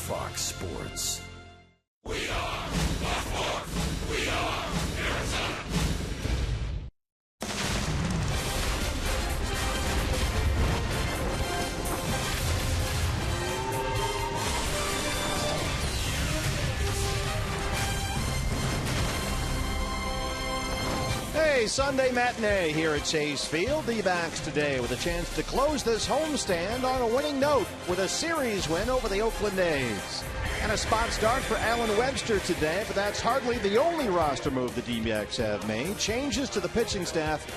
Fox Sports. We are Fox Sports. We are Arizona. Hey, Sunday matinee here at Chase Field. D-backs today with a chance to close this homestand on a winning note with a series win over the Oakland A's. And a spot start for Alan Webster today, but that's hardly the only roster move the D-backs have made. Changes to the pitching staff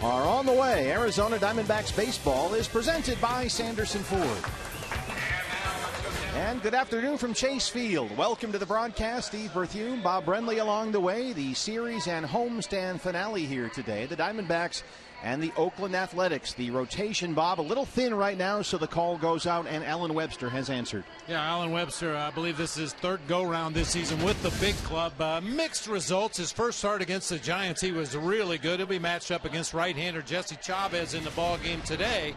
are on the way. Arizona Diamondbacks baseball is presented by Sanderson Ford. And good afternoon from Chase Field. Welcome to the broadcast. Steve Berthune, Bob Brenly along the way. The series and homestand finale here today. The Diamondbacks and the Oakland Athletics. The rotation, Bob, a little thin right now, so the call goes out, and Alan Webster has answered. Yeah, Alan Webster, I believe this is his third go-round this season with the big club. Mixed results. His first start against the Giants, he was really good. He'll be matched up against right-hander Jesse Chavez in the ball game today.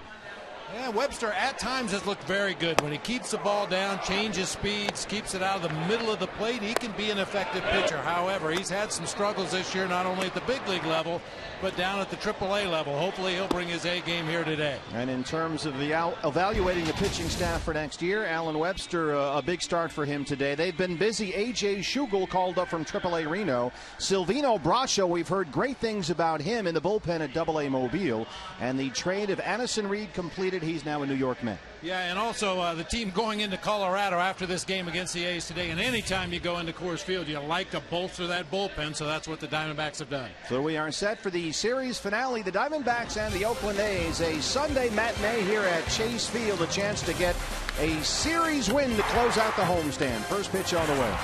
Yeah, Webster at times has looked very good. When he keeps the ball down, changes speeds, keeps it out of the middle of the plate, he can be an effective pitcher. However, he's had some struggles this year, not only at the big league level, but down at the AAA level. Hopefully he'll bring his A game here today. And in terms of evaluating the pitching staff for next year, Alan Webster, a big start for him today. They've been busy. A.J. Schugel called up from AAA Reno. Silvino Bracho, we've heard great things about him in the bullpen at AA Mobile. And the trade of Addison Reed completed. He's now a New York Met. Yeah, and also the team going into Colorado after this game against the A's today. And anytime you go into Coors Field, you like to bolster that bullpen, so that's what the Diamondbacks have done. So we are set for the series finale, the Diamondbacks and the Oakland A's. A Sunday matinee here at Chase Field, a chance to get a series win to close out the homestand. First pitch on the way.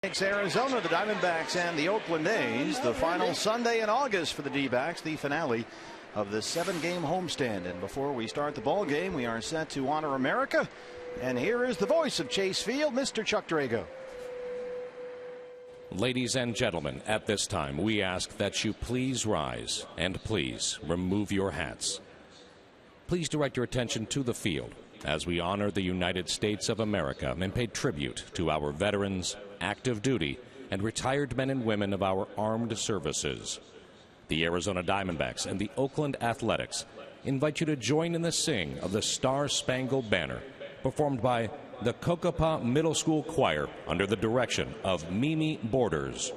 Arizona, the Diamondbacks and the Oakland A's. The final Sunday in August for the D-backs, the finale of the 7-game homestand. And before we start the ball game, we are set to honor America. And here is the voice of Chase Field, Mr. Chuck Drago. Ladies and gentlemen, at this time, we ask that you please rise and please remove your hats. Please direct your attention to the field as we honor the United States of America and pay tribute to our veterans, active duty, and retired men and women of our armed services. The Arizona Diamondbacks and the Oakland Athletics invite you to join in the sing of the Star-Spangled Banner, performed by the Cocopah Middle School Choir under the direction of Mimi Borders.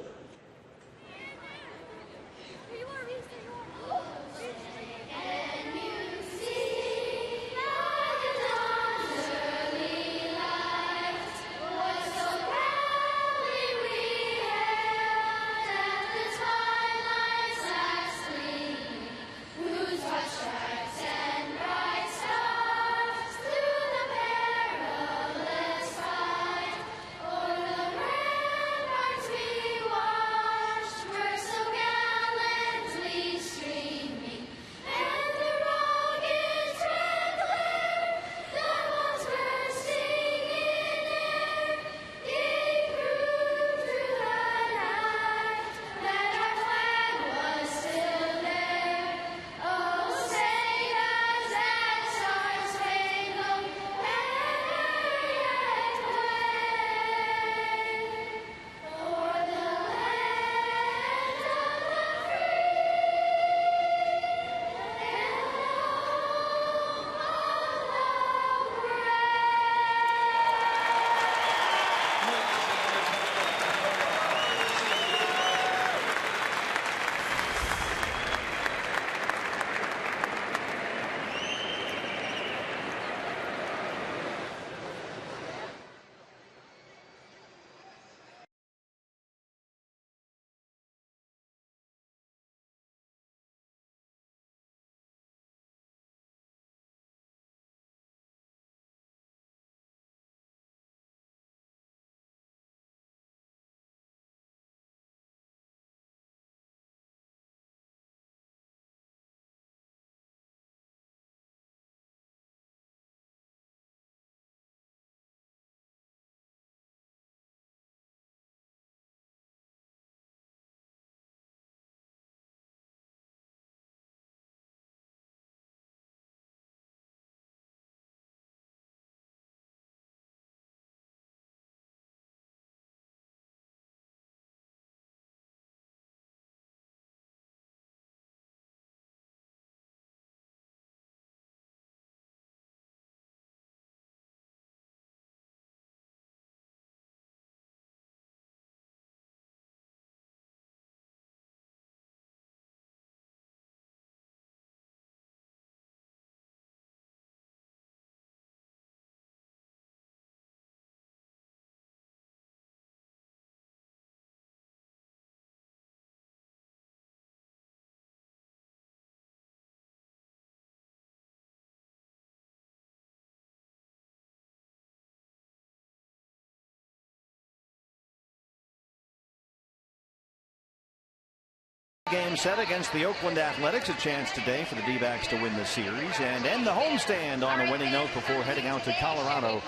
Game set against the Oakland Athletics. A chance today for the D-backs to win the series and end the homestand on a winning note before heading out to Colorado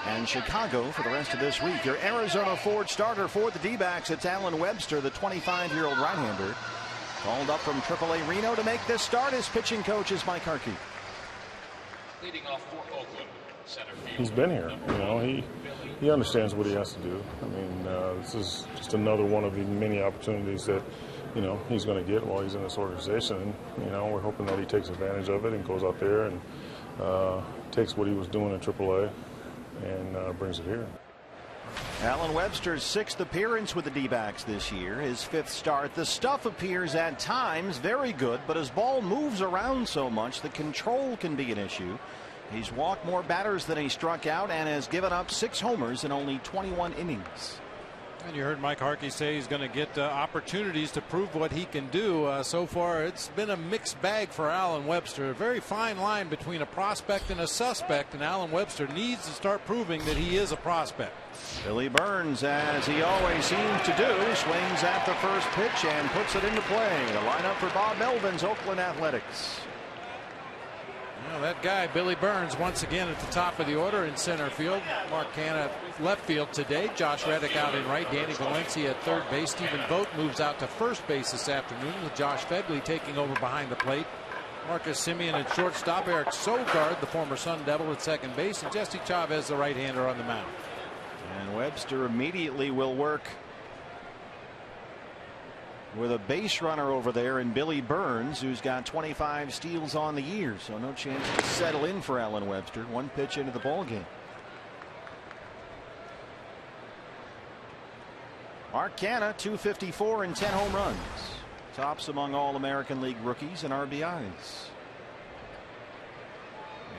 and Chicago for the rest of this week. Your Arizona Ford starter for the D-backs, it's Alan Webster, the 25-year-old right-hander. Called up from AAA Reno to make this start. His pitching coach is Mike Harkey. Leading off for Oakland, center field. He's been here. You know, he understands what he has to do. I mean, this is just another one of the many opportunities that, you know, he's going to get while he's in this organization. And, you know, we're hoping that he takes advantage of it and goes out there and takes what he was doing in AAA and brings it here. Alan Webster's 6th appearance with the D-backs this year, his 5th start. The stuff appears at times very good, but his ball moves around so much the control can be an issue. He's walked more batters than he struck out and has given up 6 homers in only 21 innings. And you heard Mike Harkey say he's going to get opportunities to prove what he can do. So far, it's been a mixed bag for Alan Webster. A very fine line between a prospect and a suspect, and Alan Webster needs to start proving that he is a prospect. Billy Burns, as he always seems to do, swings at the first pitch and puts it into play. The lineup for Bob Melvin's Oakland Athletics. Well, that guy, Billy Burns, once again at the top of the order in center field. Mark Canha left field today. Josh Reddick out in right. Danny Valencia at third base. Stephen Vogt moves out to first base this afternoon, with Josh Fedley taking over behind the plate. Marcus Semien at shortstop. Eric Sogard, the former Sun Devil, at second base. And Jesse Chavez, the right-hander, on the mound. And Webster immediately will work with a base runner over there in Billy Burns, who's got 25 steals on the year, so no chance to settle in for Alan Webster. One pitch into the ball game. Mark Canha, 254 and 10 home runs, tops among all American League rookies and RBIs.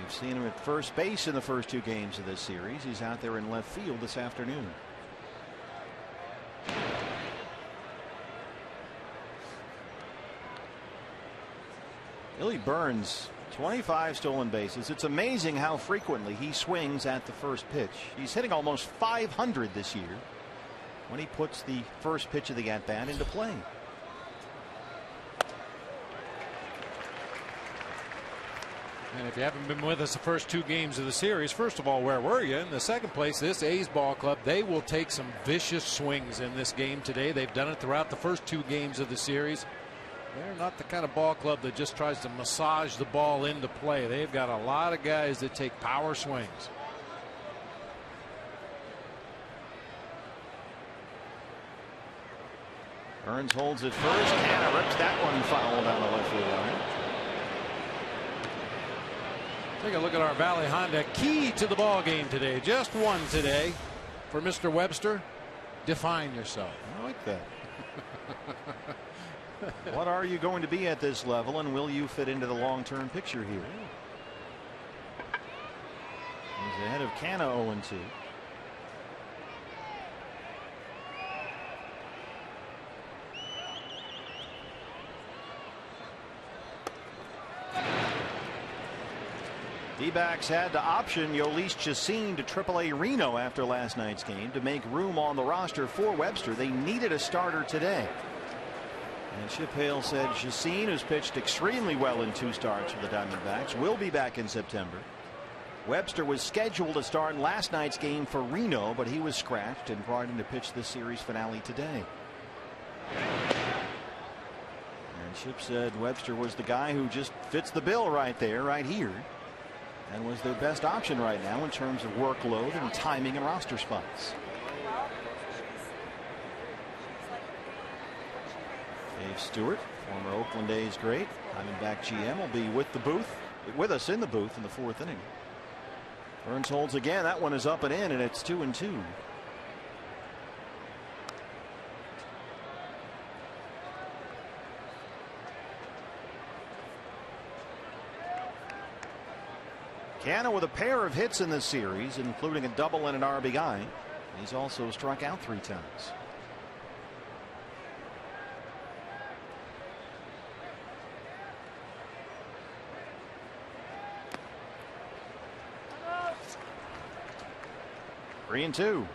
We've seen him at first base in the first 2 games of this series. He's out there in left field this afternoon. Billy Burns, 25 stolen bases. It's amazing how frequently he swings at the first pitch. He's hitting almost 500 this year when he puts the first pitch of the at-bat into play. And if you haven't been with us the first 2 games of the series, first of all, where were you? In the second place, this A's ball club, they will take some vicious swings in this game today. They've done it throughout the first 2 games of the series. They're not the kind of ball club that just tries to massage the ball into play. They've got a lot of guys that take power swings. Burns holds it first. Canha rips that one foul down the left field line. Take a look at our Valley Honda key to the ball game today. Just one today for Mr. Webster. Define yourself. I like that. What are you going to be at this level, and will you fit into the long-term picture here? He's ahead of Canha 0-2. D-backs had to option Yolis Chacin to AAA Reno after last night's game to make room on the roster for Webster. They needed a starter today. And Chip Hale said Chacin, who's pitched extremely well in 2 starts for the Diamondbacks, will be back in September. Webster was scheduled to start in last night's game for Reno, but he was scratched and brought in to pitch the series finale today. And Chip said Webster was the guy who just fits the bill right there, right here, and was their best option right now in terms of workload and timing and roster spots. Dave Stewart, former Oakland A's great, Diamondback GM, will be with us in the booth in the 4th inning. Burns holds again. That one is up and in, and it's 2-2. Canha with a pair of hits in this series, including a double and an RBI. He's also struck out 3 times. Three and 2.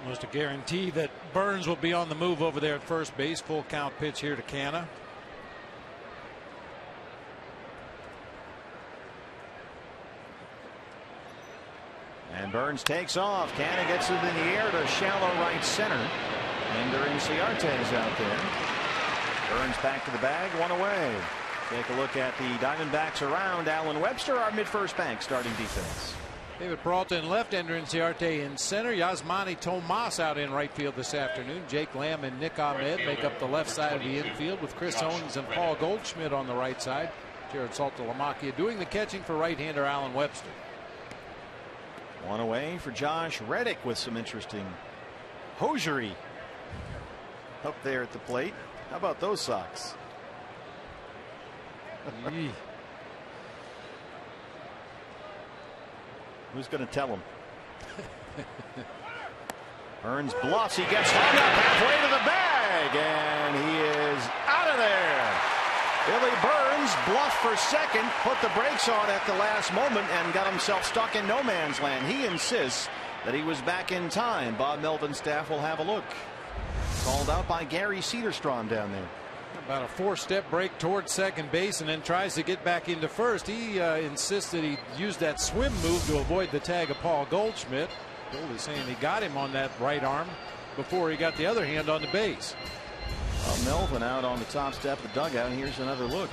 Almost a guarantee that Burns will be on the move over there at first base. Full count pitch here to Canha. And Burns takes off. Canha gets it in the air to shallow right center. Ender Inciarte's out there. Burns back to the bag, 1 away. Take a look at the Diamondbacks around Alan Webster, our mid-first bank starting defense. David Peralta in left, Ender Inciarte in center. Yasmani Tomas out in right field this afternoon. Jake Lamb and Nick Ahmed make up the left side of the infield, with Chris Owens and Paul Goldschmidt on the right side. Jared Saltalamacchia doing the catching for right-hander Alan Webster. 1 away for Josh Reddick with some interesting hosiery up there at the plate. How about those socks? Who's going to tell him? Burns bluffs. He gets hung up halfway to the bag, and he is out of there. Billy Burns bluffed for second, put the brakes on at the last moment, and got himself stuck in no man's land. He insists that he was back in time. Bob Melvin's staff will have a look. Called out by Gary Cederstrom down there. About a four-step break towards second base and then tries to get back into first. He insists that he used that swim move to avoid the tag of Paul Goldschmidt. Gold is saying he got him on that right arm before he got the other hand on the base. Melvin out on the top step of the dugout. Here's another look.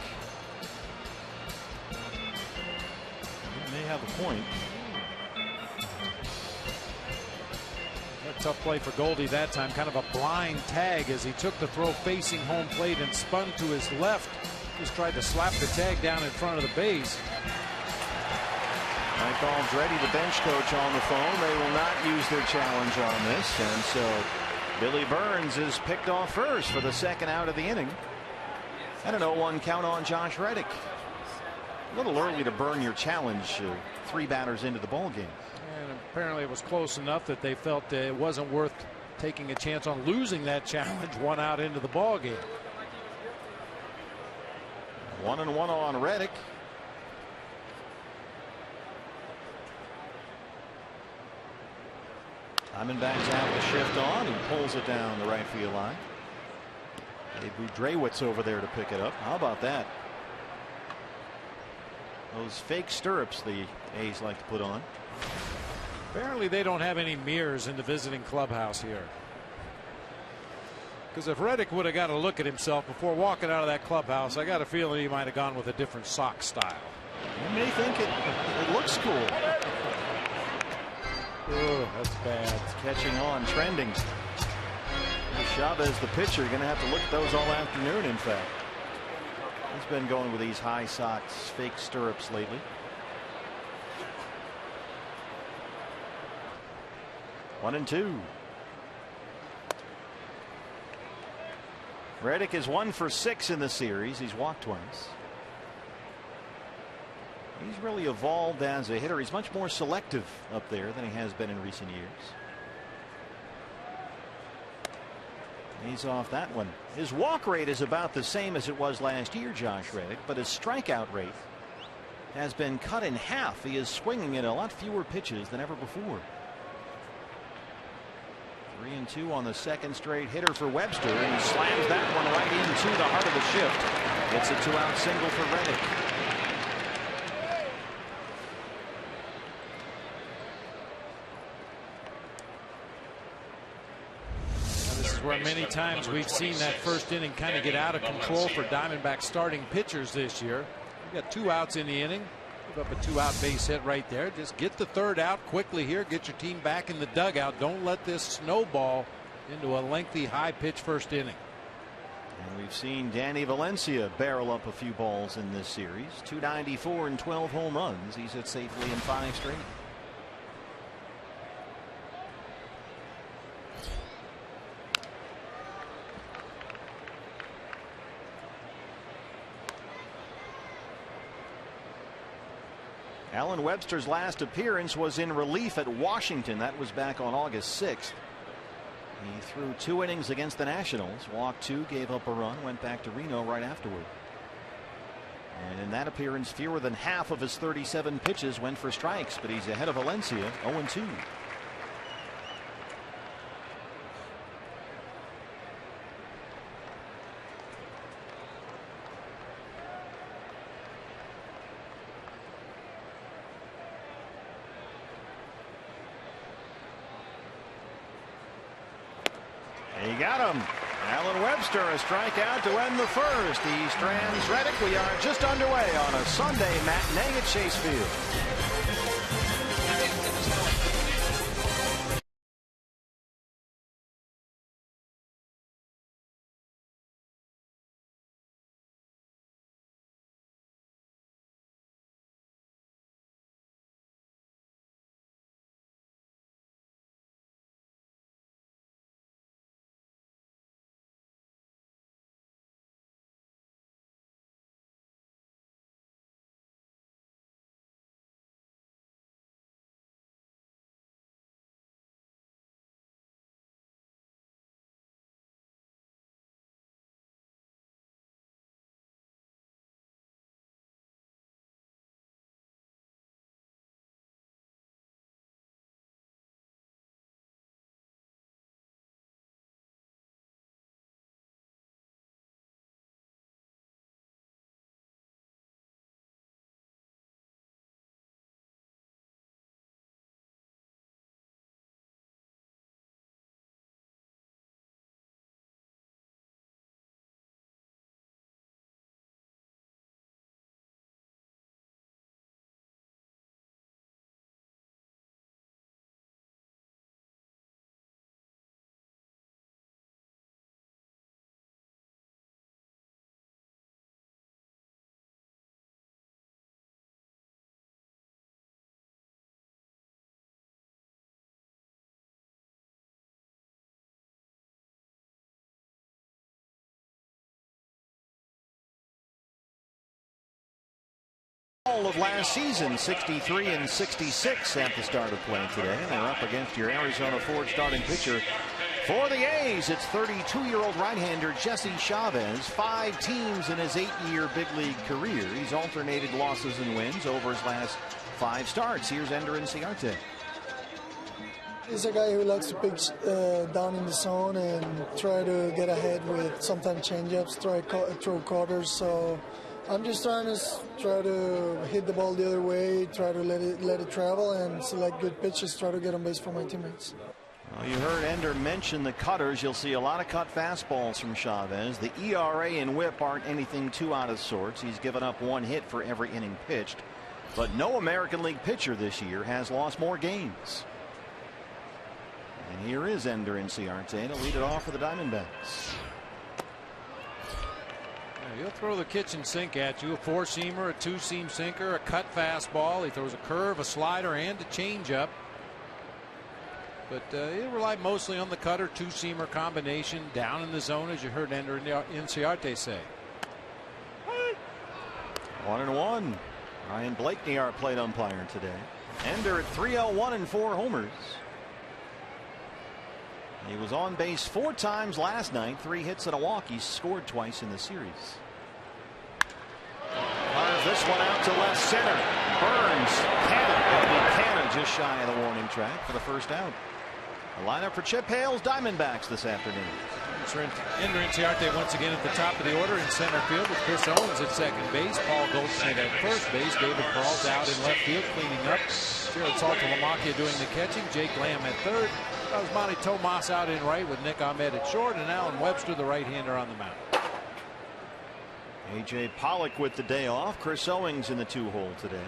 He may have a point. A tough play for Goldie that time. Kind of a blind tag as he took the throw facing home plate and spun to his left. Just tried to slap the tag down in front of the base. Mike Aldretti, the bench coach, on the phone. They will not use their challenge on this, and so Billy Burns is picked off first for the second out of the inning. And an 0-1 count on Josh Reddick. A little early to burn your challenge 3 batters into the ball game. And apparently it was close enough that they felt it wasn't worth taking a chance on losing that challenge 1 out into the ball game. 1-1 on Reddick. Diamondbacks have the shift on. He pulls it down the right field line. Maybe Drewitz over there to pick it up. How about that? Those fake stirrups the A's like to put on. Apparently they don't have any mirrors in the visiting clubhouse here. Because if Reddick would have got a look at himself before walking out of that clubhouse, I got a feeling he might have gone with a different sock style. You may think it looks cool. Oh, that's bad. It's catching on, trending. Chavez, the pitcher, going to have to look at those all afternoon, in fact. He's been going with these high socks, fake stirrups lately. One and two. Reddick is 1 for 6 in the series. He's walked twice. He's really evolved as a hitter. He's much more selective up there than he has been in recent years. He's off that one. His walk rate is about the same as it was last year, Josh Reddick, but his strikeout rate has been cut in half. He is swinging at a lot fewer pitches than ever before. 3-2 on the second straight hitter for Webster, and he slams that one right into the heart of the shift. It's a 2-out single for Reddick. Where many times we've seen that first inning kind of get out of control for Diamondback starting pitchers this year. We've got 2 outs in the inning. Give up a 2-out base hit right there. Just get the third out quickly here. Get your team back in the dugout. Don't let this snowball into a lengthy high pitch first inning. And we've seen Danny Valencia barrel up a few balls in this series. 294 and 12 home runs. He's hit safely in 5 straight. Alan Webster's last appearance was in relief at Washington. That was back on August 6th. He threw 2 innings against the Nationals, walked 2, gave up a run, went back to Reno right afterward. And in that appearance, fewer than half of his 37 pitches went for strikes, but he's ahead of Valencia, 0-2. He got him. Alan Webster, a strikeout to end the first. He strands Reddick. We are just underway on a Sunday matinee at Chase Field. all of last season, 63 and 66 at the start of play today. And they're up against your Arizona Ford starting pitcher. For the A's, it's 32-year-old right-hander Jesse Chavez. 5 teams in his 8-year big league career. He's alternated losses and wins over his last 5 starts. Here's Ender Inciarte. He's a guy who likes to pitch down in the zone and try to get ahead with sometimes changeups, throw quarters. So I'm just trying to hit the ball the other way, try to let it travel, and select good pitches, try to get on base for my teammates. Well, you heard Ender mention the cutters. You'll see a lot of cut fastballs from Chavez. The ERA and WHIP aren't anything too out of sorts. He's given up 1 hit for every inning pitched. But no American League pitcher this year has lost more games. And here is Ender Inciarte to lead it off for the Diamondbacks. He'll throw the kitchen sink at you. A 4-seamer, a 2-seam sinker, a cut fastball. He throws a curve, a slider, and a changeup. But he'll rely mostly on the cutter, 2-seamer combination down in the zone, as you heard Ender Inciarte say. 1-1. Ryan Blakeney, our plate umpire today. Ender at 301 and 4 homers. He was on base 4 times last night, 3 hits and a walk. He scored twice in the series. Fires this one out to left center. Burns, Canna just shy of the warning track for the first out. The lineup for Chip Hale's Diamondbacks this afternoon. Ender Inciarte once again at the top of the order in center field with Chris Owens at second base. Paul Goldschmidt at first base. David Peralta out in left field cleaning up. Jared Saltalamacchia doing the catching. Jake Lamb at third. Osmani Tomas out in right with Nick Ahmed at short, and Alan Webster, the right-hander, on the mound. A.J. Pollock with the day off. Chris Owens in the 2-hole today.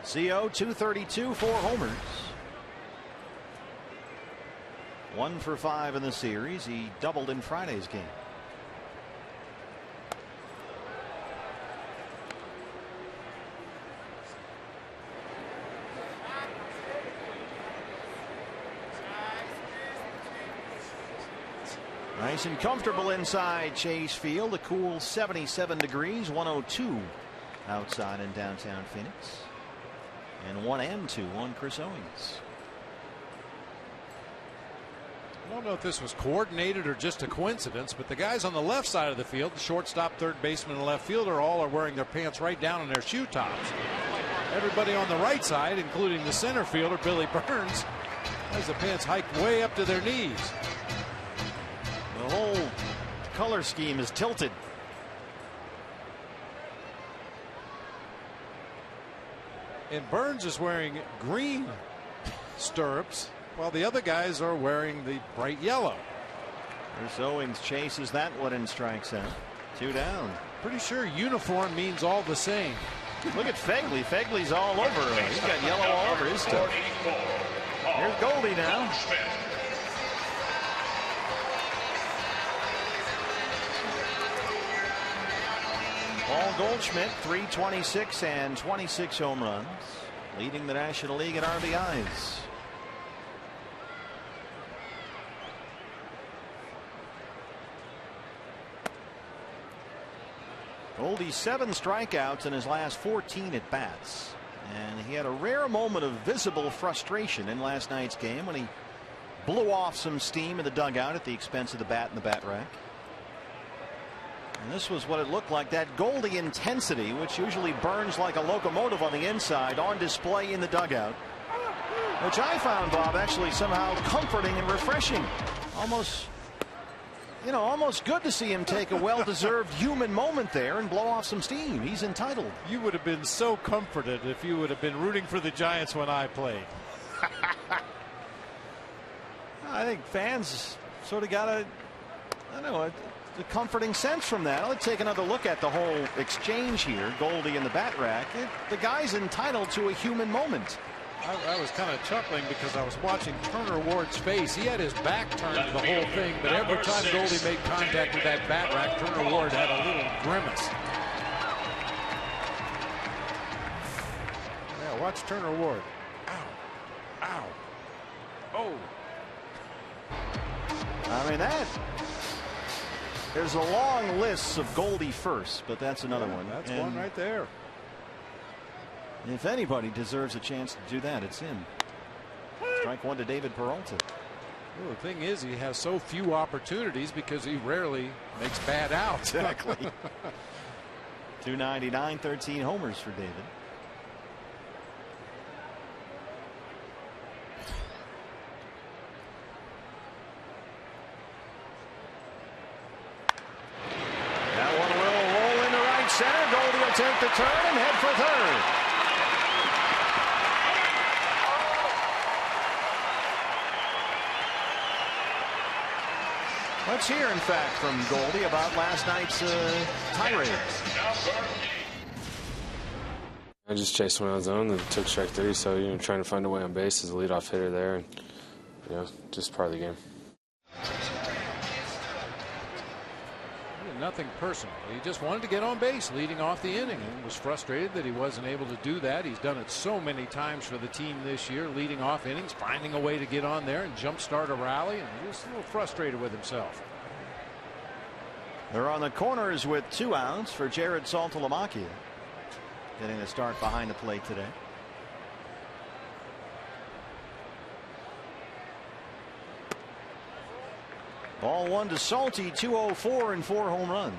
CO 232, 4 homers. 1 for 5 in the series. He doubled in Friday's game. Nice and comfortable inside Chase Field. A cool 77 degrees, 102 outside in downtown Phoenix. And 1-2 on Chris Owens. I don't know if this was coordinated or just a coincidence, but the guys on the left side of the field, the shortstop, third baseman, and left fielder, all are wearing their pants right down in their shoe tops. Everybody on the right side, including the center fielder, Billy Burns, has the pants hiked way up to their knees. The whole color scheme is tilted. And Burns is wearing green stirrups while the other guys are wearing the bright yellow. Chris Owens chases that one and strikes out. 2 down. Pretty sure uniform means all the same. Look at Fegley. Fegley's all over. He's got yellow all over his stuff. Here's Goldie now. Paul Goldschmidt, 326 and 26 home runs, leading the National League in RBIs. Goldie 7 strikeouts in his last 14 at bats, and he had a rare moment of visible frustration in last night's game when he blew off some steam in the dugout at the expense of the bat and the bat rack. And this was what it looked like, that Goldie intensity, which usually burns like a locomotive on the inside, on display in the dugout, which I found, Bob, actually somehow comforting and refreshing. Almost good to see him take a well-deserved human moment there and blow off some steam. He's entitled. You would have been so comforted if you would have been rooting for the Giants when I played. I think fans sort of got a comforting sense from that. Let's take another look at the whole exchange here. Goldie in the bat rack. The guy's entitled to a human moment. I was kind of chuckling because I was watching Turner Ward's face. He had his back turned to the whole thing, but every time Goldie made contact with that bat rack, Turner Ward had a little grimace. Yeah, watch Turner Ward. Ow. Ow. Oh. I mean, there's a long list of Goldie firsts, but that's another one. That's one right there. If anybody deserves a chance to do that, it's him. Strike one to David Peralta. Well, the thing is, he has so few opportunities because he rarely makes bad outs. Exactly. 299, 13 homers for David. That one will roll into right center. Goldie will take the turn and head for third. Let's hear, in fact, from Goldie about last night's tirade. I just chased one on his own and took strike 3, so trying to find a way on base as a leadoff hitter there, and just part of the game. Nothing personal. He just wanted to get on base leading off the inning and was frustrated that he wasn't able to do that. He's done it so many times for the team this year, leading off innings, finding a way to get on there and jumpstart a rally, and he's a little frustrated with himself. They're on the corners with 2 outs for Jared Saltalamacchia, getting a start behind the plate today. Ball 1 to Salty, 204 and 4 home runs.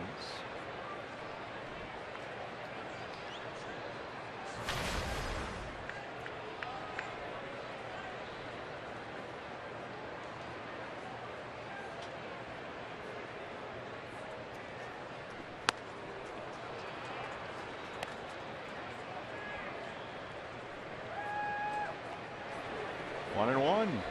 One and one.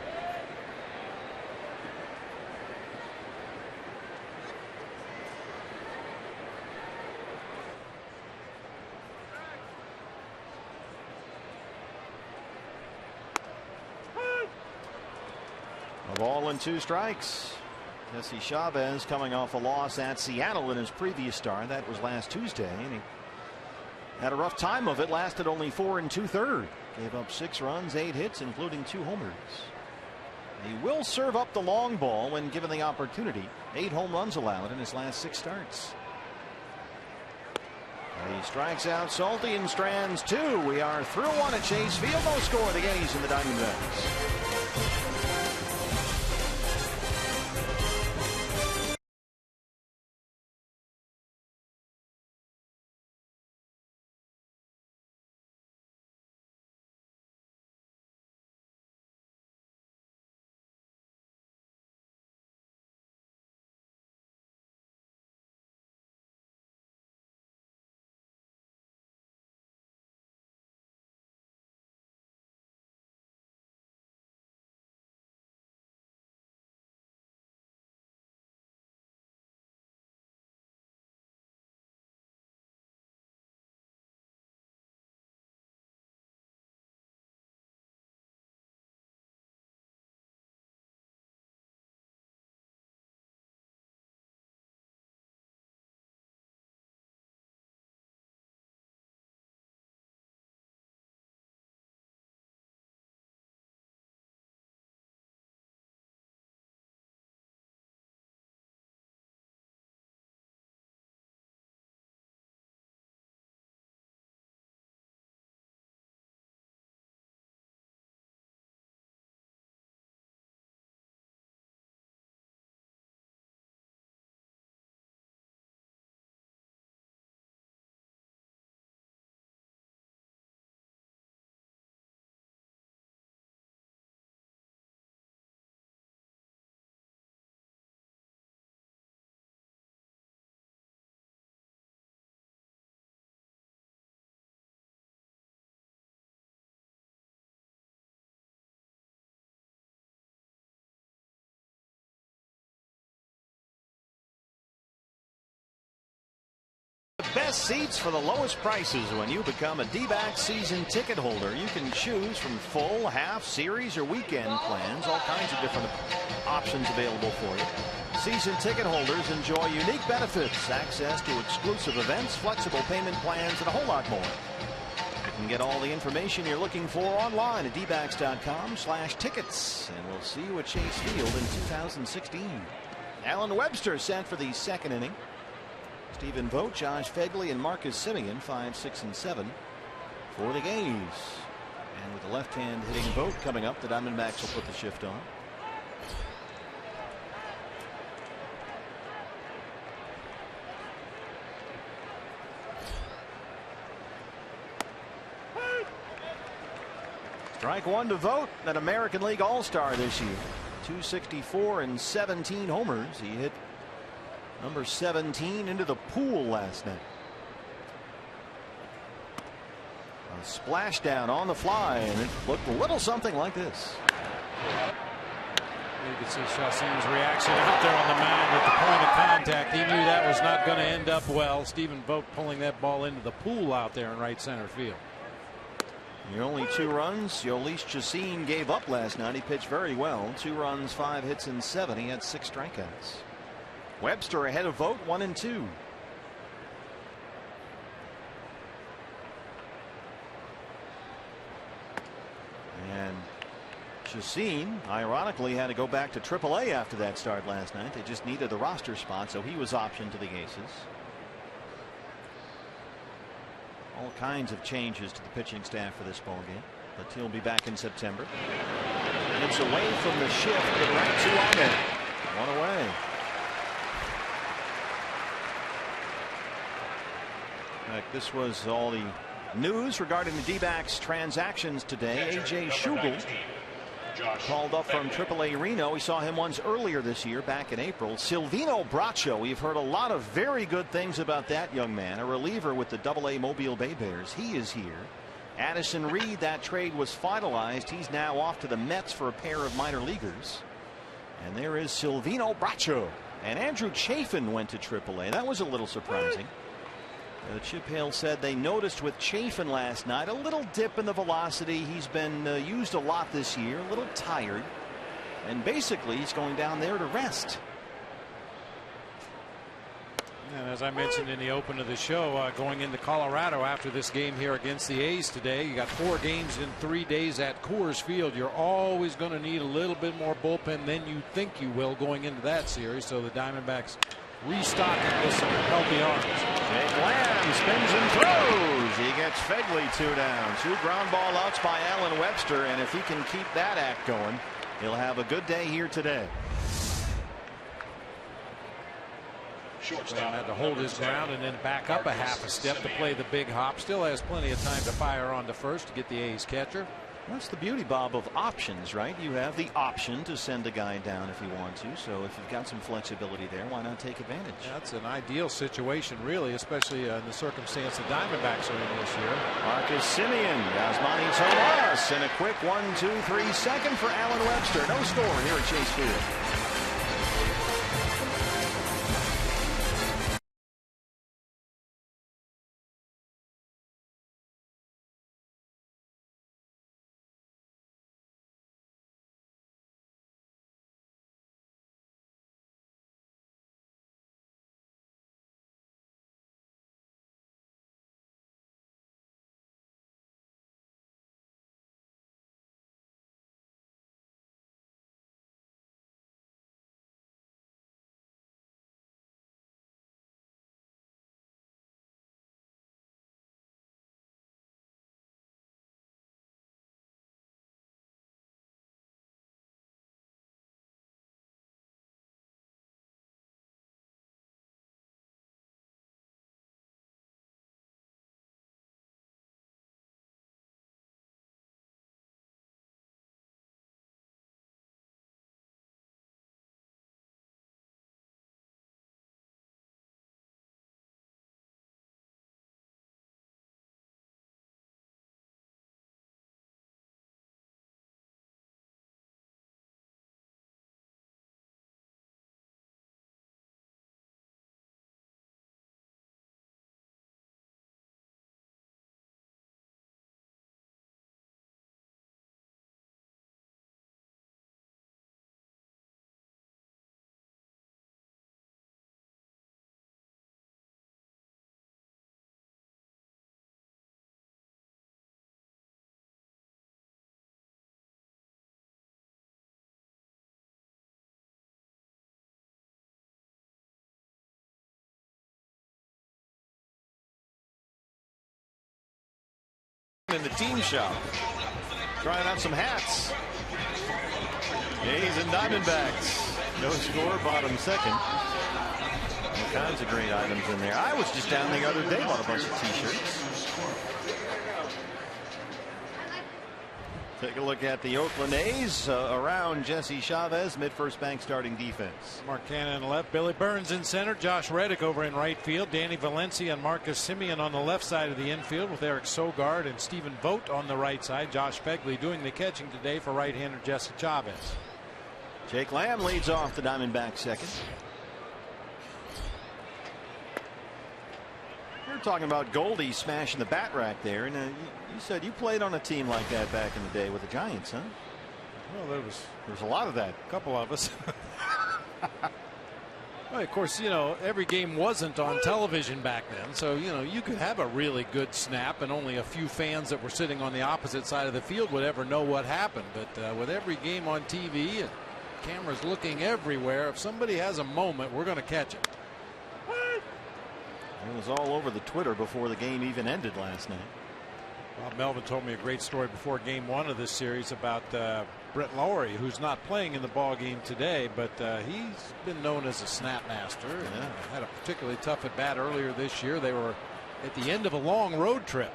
A ball and 2 strikes. Jesse Chavez coming off a loss at Seattle in his previous start. That was last Tuesday, and he had a rough time of it. Lasted only 4 2/3. Gave up 6 runs, 8 hits, including 2 homers. He will serve up the long ball when given the opportunity. 8 home runs allowed in his last 6 starts. He strikes out Salty and strands 2. We are through 1 at Chase Field. No score. The Yankees and the Diamondbacks. Best seats for the lowest prices when you become a D-backs season ticket holder. You can choose from full, half, series, or weekend plans. All kinds of different options available for you. Season ticket holders enjoy unique benefits, access to exclusive events, flexible payment plans, and a whole lot more. You can get all the information you're looking for online at dbacks.com/tickets. And we'll see you at Chase Field in 2016. Alan Webster set for the second inning. Stephen Vogt, Josh Phegley, and Marcus Semien 5, 6, and 7 for the A's. And with the left hand hitting Vogt coming up, the Diamondbacks will put the shift on. Strike one to Vogt, an American League All-Star this year. 264 and 17 homers. He hit number 17 into the pool last night. A splashdown on the fly, and it looked a little something like this. You can see Chacin's reaction out there on the mound at the point of contact. He knew that was not going to end up well. Stephen Vogt pulling that ball into the pool out there in right center field. The only 2 runs Jhoulys Chacin gave up last night. He pitched very well. 2 runs, 5 hits, and 7. He had 6 strikeouts. Webster ahead of Vogt, 1 and 2. And Chacin, ironically, had to go back to AAA after that start last night. They just needed the roster spot, so he was optioned to the Aces. All kinds of changes to the pitching staff for this ballgame, but he'll be back in September. It's away from the shift, but right to on it. 1 away. In fact, this was all the news regarding the D-backs transactions today. A.J. Schugel called up from AAA Reno. We saw him once earlier this year, back in April. Silvino Bracho, we've heard a lot of very good things about that young man, a reliever with the AA Mobile Bay Bears. He is here. Addison Reed, that trade was finalized. He's now off to the Mets for a pair of minor leaguers. And there is Silvino Bracho. And Andrew Chafin went to AAA. That was a little surprising. Chip Hale said they noticed with Chafin last night a little dip in the velocity. He's been used a lot this year, a little tired, and basically he's going down there to rest. And as I mentioned in the open of the show, going into Colorado after this game here against the A's today, you got 4 games in 3 days at Coors Field. You're always going to need a little bit more bullpen than you think you will going into that series. So the Diamondbacks restocking with some healthy arms. Jake Lamb spins and throws. He gets Phegley 2 down. 2 ground ball outs by Alan Webster, and if he can keep that act going, he'll have a good day here today. Lamb had to hold his ground and then back up a half a step to play the big hop. Still has plenty of time to fire on to first to get the A's catcher. That's the beauty, Bob, of options, right? You have the option to send a guy down if you want to. So if you've got some flexibility there, why not take advantage? That's an ideal situation, really, especially in the circumstance the Diamondbacks are in this year. Marcus Semien, Yasmani Tomas, and a quick 1-2-3 second for Alan Webster. No score here at Chase Field. in the team shop. Trying out some hats. A's and Diamondbacks. No score, bottom second. All kinds of great items in there. I was just down the other day, bought a bunch of t-shirts. Take a look at the Oakland A's around Jesse Chavez, mid-first bank starting defense. Mark Cannon in left, Billy Burns in center, Josh Reddick over in right field, Danny Valencia and Marcus Semien on the left side of the infield with Eric Sogard and Stephen Vogt on the right side. Josh Begley doing the catching today for right-hander Jesse Chavez. Jake Lamb leads off the Diamondbacks second. We were talking about Goldie smashing the bat rack there, and you said you played on a team like that back in the day with the Giants, huh? Well, there was a lot of that. A couple of us. Well, of course, every game wasn't on television back then, so you could have a really good snap, and only a few fans that were sitting on the opposite side of the field would ever know what happened. But with every game on TV and cameras looking everywhere, if somebody has a moment, we're going to catch it. It was all over the Twitter before the game even ended last night. Well, Melvin told me a great story before game one of this series about Brett Lowry, who's not playing in the ball game today, but he's been known as a snap master. Yeah. And had a particularly tough at bat earlier this year. They were at the end of a long road trip.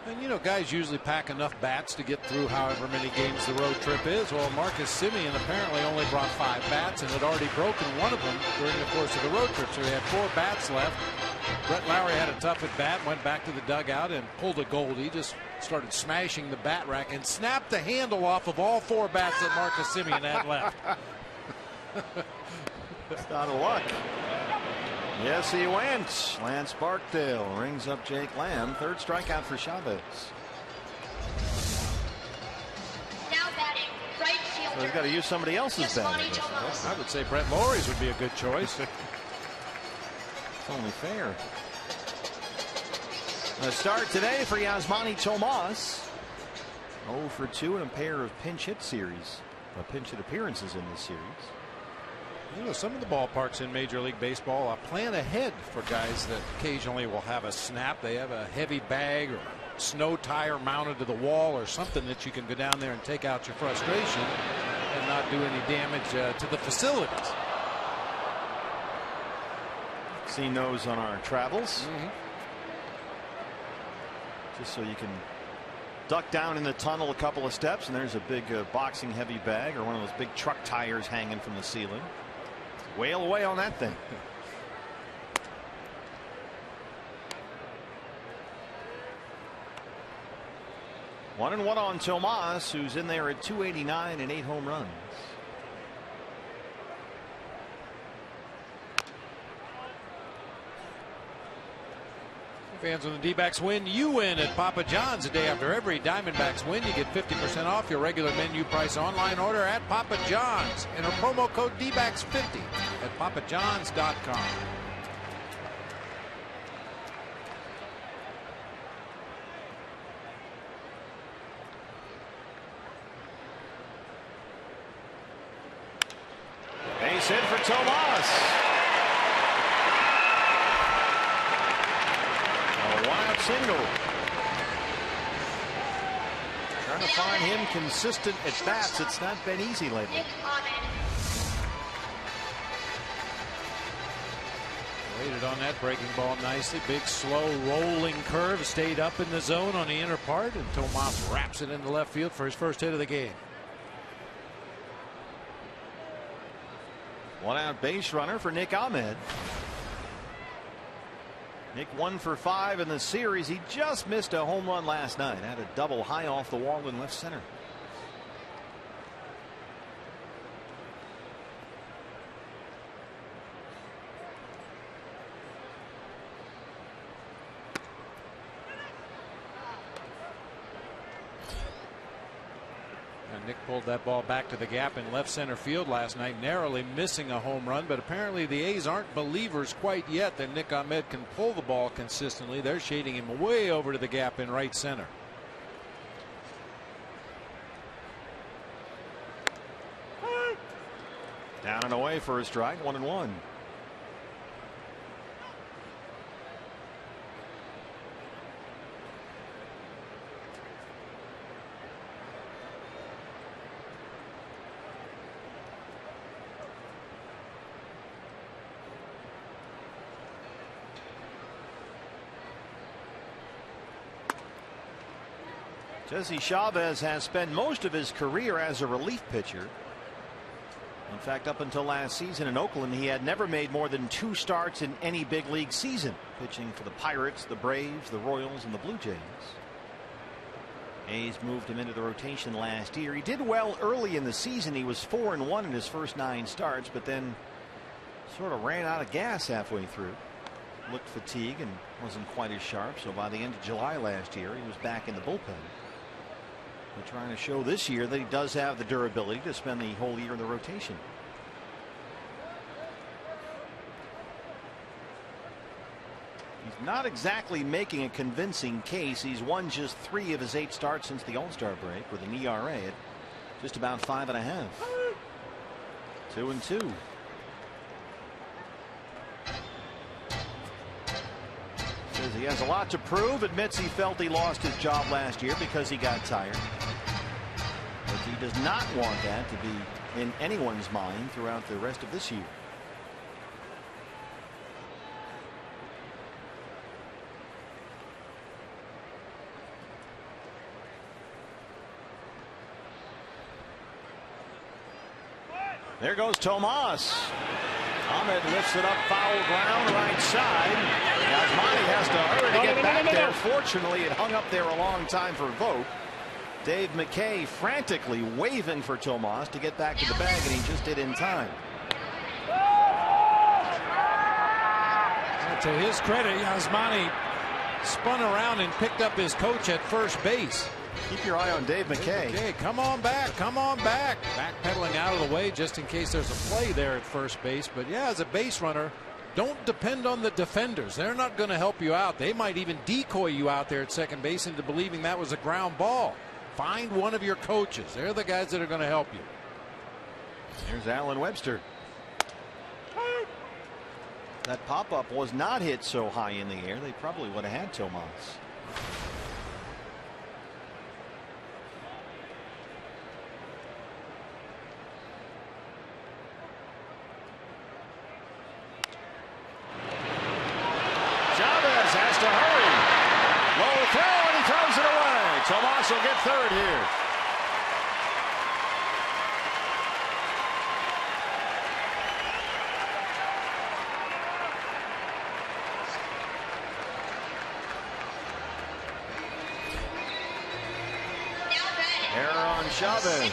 And guys usually pack enough bats to get through however many games the road trip is. Well, Marcus Semien apparently only brought 5 bats and had already broken one of them during the course of the road trip. So he had 4 bats left. Brett Lowry had a tough at bat, went back to the dugout and pulled a Goldie. Just started smashing the bat rack and snapped the handle off of all 4 bats that Marcus Semien had left. It's out of luck. Yes, he went. Lance Barkdale rings up Jake Lamb. 3rd strikeout for Chavez. Now batting, right fielder. So he's got to use somebody else's bat. I would say Brett Lowry's would be a good choice. It's only fair. The start today for Yasmani Tomas. 0 for 2 in a pair of pinch hit appearances in this series. Some of the ballparks in Major League Baseball plan ahead for guys that occasionally will have a snap. They have a heavy bag or snow tire mounted to the wall or something that you can go down there and take out your frustration and not do any damage to the facilities. Seen those on our travels. Just so you can duck down in the tunnel a couple of steps and there's a big boxing heavy bag or one of those big truck tires hanging from the ceiling. Wail away on that thing. 1-1 on Tomas, who's in there at 289 and 8 home runs. Fans, when the D-backs win, you win at Papa John's. The day after every Diamondbacks win, you get 50% off your regular menu price online order at Papa John's. Enter promo code DBACKS50 at papajohns.com. Base hit for Tomas. Wild single. Trying to find him consistent at bats. It's not been easy lately. Waited on that breaking ball nicely. Big slow rolling curve. Stayed up in the zone on the inner part, and Tomas wraps it into left field for his first hit of the game. 1 out base runner for Nick Ahmed. Nick 1 for 5 in the series. He just missed a home run last night. Had a double high off the wall in left center. Nick pulled that ball back to the gap in left center field last night, narrowly missing a home run, but apparently the A's aren't believers quite yet that Nick Ahmed can pull the ball consistently. They're shading him way over to the gap in right center. Down and away for a strike. 1-1. Jesse Chavez has spent most of his career as a relief pitcher. In fact, up until last season in Oakland, he had never made more than 2 starts in any big league season, pitching for the Pirates, the Braves, the Royals, and the Blue Jays. A's moved him into the rotation last year. He did well early in the season. He was 4-1 in his first 9 starts, but then sort of ran out of gas halfway through. Looked fatigued and wasn't quite as sharp. So by the end of July last year, he was back in the bullpen. They're trying to show this year that he does have the durability to spend the whole year in the rotation. He's not exactly making a convincing case. He's won just 3 of his 8 starts since the All-Star break, with an ERA at just about 5.5. 2-2. Says he has a lot to prove. Admits he felt he lost his job last year because he got tired. But he does not want that to be in anyone's mind throughout the rest of this year. There goes Tomas. Ahmed lifts it up, foul ground, right side. Yasmani has to hurry to get back there. Fortunately, it hung up there a long time for Vogt. Dave McKay frantically waving for Tomas to get back to the bag, and he just did in time. To his credit, Yasmani spun around and picked up his coach at first base. Keep your eye on Dave McKay. Okay, come on back, come on back. Backpedaling out of the way just in case there's a play there at first base. But yeah, as a base runner, don't depend on the defenders. They're not going to help you out. They might even decoy you out there at second base into believing that was a ground ball. Find one of your coaches. They're the guys that are going to help you. Here's Alan Webster. That pop-up was not hit so high in the air. They probably would have had Tomas. Tomas will get third here. Error on Chavez.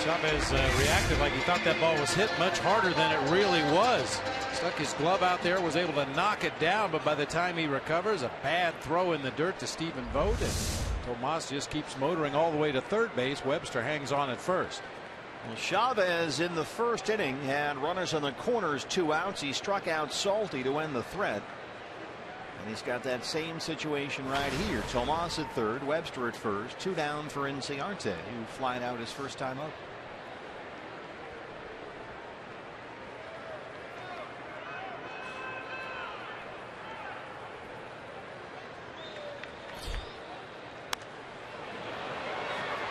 Chavez reacted like he thought that ball was hit much harder than it really was. Stuck his glove out there, was able to knock it down, but by the time he recovers, a bad throw in the dirt to Stephen Vogt, and Tomas just keeps motoring all the way to third base. Webster hangs on at first. Well, Chavez in the first inning had runners on the corners, 2 outs. He struck out Salty to end the threat. And he's got that same situation right here. Tomas at third, Webster at first, 2 down for Inciarte, who flied out his first time up.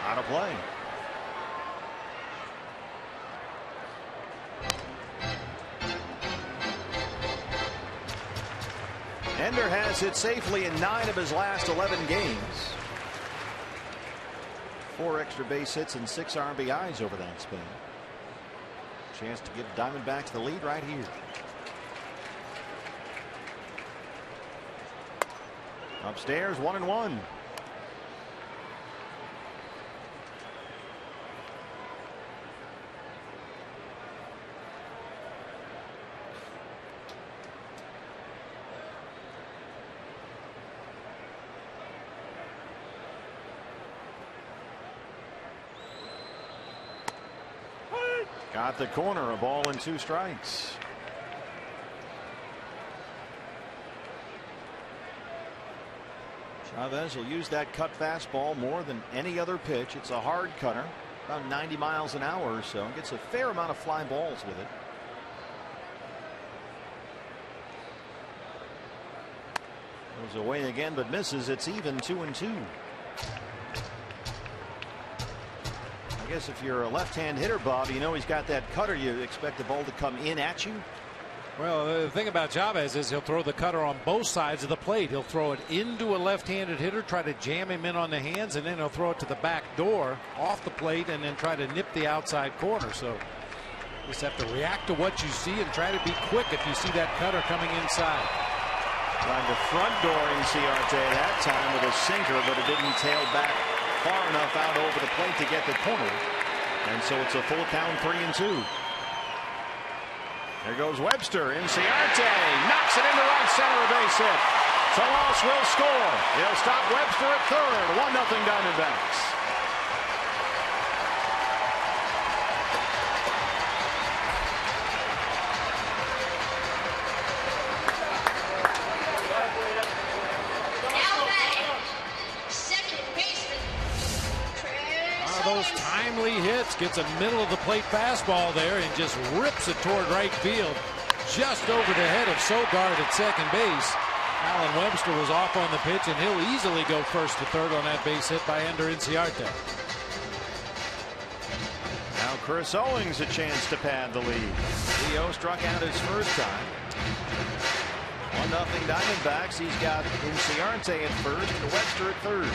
Out of play. Ender has hit safely in 9 of his last 11 games. 4 extra base hits and 6 RBIs over that span. Chance to give Diamondbacks the lead right here. Upstairs, 1-1. Got the corner, a ball and 2 strikes. Chavez will use that cut fastball more than any other pitch. It's a hard cutter, about 90 miles an hour or so. Gets a fair amount of fly balls with it. Goes away again, but misses. It's even 2-2. I guess if you're a left-hand hitter, Bob, you know he's got that cutter. You expect the ball to come in at you. Well, the thing about Chavez is he'll throw the cutter on both sides of the plate. He'll throw it into a left-handed hitter, try to jam him in on the hands, and then he'll throw it to the back door off the plate and then try to nip the outside corner. So you just have to react to what you see and try to be quick if you see that cutter coming inside. Trying to front door Inciarte that time with a sinker, but it didn't tail back far enough out over the plate to get the corner. And so it's a full count, 3-2. There goes Webster. Inciarte knocks it into right center, a base hit. Tolos will score. He'll stop Webster at third. 1-0 Diamondbacks. Those timely hits, gets a middle of the plate fastball there and just rips it toward right field, just over the head of Sogard at second base. Alan Webster was off on the pitch, and he'll easily go first to third on that base hit by Ender Inciarte. Now Chris Owings a chance to pad the lead. Leo struck out his first time. 1-0 Diamondbacks. He's got Inciarte at first and Webster at third.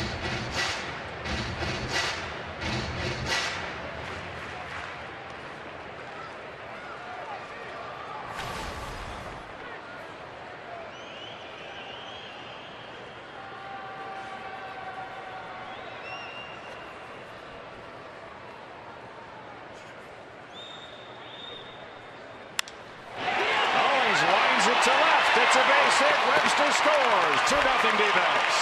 It's a base hit. Webster scores. 2-0 D-backs.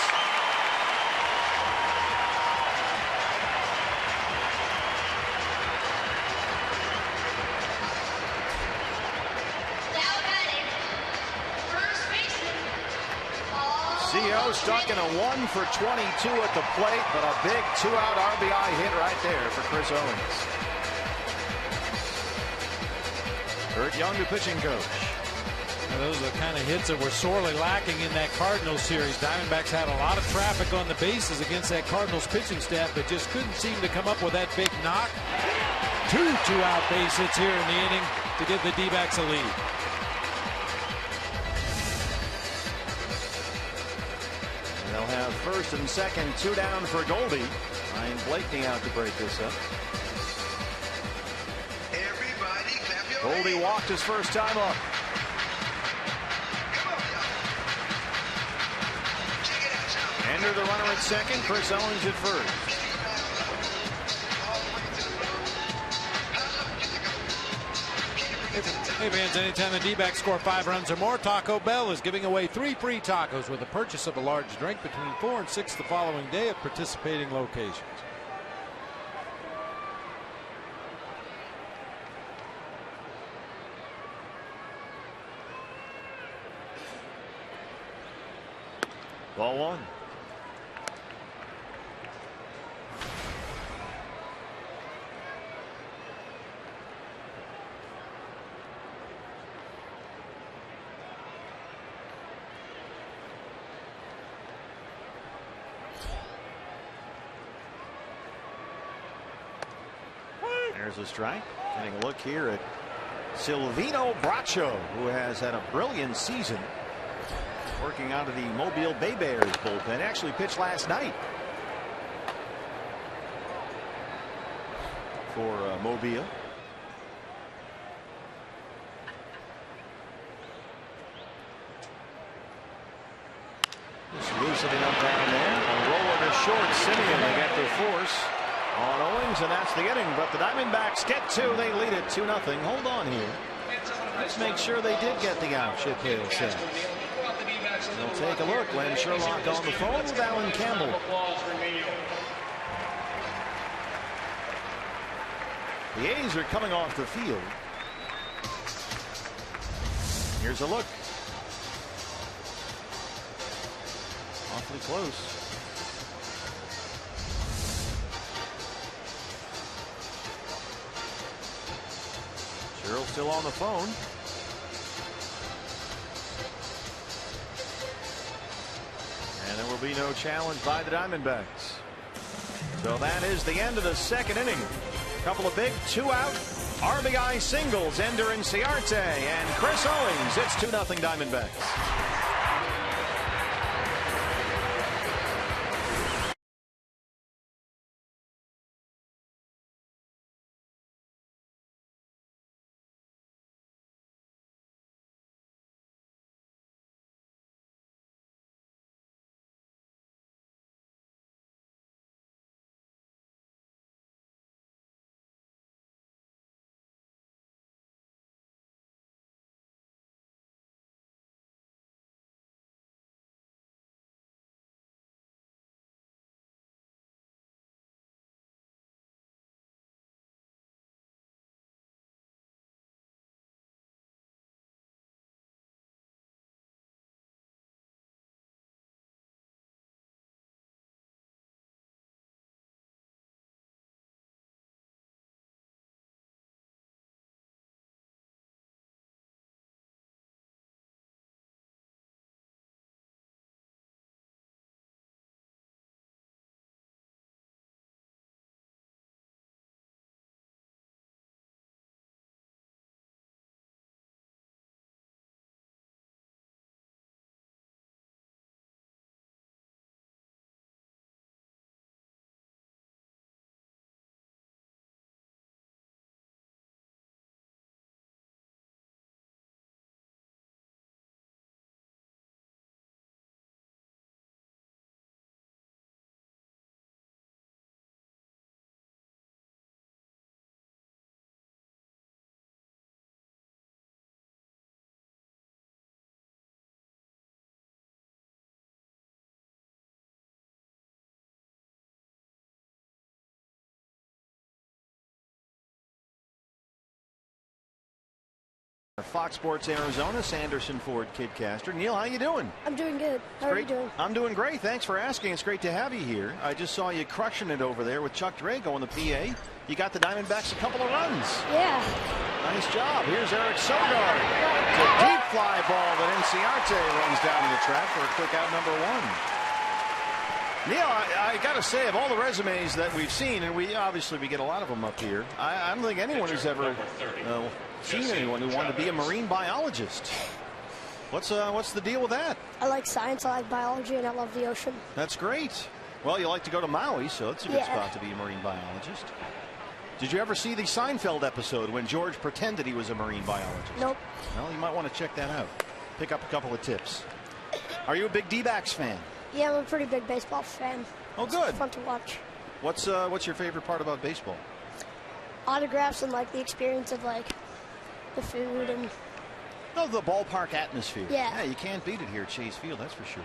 CO stuck in a 1-for-22 at the plate, but a big 2-out RBI hit right there for Chris Owings. Kurt Young, the pitching coach. Those are the kind of hits that were sorely lacking in that Cardinals series. Diamondbacks had a lot of traffic on the bases against that Cardinals pitching staff, but just couldn't seem to come up with that big knock. Two-out base hits here in the inning to give the D-backs a lead. And they'll have first and second, 2 down for Goldie. Ryan Blakeney out to break this up. Goldie walked his first time up. Ender the runner at second, Chris Owings at first. Hey fans, anytime the D-backs score 5 runs or more, Taco Bell is giving away 3 free tacos with the purchase of a large drink between 4 and 6 the following day at participating locations. Ball 1. There's a strike. Getting a look here at Silvino Bracho, who has had a brilliant season working out of the Mobile Bay Bears bullpen. Actually pitched last night for Mobile. Just loosening up down there. A roller to short. Simeon, they get their force on Owings, and that's the inning. But the Diamondbacks get 2. They lead it 2-0. Hold on here. Let's make sure they did get the out. Chip Hale said. We'll take a look. Len Sherlock on the phone with Alan Campbell. The A's are coming off the field. Here's a look. Awfully close. Sherrill still on the phone. And there will be no challenge by the Diamondbacks. So that is the end of the second inning. A couple of big 2-out RBI singles, Ender Inciarte and Chris Owings. It's 2-0 Diamondbacks. Fox Sports Arizona, Sanderson Ford Kidcaster. Neil, how you doing? I'm doing good. How are you doing? I'm doing great. Thanks for asking. It's great to have you here. I just saw you crushing it over there with Chuck Drago on the PA. You got the Diamondbacks a couple of runs. Yeah. Nice job. Here's Eric Sogard. It's a deep fly ball that Inciarte runs down to the track for a quick out number 1. Neil, I got to say, of all the resumes that we've seen, and we get a lot of them up here, I don't think anyone who's ever seen anyone who wanted to be a marine biologist. What's the deal with that? I like science, I like biology, and I love the ocean. That's great. Well, you like to go to Maui, so it's a good spot to be a marine biologist. Did you ever see the Seinfeld episode when George pretended he was a marine biologist? Nope. Well, you might want to check that out. Pick up a couple of tips. Are you a big D-backs fan? Yeah, I'm a pretty big baseball fan. Oh, good. It's fun to watch. What's your favorite part about baseball? Autographs and like the experience of like the food and. No, the ballpark atmosphere. Yeah. You can't beat it here at Chase Field, that's for sure.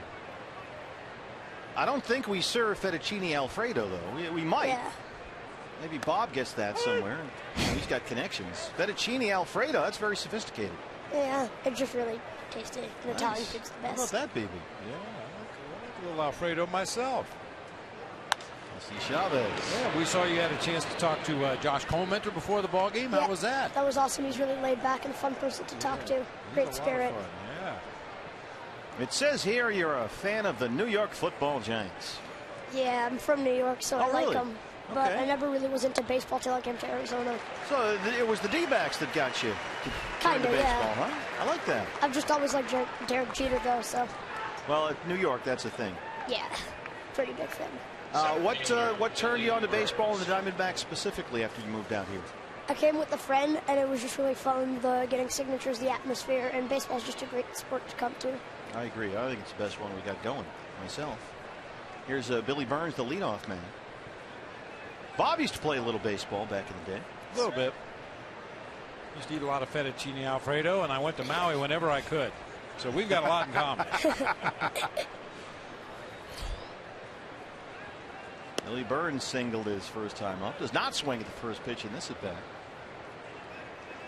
I don't think we serve fettuccine Alfredo though. We might. Yeah. Maybe Bob gets that somewhere. He's got connections. Fettuccine Alfredo, that's very sophisticated. Yeah, it's just really tasty. And Italian food's the best. How about that, baby? Yeah, I like a little Alfredo myself. Chavez. Yeah, we saw you had a chance to talk to Josh Colmenter before the ball game. How was that? That was awesome. He's really laid back and a fun person to talk to. Great spirit. Yeah. It says here you're a fan of the New York Football Giants. Yeah, I'm from New York, so I like really? them. But I never really was into baseball till I came to Arizona. So it was the D-backs that got you kind of, baseball, yeah. huh? I like that. I've just always liked Derek Jeter, though, so. Well, at New York, that's a thing. Yeah, pretty big fan. What turned you on to baseball and the Diamondbacks specifically after you moved out here? I came with a friend, and it was just really fun, getting signatures, the atmosphere, and baseball's just a great sport to come to. I agree. I think it's the best one we got going, myself. Here's Billy Burns, the leadoff man. Bob used to play a little baseball back in the day. A little bit. Used to eat a lot of fettuccine Alfredo, and I went to Maui whenever I could. So we've got a lot in common. Billy Burns singled his first time up. Does not swing at the first pitch in this at bat.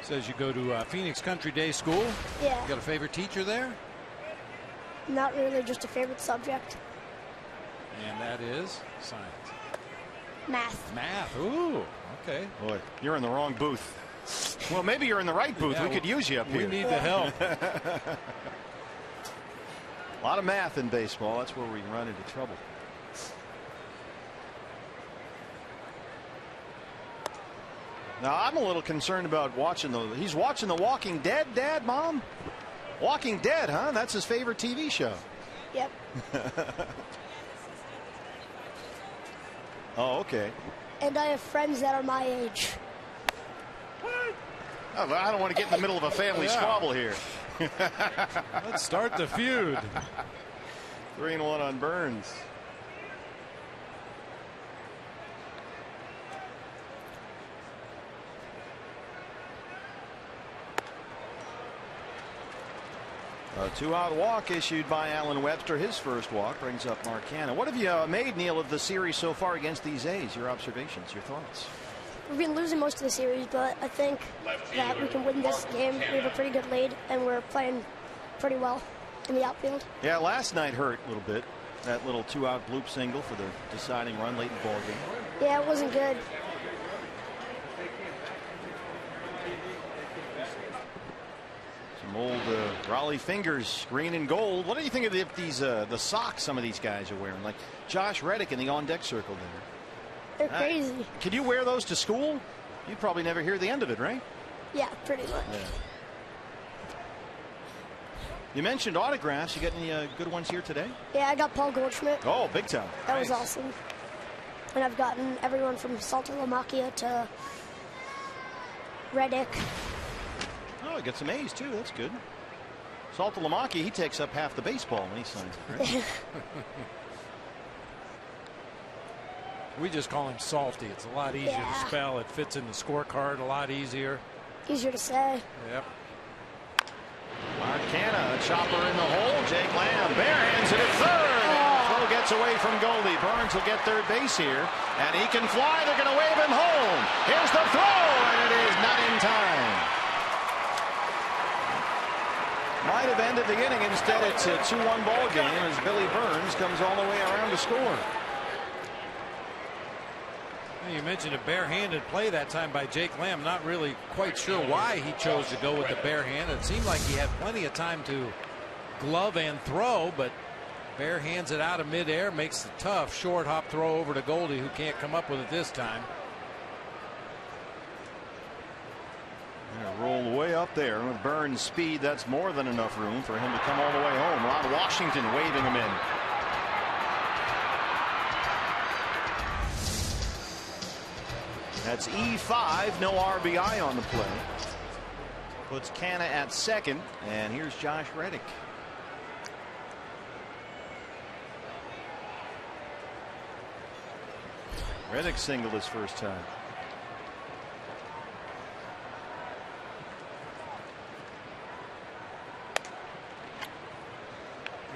Says you go to Phoenix Country Day School. Yeah. You got a favorite teacher there? Not really, just a favorite subject. And that is science. Math. Math. Ooh. Okay. Boy, you're in the wrong booth. Well, maybe you're in the right booth. We could use you up here. We need the help. A lot of math in baseball. That's where we run into trouble. Now I'm a little concerned about watching he's watching The Walking Dead, Dad, Mom? Walking Dead, huh? That's his favorite TV show. Yep. Oh, okay. And I have friends that are my age. Oh, I don't want to get in the middle of a family squabble here. Let's start the feud. 3-1 on Burns. A 2-out walk issued by Alan Webster. His first walk brings up Mark Canha. What have you made, Neil, of the series so far against these A's? Your observations, your thoughts? We've been losing most of the series, but I think that we can win this game. We have a pretty good lead, and we're playing pretty well in the outfield. Yeah, last night hurt a little bit. That little 2-out bloop single for the deciding run late in the ball game. Yeah, it wasn't good. Some old Raleigh fingers, green and gold. What do you think of these the socks some of these guys are wearing? Like Josh Reddick in the on-deck circle there. They're crazy. Could you wear those to school? You'd probably never hear the end of it, right? Yeah, pretty much. Yeah. You mentioned autographs. You got any good ones here today? Yeah, I got Paul Goldschmidt. Oh, big time. That was awesome. And I've gotten everyone from Saltalamacchia to Reddick. Oh, he got some A's too. That's good. Saltalamacchia, he takes up half the baseball when he signs it, right? We just call him Salty. It's a lot easier to spell. It fits in the scorecard a lot easier. Easier to say. Yep. Mark Canha, a chopper in the hole. Jake Lamb barehands it at third. Throw gets away from Goldie. Burns will get third base here, and he can fly. They're going to wave him home. Here's the throw, and it is not in time. Might have ended the inning. Instead, it's a 2-1 ball game as Billy Burns comes all the way around to score. You mentioned a barehanded play that time by Jake Lamb. Not really quite sure why he chose to go with the bare hand. It seemed like he had plenty of time to glove and throw, but bare hands it out of midair, makes the tough short hop throw over to Goldie, who can't come up with it this time. Roll way up there with Burns' speed. That's more than enough room for him to come all the way home. Ron Washington waving him in. That's E5, no RBI on the play. Puts Canha at second, and here's Josh Reddick. Reddick singled his first time.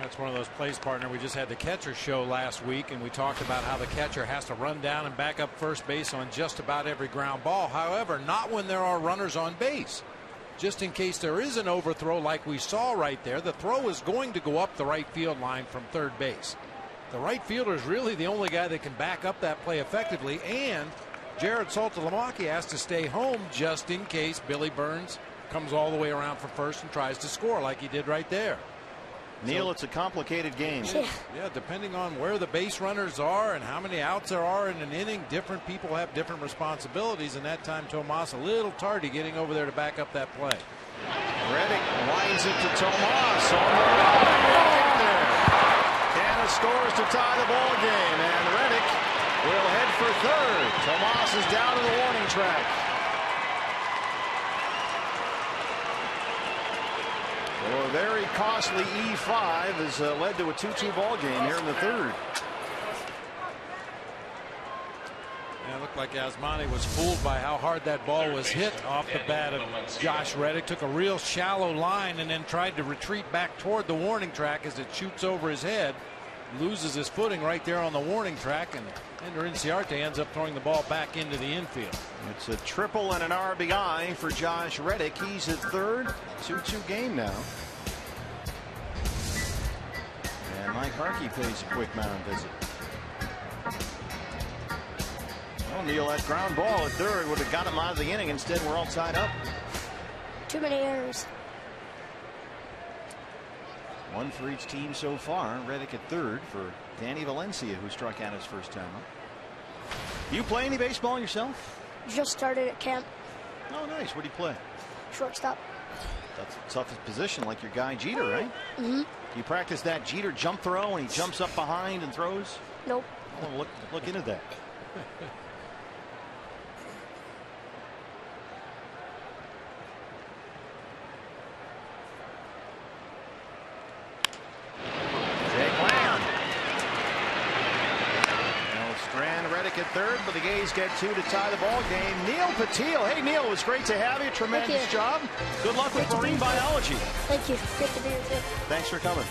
That's one of those plays, partner. We just had the catcher show last week, and we talked about how the catcher has to run down and back up first base on just about every ground ball. However, not when there are runners on base. Just in case there is an overthrow like we saw right there, the throw is going to go up the right field line from third base. The right fielder is really the only guy that can back up that play effectively, and Jared Saltalamacchia has to stay home just in case Billy Burns comes all the way around for first and tries to score like he did right there. Neil, it's a complicated game. Yeah, depending on where the base runners are and how many outs there are in an inning, different people have different responsibilities, and that time Tomas a little tardy getting over there to back up that play. Reddick winds it to Tomas on the line. There. Canha scores to tie the ball game, and Reddick will head for third. Tomas is down to the warning track. Well, a very costly E5 has led to a 2-2 ball game here in the third. Yeah, it looked like Asmani was fooled by how hard that ball was hit off the bat of Josh Reddick. Took a real shallow line and then tried to retreat back toward the warning track as it shoots over his head. Loses his footing right there on the warning track, and Ender Inciarte ends up throwing the ball back into the infield. It's a triple and an RBI for Josh Reddick. He's at third. 2-2 game now. And Mike Harkey pays a quick mound visit. Well, Neil, that ground ball at third would have got him out of the inning. Instead, we're all tied up. Too many errors. One for each team so far. Reddick at third for Danny Valencia, who struck out his first time up. You play any baseball yourself? Just started at camp. Oh, nice. What do you play? Shortstop. That's the toughest position, like your guy Jeter, right? Mm-hmm. You practice that Jeter jump throw and he jumps up behind and throws? Nope. I want to look into that. At third, but the A's get 2 to tie the ball game. Neil Patil. Hey, Neil, it was great to have you. Tremendous job. Good luck with marine biology. Thank you. Great to be here, too. Thanks for coming.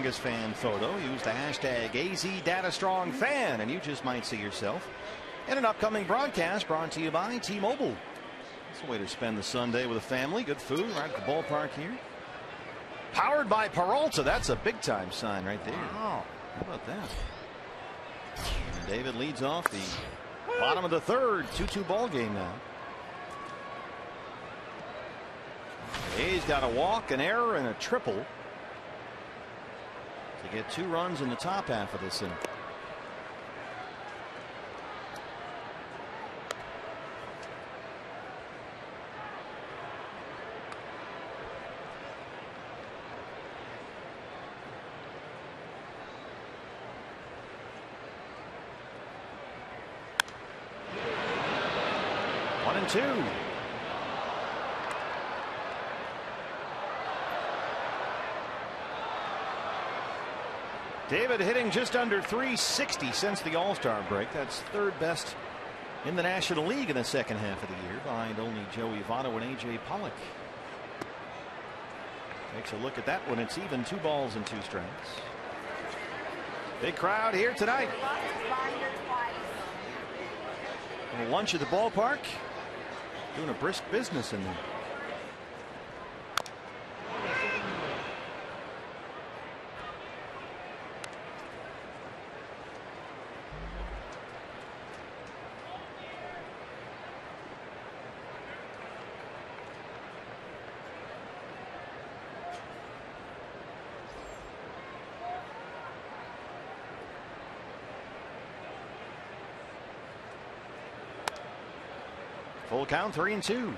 Fan photo. Use the hashtag AZDataStrongFan and you just might see yourself in an upcoming broadcast brought to you by T-Mobile. It's a way to spend the Sunday with a family. Good food right at the ballpark here. Powered by Peralta. That's a big time sign right there. Wow. How about that? And David leads off the bottom of the third. 2-2 ball game now. He's got a walk, an error, and a triple to get 2 runs in the top half of this inning. One and two. David hitting just under 360 since the All-Star break. That's third best in the National League in the second half of the year, behind only Joey Votto and A.J. Pollock. Takes a look at that one. It's even 2 balls and 2 strikes. Big crowd here tonight. A lunch at the ballpark. Doing a brisk business in there. Full count, 3-2. Slams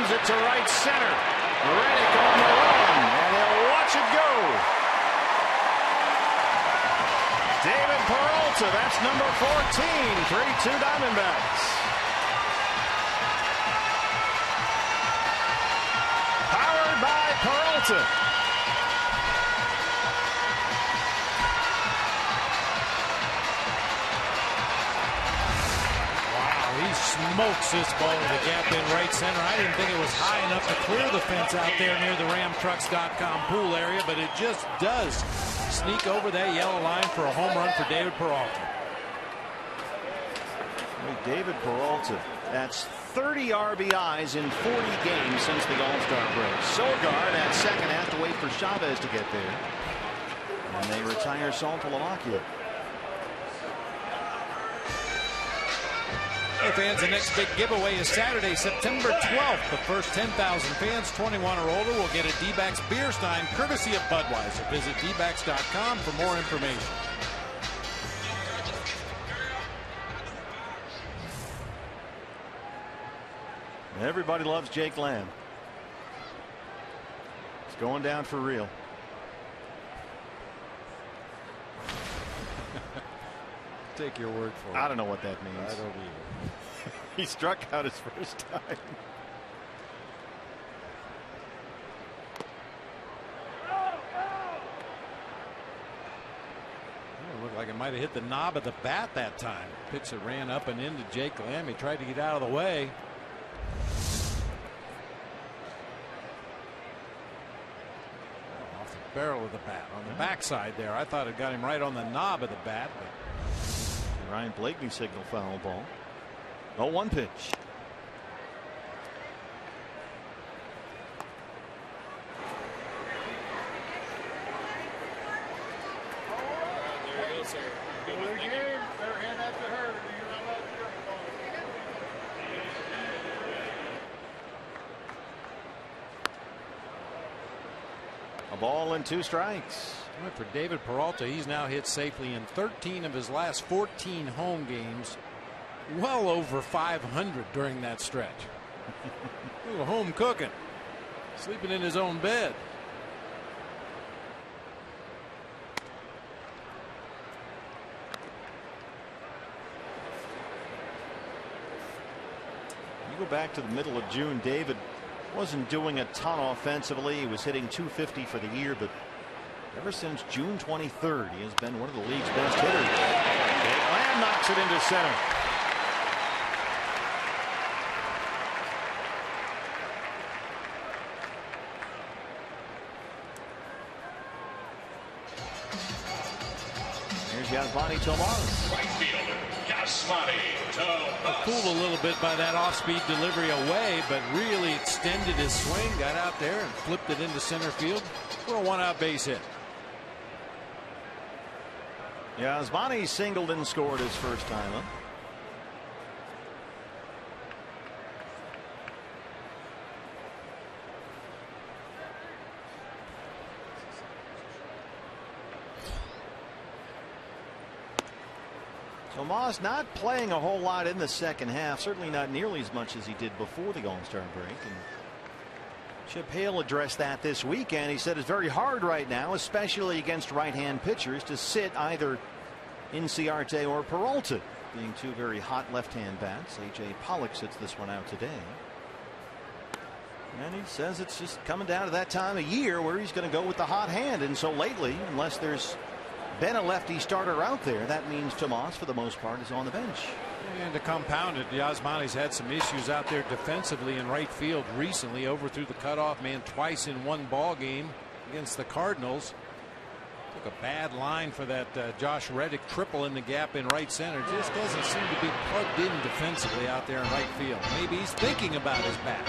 it to right center. Reddick on the run, and he'll watch it go. David Peralta, that's number 14. 3-2 Diamondbacks. Peralta. smokes this ball to the gap in right center. I didn't think it was high enough to clear the fence out there near the RamTrucks.com pool area, but it just does sneak over that yellow line for a home run for David Peralta. David Peralta, that's 30 RBIs in 40 games since the All-Star break. Sogard at second has to wait for Chavez to get there. And they retire Saltalamacchia. Hey fans, the next big giveaway is Saturday, September 12th. The first 10,000 fans 21 or older will get a D-backs beer stein courtesy of Budweiser. Visit dbacks.com for more information. Everybody loves Jake Lamb. It's going down for real. Take your word for it. I don't know what that means. I don't either. He struck out his first time. It looked like it might have hit the knob of the bat that time. Pitch that ran up and into Jake Lamb. He tried to get out of the way. Off the barrel of the bat on the backside there. I thought it got him right on the knob of the bat. But Ryan Blakeney signal foul ball. 0-1 pitch. There you go, sir. Good game. Better hand that to her. A ball and 2 strikes. For David Peralta, he's now hit safely in 13 of his last 14 home games. Well over 500 during that stretch. A little home cooking. Sleeping in his own bed. You go back to the middle of June, David wasn't doing a ton offensively. He was hitting .250 for the year, but ever since June 23rd, he has been one of the league's best hitters. Jake Lamb knocks it into center. Here's Yasmani Tomas. Right fielder, Yasmani Tomas. Fooled a little bit by that off-speed delivery away, but really extended his swing, got out there and flipped it into center field for a one-out base hit. Yasmani singled and scored his first time up. Tomas not playing a whole lot in the second half, certainly not nearly as much as he did before the All-Star break. And Chip Hale addressed that this weekend. He said it's very hard right now, especially against right-hand pitchers, to sit either Inciarte or Peralta, being 2 very hot left-hand bats. A.J. Pollock sits this one out today. And he says it's just coming down to that time of year where he's going to go with the hot hand. And so lately, unless there's been a lefty starter out there, that means Tomas, for the most part, is on the bench. And to compound it, Yasmani's had some issues out there defensively in right field recently. Overthrew the cutoff man twice in one ball game against the Cardinals. Took a bad line for that Josh Reddick triple in the gap in right center. Just doesn't seem to be plugged in defensively out there in right field. Maybe he's thinking about his bat.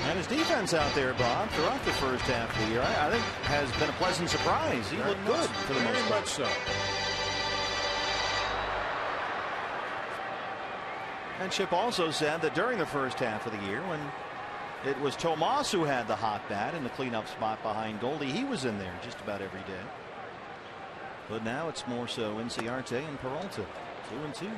And his defense out there, Bob, throughout the first half of the year, I think has been a pleasant surprise. He looked good for the most part. Very much so. And Chip also said that during the first half of the year, when it was Tomas who had the hot bat in the cleanup spot behind Goldie, he was in there just about every day. But now it's more so Inciarte and Peralta, 2-2.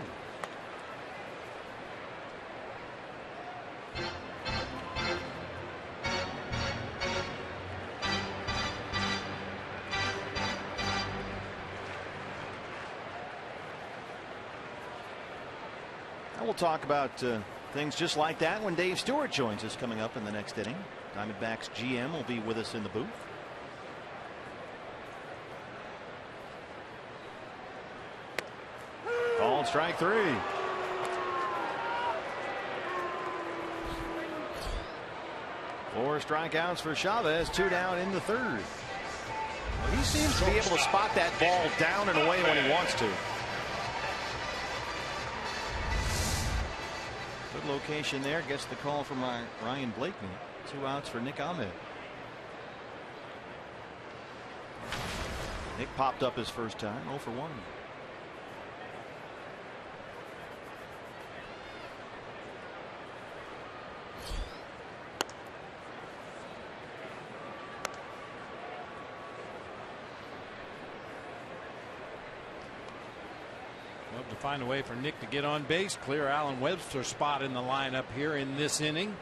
We'll talk about things just like that when Dave Stewart joins us coming up in the next inning. Diamondbacks GM will be with us in the booth. Called strike 3. 4 strikeouts for Chavez, 2 down in the third. He seems to be able to spot that ball down and away when he wants to. Good location there. Gets the call from Ryan Blakeney. 2 outs for Nick Ahmed. Nick popped up his first time, 0 for 1. Love to find a way for Nick to get on base, clear Alan Webster's spot in the lineup here in this inning.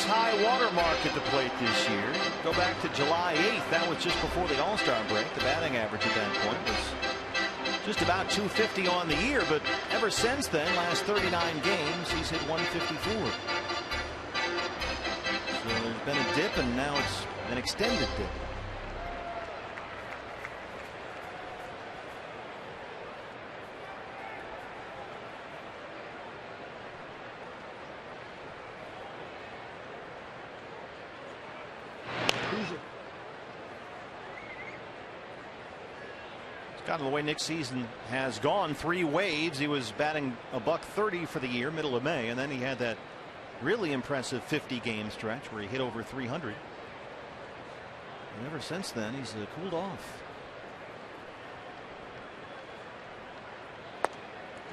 High water mark at the plate this year. Go back to July 8th. That was just before the All-Star break. The batting average at that point was just about 250 on the year, but ever since then, last 39 games, he's hit 154. So there's been a dip, and now it's an extended dip. Kind of the way Nick's season has gone, 3 waves. He was batting $130 for the year, middle of May, and then he had that really impressive 50-game stretch where he hit over 300. And ever since then, he's cooled off.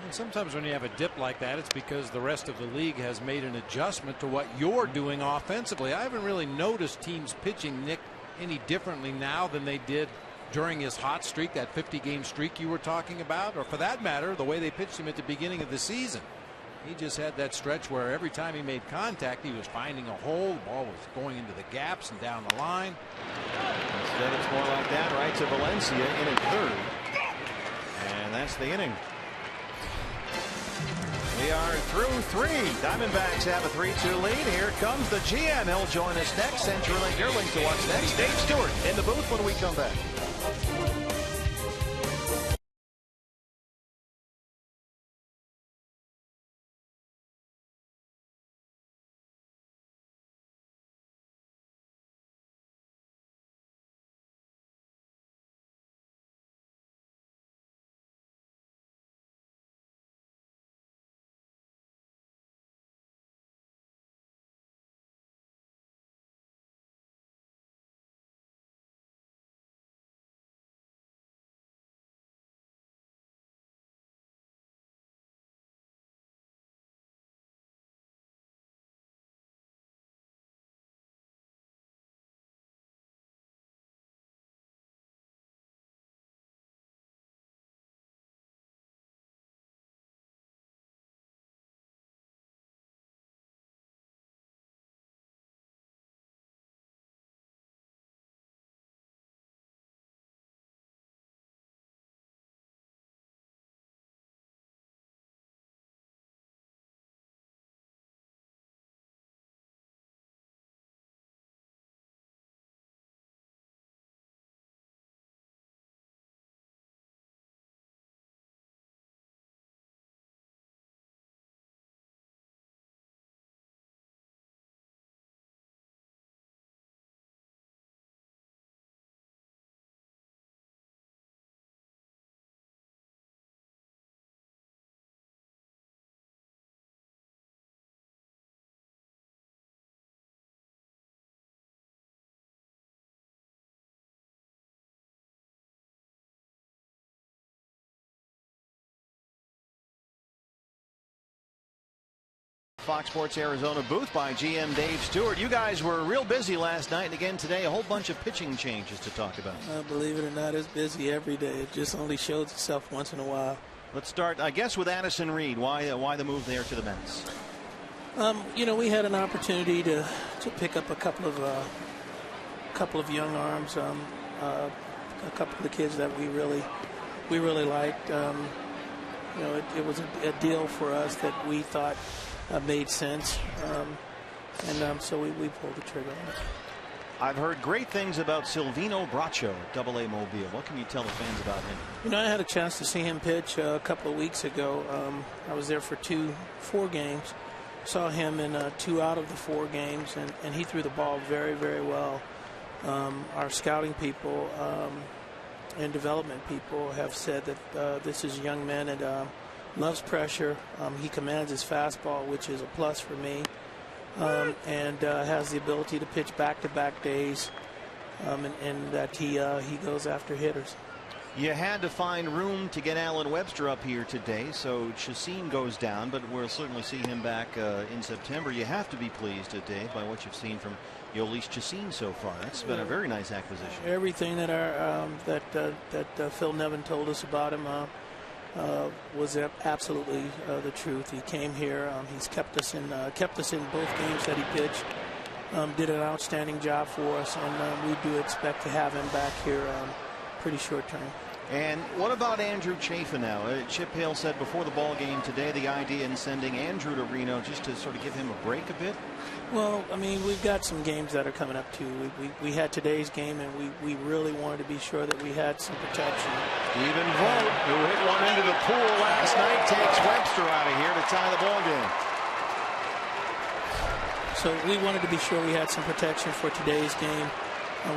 And sometimes when you have a dip like that, it's because the rest of the league has made an adjustment to what you're doing offensively. I haven't really noticed teams pitching Nick any differently now than they did during his hot streak, that 50-game streak you were talking about, or for that matter, the way they pitched him at the beginning of the season. He just had that stretch where every time he made contact, he was finding a hole. The ball was going into the gaps and down the line. Instead, it's more like that, right to Valencia in at third. And that's the inning. We are through 3. Diamondbacks have a 3-2 lead. Here comes the GM. He'll join us next. CenturyLink, your link to what's next. Dave Stewart in the booth when we come back. Fox Sports Arizona booth by GM Dave Stewart. You guys were real busy last night, and again today a whole bunch of pitching changes to talk about. Believe it or not, it's busy every day. It just only shows itself once in a while. Let's start, I guess, with Addison Reed. Why the move there to the Mets? You know, we had an opportunity to pick up a couple of young arms, a couple of the kids that we really liked. it was a deal for us that we thought made sense, so we pulled the trigger on it. I've heard great things about Silvino Bracho at AA Mobile. What can you tell the fans about him? I had a chance to see him pitch a couple of weeks ago. I was there for 4 games. Saw him in 2 out of the 4 games, and he threw the ball very, very well. Our scouting people and development people have said that this is a young man that loves pressure. He commands his fastball, which is a plus for me. And has the ability to pitch back-to-back days, and that he goes after hitters. You had to find room to get Alan Webster up here today, so Chacin goes down, but we'll certainly see him back in September. You have to be pleased today by what you've seen from Yolis Chacin so far. That's been a very nice acquisition. Everything that Phil Nevin told us about him was absolutely the truth. He came here. He's kept us in both games that he pitched. Did an outstanding job for us, and we do expect to have him back here pretty short term. And what about Andrew Chafin now? Chip Hale said before the ball game today the idea in sending Andrew to Reno just to sort of give him a break a bit. Well, I mean, we've got some games that are coming up too. We had today's game, and we really wanted to be sure that we had some protection. Stephen Vogt, who hit one into the pool last night, takes Webster out of here to tie the ball game. So we wanted to be sure we had some protection for today's game.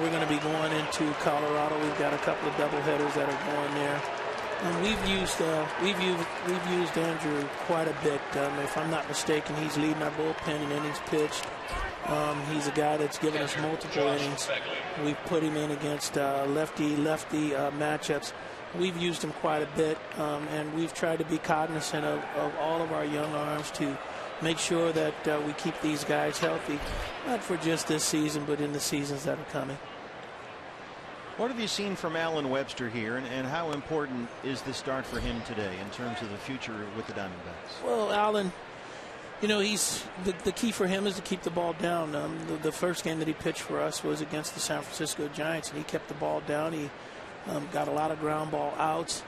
We're going to be going into Colorado. We've got a couple of doubleheaders that are going there. We've used Andrew quite a bit. If I'm not mistaken, he's leading our bullpen in innings pitched. He's a guy that's given us multiple innings. We've put him in against lefty matchups. We've used him quite a bit, and we've tried to be cognizant of all of our young arms to make sure that we keep these guys healthy, not for just this season, but in the seasons that are coming. What have you seen from Alan Webster here, and how important is the start for him today in terms of the future with the Diamondbacks? Well, Alan, he's the key for him is to keep the ball down. The first game that he pitched for us was against the San Francisco Giants, and he kept the ball down. He got a lot of ground ball outs.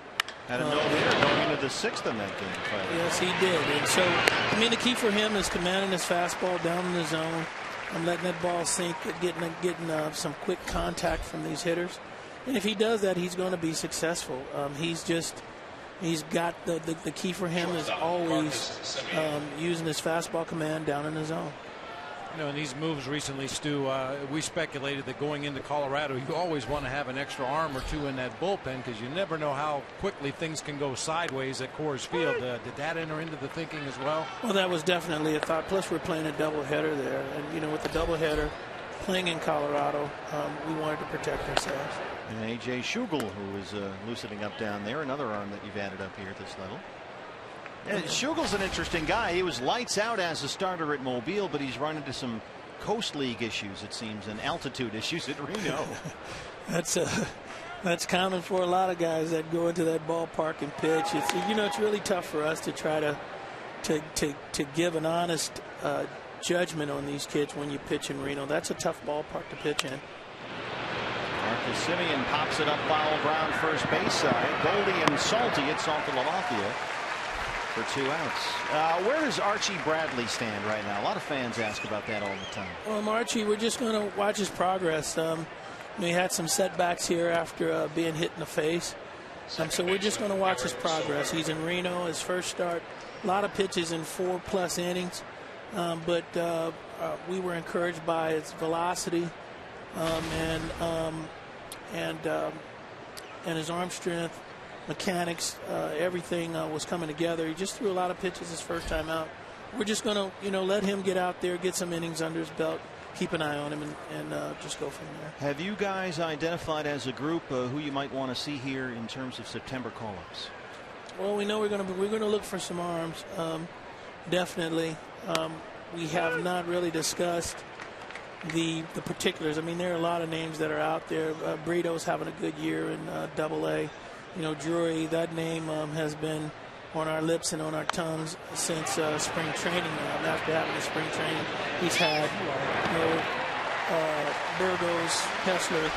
Had a no-hitter going into the 6th in that game. Yes, he did. And so, I mean, the key for him is commanding his fastball down in the zone. I'm letting that ball sink, getting some quick contact from these hitters. And if he does that, he's going to be successful. He's got the key for him is always using his fastball command down in the zone. In these moves recently, Stu, we speculated that going into Colorado, you always want to have an extra arm or two in that bullpen because you never know how quickly things can go sideways at Coors Field. Did that enter into the thinking as well? Well, that was definitely a thought. Plus, we're playing a doubleheader there. And, with the doubleheader playing in Colorado, we wanted to protect ourselves. And A.J. Schugel, who is loosening up down there, another arm that you've added up here at this level. And Schugel's an interesting guy. He was lights out as a starter at Mobile, but he's run into some Coast League issues, it seems, and altitude issues at Reno. That's common for a lot of guys that go into that ballpark and pitch. It's really tough for us to try to give an honest judgment on these kids when you pitch in Reno. That's a tough ballpark to pitch in. Marcus Semien pops it up foul ground first base side. Goldie and Salty at Philadelphia for 2 outs. Where does Archie Bradley stand right now? A lot of fans ask about that all the time. Well, Archie, we're just going to watch his progress. We had some setbacks here after being hit in the face. So we're just going to watch his progress. He's in Reno, his first start. A lot of pitches in 4+ innings. But we were encouraged by his velocity and his arm strength. Mechanics, everything was coming together. He just threw a lot of pitches his first time out. We're just going to, let him get out there, get some innings under his belt, keep an eye on him, and just go from there. Have you guys identified as a group who you might want to see here in terms of September call-ups? Well, we know we're going to look for some arms, definitely. We have not really discussed the particulars. I mean, there are a lot of names that are out there. Brito's having a good year in AA. Drury, that name has been on our lips and on our tongues since spring training. After having the spring training he's had, Burgos, Hessler,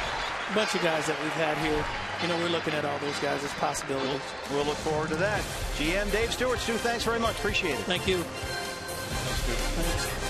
a bunch of guys that we've had here we're looking at all those guys as possibilities. We'll look forward to that. GM Dave Stewart. Stu, thanks very much. Appreciate it. Thank you. Thanks.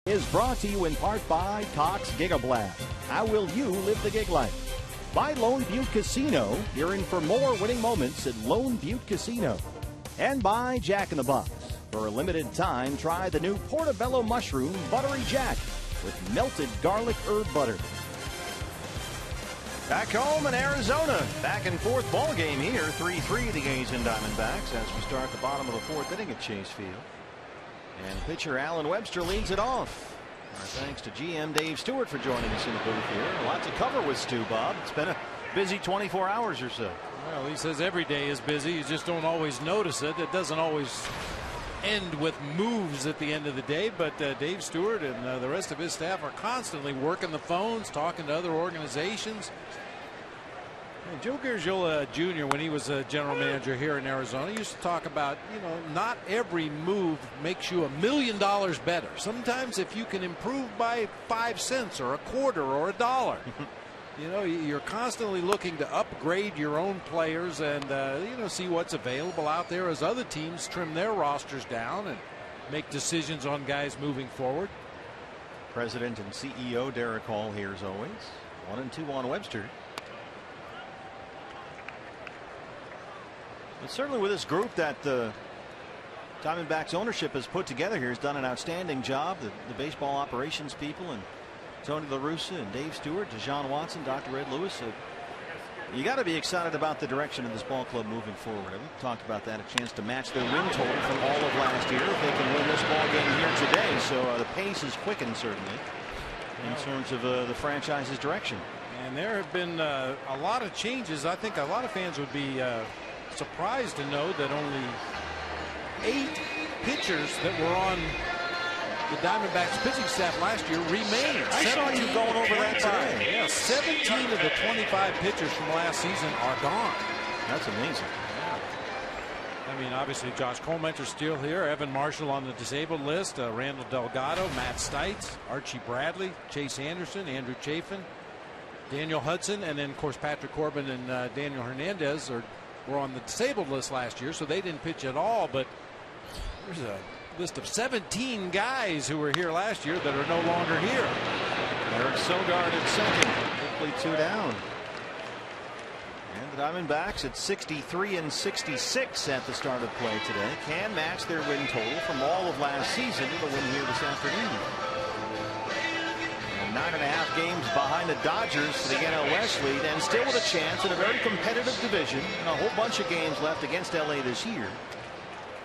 Is brought to you in part by Cox Gigablast. How will you live the gig life? By Lone Butte Casino. You're in for more winning moments at Lone Butte Casino. And by Jack in the Box. For a limited time, try the new Portobello Mushroom Buttery Jack with melted garlic herb butter. Back home in Arizona. Back and forth ball game here. 3-3 the A's and Diamondbacks as we start the bottom of the fourth inning at Chase Field. And pitcher Alan Webster leads it off. Our thanks to GM Dave Stewart for joining us in the booth here. A lot to cover with Stu, Bob. It's been a busy 24 hours or so. Well, he says every day is busy. You just don't always notice it. It doesn't always end with moves at the end of the day. But Dave Stewart and the rest of his staff are constantly working the phones, talking to other organizations. And Joe Garagiola Jr., when he was a general manager here in Arizona, used to talk about, not every move makes you $1 million better. Sometimes if you can improve by 5 cents or a quarter or a dollar, you're constantly looking to upgrade your own players and, see what's available out there as other teams trim their rosters down and make decisions on guys moving forward. President and CEO Derek Hall here as always. 1-2 on Webster. But certainly with this group that the Diamondbacks ownership has put together here has done an outstanding job. The baseball operations people and Tony La Russa and Dave Stewart, Deshaun Watson, Dr. Ed Lewis. So you got to be excited about the direction of this ball club moving forward. We've talked about that, a chance to match their win total from all of last year if they can win this ball game here today. So the pace is quickened certainly in terms of the franchise's direction. And there have been a lot of changes. I think a lot of fans would be surprised to know that only 8 pitchers that were on the Diamondbacks pitching staff last year remain. I saw you going over that today. Yeah, 17 of the 25 pitchers from last season are gone. That's amazing. I mean, obviously Josh Coleman's still here. Evan Marshall on the disabled list. Randall Delgado, Matt Stites, Archie Bradley, Chase Anderson, Andrew Chafin, Daniel Hudson, and then of course Patrick Corbin and Daniel Hernandez were on the disabled list last year, so they didn't pitch at all. But there's a list of 17 guys who were here last year that are no longer here. Eric Sogard at second, quickly 2 down. And the Diamondbacks at 63 and 66 at the start of play today can match their win total from all of last season to the win here this afternoon. 9.5 games behind the Dodgers for the NL West lead, and still with a chance in a very competitive division and a whole bunch of games left against LA this year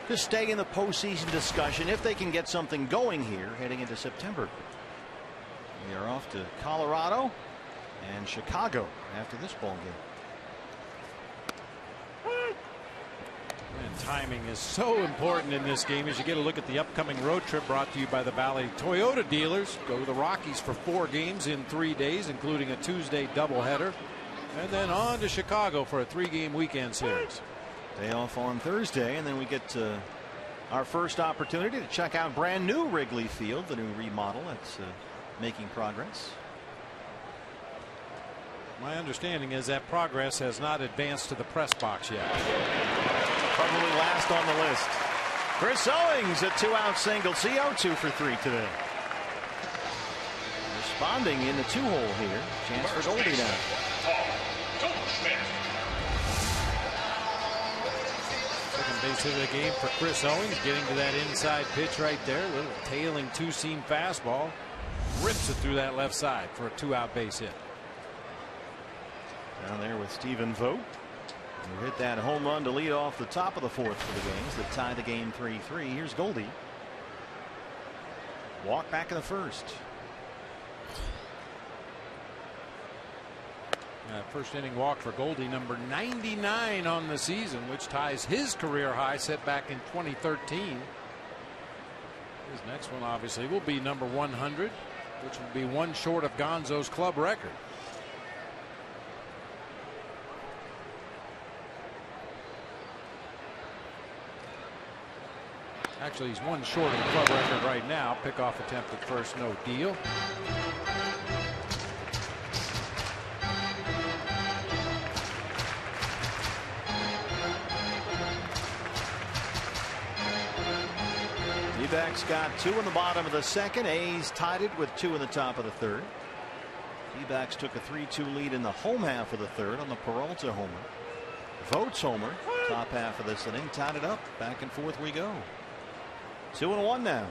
to stay in the postseason discussion if they can get something going here heading into September. We are off to Colorado and Chicago after this ball game. timing is so important in this game as you get a look at the upcoming road trip brought to you by the Valley Toyota dealers. Go to the Rockies for 4 games in 3 days, including a Tuesday doubleheader, and then on to Chicago for a 3-game weekend series. Day off on Thursday, and then we get our first opportunity to check out brand new Wrigley Field, the new remodel that's making progress. My understanding is that progress has not advanced to the press box yet. Probably last on the list. Chris Owings, a 2-out single. CO 2 for 3 today. Responding in the 2-hole here. Chance for Goldie now. Second base hit of the game for Chris Owings, getting to that inside pitch right there. A little tailing 2-seam fastball. Rips it through that left side for a 2-out base hit. Down there with Stephen Vogt, who hit that home run to lead off the top of the 4th for the Games that tie the game 3-3. Here's Goldie. Walk back in the 1st. First inning walk for Goldie, number 99 on the season, which ties his career high set back in 2013. His next one obviously will be number 100, which will be 1 short of Gonzo's club record. Actually, he's 1 short of the club record right now. Pickoff attempt at first, no deal. D-backs got 2 in the bottom of the 2nd. A's tied it with 2 in the top of the 3rd. D-backs took a 3-2 lead in the home half of the 3rd on the Peralta homer. Vogt's homer, top half of this inning, tied it up. Back and forth we go. 2-1 now.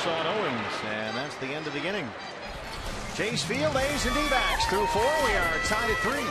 On Owens, and that's the end of the inning. Chase Field, A's and D-backs through 4. We are tied at 3.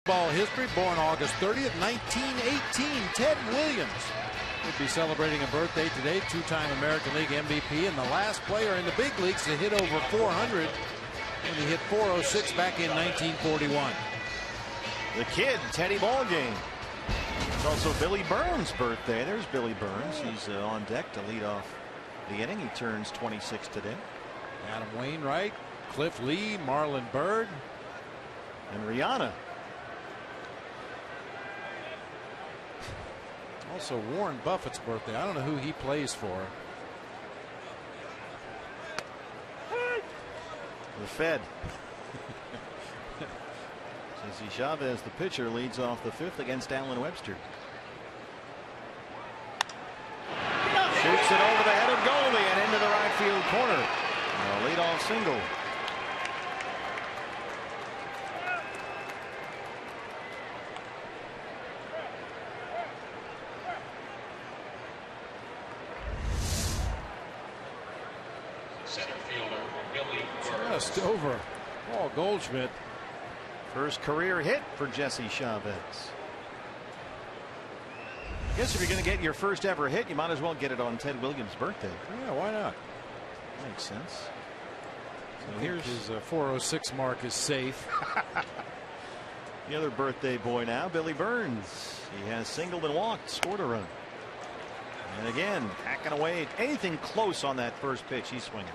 Ball history, born August 30th, 1918. Ted Williams would be celebrating a birthday today. 2-time American League MVP and the last player in the big leagues to hit over 400 when he hit 406 back in 1941. The kid, Teddy Ballgame. It's also Billy Burns' birthday. There's Billy Burns. He's on deck to lead off the inning. He turns 26 today. Adam Wainwright, Cliff Lee, Marlon Byrd, and Rihanna. Also Warren Buffett's birthday. I don't know who he plays for. The Fed. Jesse Chavez, the pitcher, leads off the 5th against Alan Webster. Shoots it over the head of Goldie and into the right field corner. A leadoff single. Center fielder Billy Burns. Just over Paul Goldschmidt. First career hit for Jesse Chavez. I guess if you're going to get your first ever hit, you might as well get it on Ted Williams' birthday. Yeah, why not? Makes sense. So here's his 406 mark is safe. The other birthday boy now, Billy Burns. He has singled and walked, scored a run. And again, hacking away. Anything close on that first pitch, he's swinging.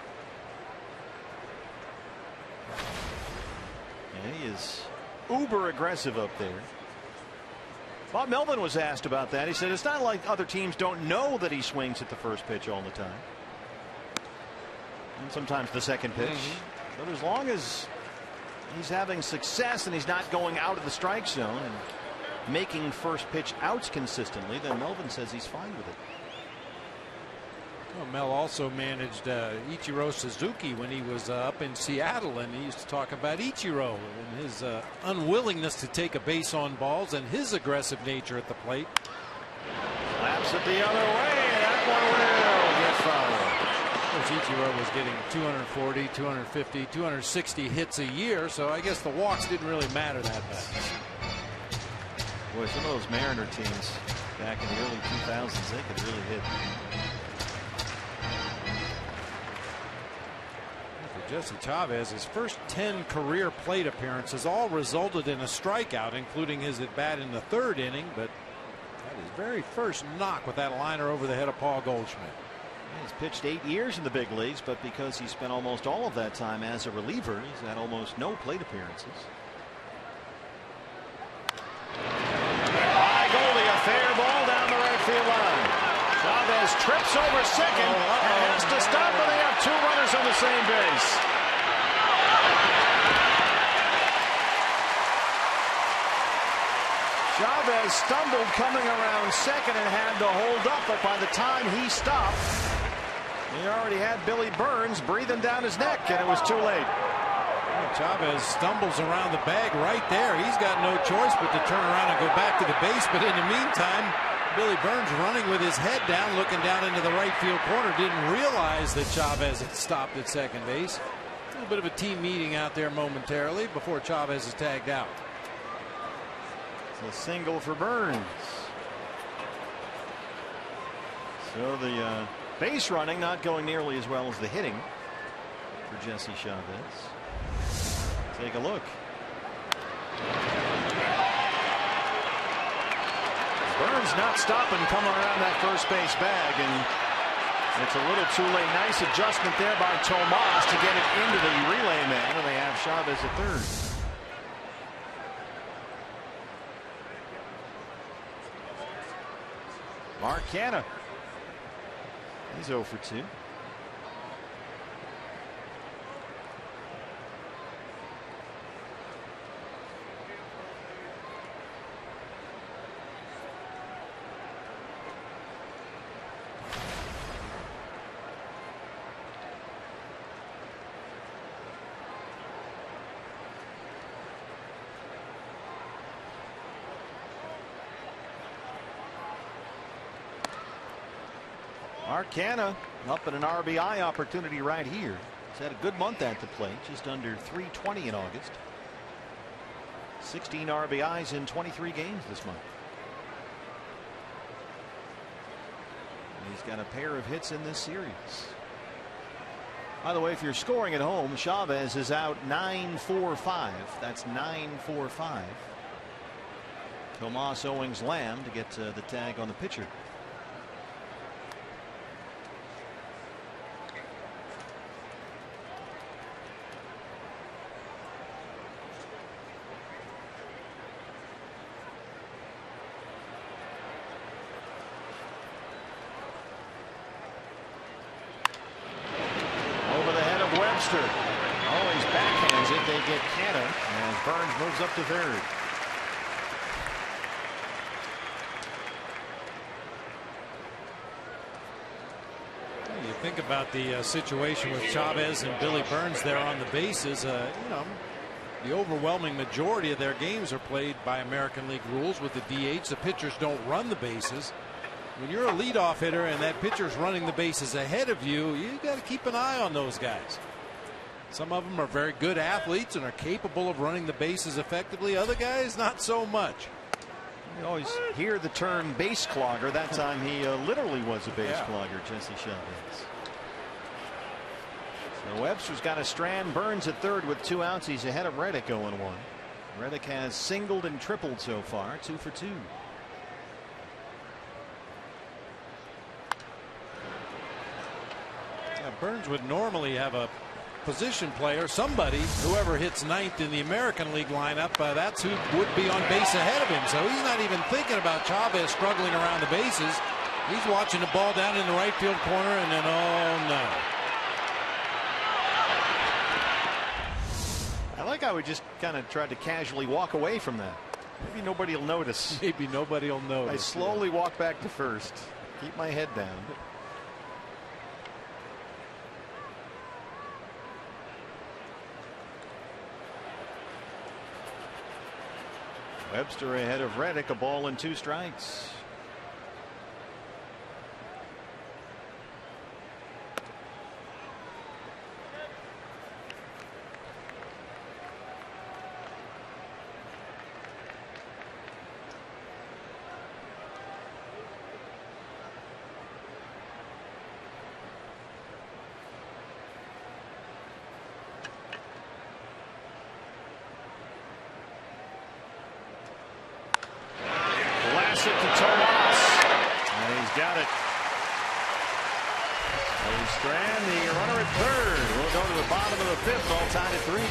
And he is uber aggressive up there. Bob Melvin was asked about that. He said it's not like other teams don't know that he swings at the first pitch all the time. And sometimes the second pitch. But as long as he's having success and he's not going out of the strike zone and making first pitch outs consistently, then Melvin says he's fine with it. Well, Mel also managed Ichiro Suzuki when he was up in Seattle, and he used to talk about Ichiro and his unwillingness to take a base on balls and his aggressive nature at the plate. Slaps it the other way, and that one will get fouled. Of course, Ichiro was getting 240, 250, 260 hits a year, so I guess the walks didn't really matter that much. Boy, some of those Mariner teams back in the early 2000s, they could really hit. Jesse Chavez, his first 10 career plate appearances all resulted in a strikeout, including his at bat in the 3rd inning, but that his very first knock with that liner over the head of Paul Goldschmidt. He's pitched 8 years in the big leagues, but because he spent almost all of that time as a reliever, he's had almost no plate appearances. High Goldie, a fair ball down the right field line. Chavez trips over second and has to stop, and they have 2 runners on the same base. Chavez stumbled coming around second and had to hold up, but by the time he stopped, he already had Billy Burns breathing down his neck, and it was too late. Chavez stumbles around the bag right there. He's got no choice but to turn around and go back to the base, but in the meantime, Billy Burns running with his head down, looking down into the right field corner, didn't realize that Chavez had stopped at second base. A little bit of a team meeting out there momentarily before Chavez is tagged out. It's a single for Burns. So the base running not going nearly as well as the hitting for Jesse Chavez. Take a look. Burns not stopping, coming around that first base bag, and it's a little too late. Nice adjustment there by Tomas to get it into the relay man, and they have Chavez at third. Mark Canha. He's 0 for 2. Mark Canha up in an RBI opportunity right here. He's had a good month at the plate, just under 320 in August. 16 RBIs in 23 games this month. And he's got a pair of hits in this series. By the way, if you're scoring at home, Chavez is out 9-4-5. That's 9-4-5. Tomas Owings Lamb to get the tag on the pitcher. Webster always backhands it. They get Canna as Burns moves up to third. You think about the situation with Chavez and Billy Burns there on the bases. The overwhelming majority of their games are played by American League rules with the DH. The pitchers don't run the bases. When you're a leadoff hitter and that pitcher's running the bases ahead of you, you got to keep an eye on those guys. Some of them are very good athletes and are capable of running the bases effectively. Other guys, not so much. You always hear the term base clogger. That time he literally was a base clogger, Jesse Chavez. So Webster's got a strand. Burns at third with 2 outs. He's ahead of Reddick 0-1. Reddick has singled and tripled so far, 2 for 2. Burns would normally have a position player, somebody, whoever hits ninth in the American League lineup, that's who would be on base ahead of him. So he's not even thinking about Chavez struggling around the bases. He's watching the ball down in the right field corner, and then, oh no. I like how we just kind of tried to casually walk away from that. Maybe nobody will notice. Maybe nobody will notice. I slowly walk back to first. Keep my head down. Webster ahead of Reddick, a ball and 2 strikes. To Tomas, and he's got it. Strand, the runner at third. We'll go to the bottom of the 5th, all tied at 3.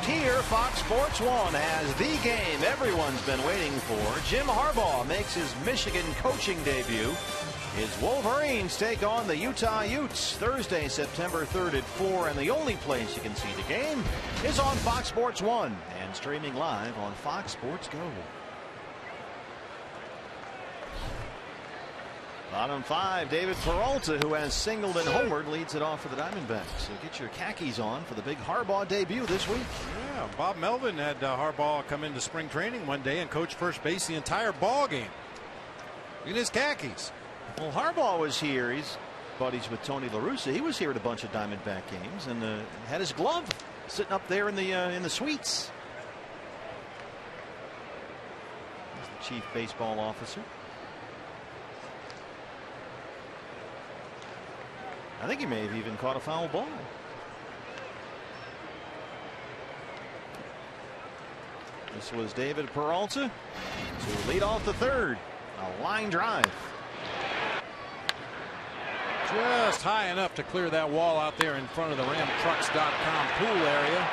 Here, Fox Sports 1 has the game everyone's been waiting for. Jim Harbaugh makes his Michigan coaching debut. His Wolverines take on the Utah Utes Thursday, September 3rd at 4, and the only place you can see the game is on Fox Sports 1 and streaming live on Fox Sports Go. Bottom 5, David Peralta, who has singled and homered, leads it off for the Diamondbacks. So get your khakis on for the big Harbaugh debut this week. Yeah, Bob Melvin had Harbaugh come into spring training one day and coach first base the entire ball game in his khakis. Well, Harbaugh was here. He's buddies with Tony La Russa. He was here at a bunch of Diamondback games and had his glove sitting up there in the suites. chief baseball officer. I think he may have even caught a foul ball. This was David Peralta to lead off the third. A line drive. Just high enough to clear that wall out there in front of the RamTrucks.com pool area.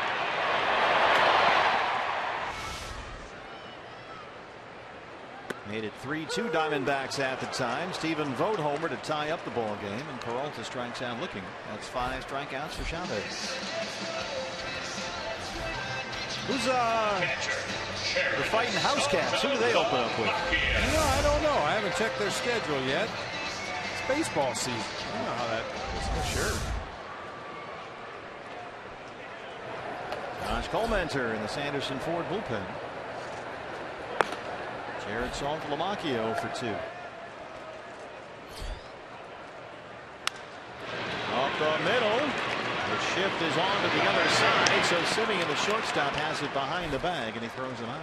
Made it 3-2 Diamondbacks at the time. Stephen Vogt homer to tie up the ball game, and Peralta strikes out looking. That's 5 strikeouts for Chavez. Who's the Fighting House Cats? Who do they open up with? I don't know. I haven't checked their schedule yet. It's baseball season. I don't know how that is. For sure. Josh Colmenter in the Sanderson Ford bullpen. Jared Saltalamacchio for 2. Off the middle. The shift is on to the other side. So Simeon, the shortstop, has it behind the bag, and he throws him out.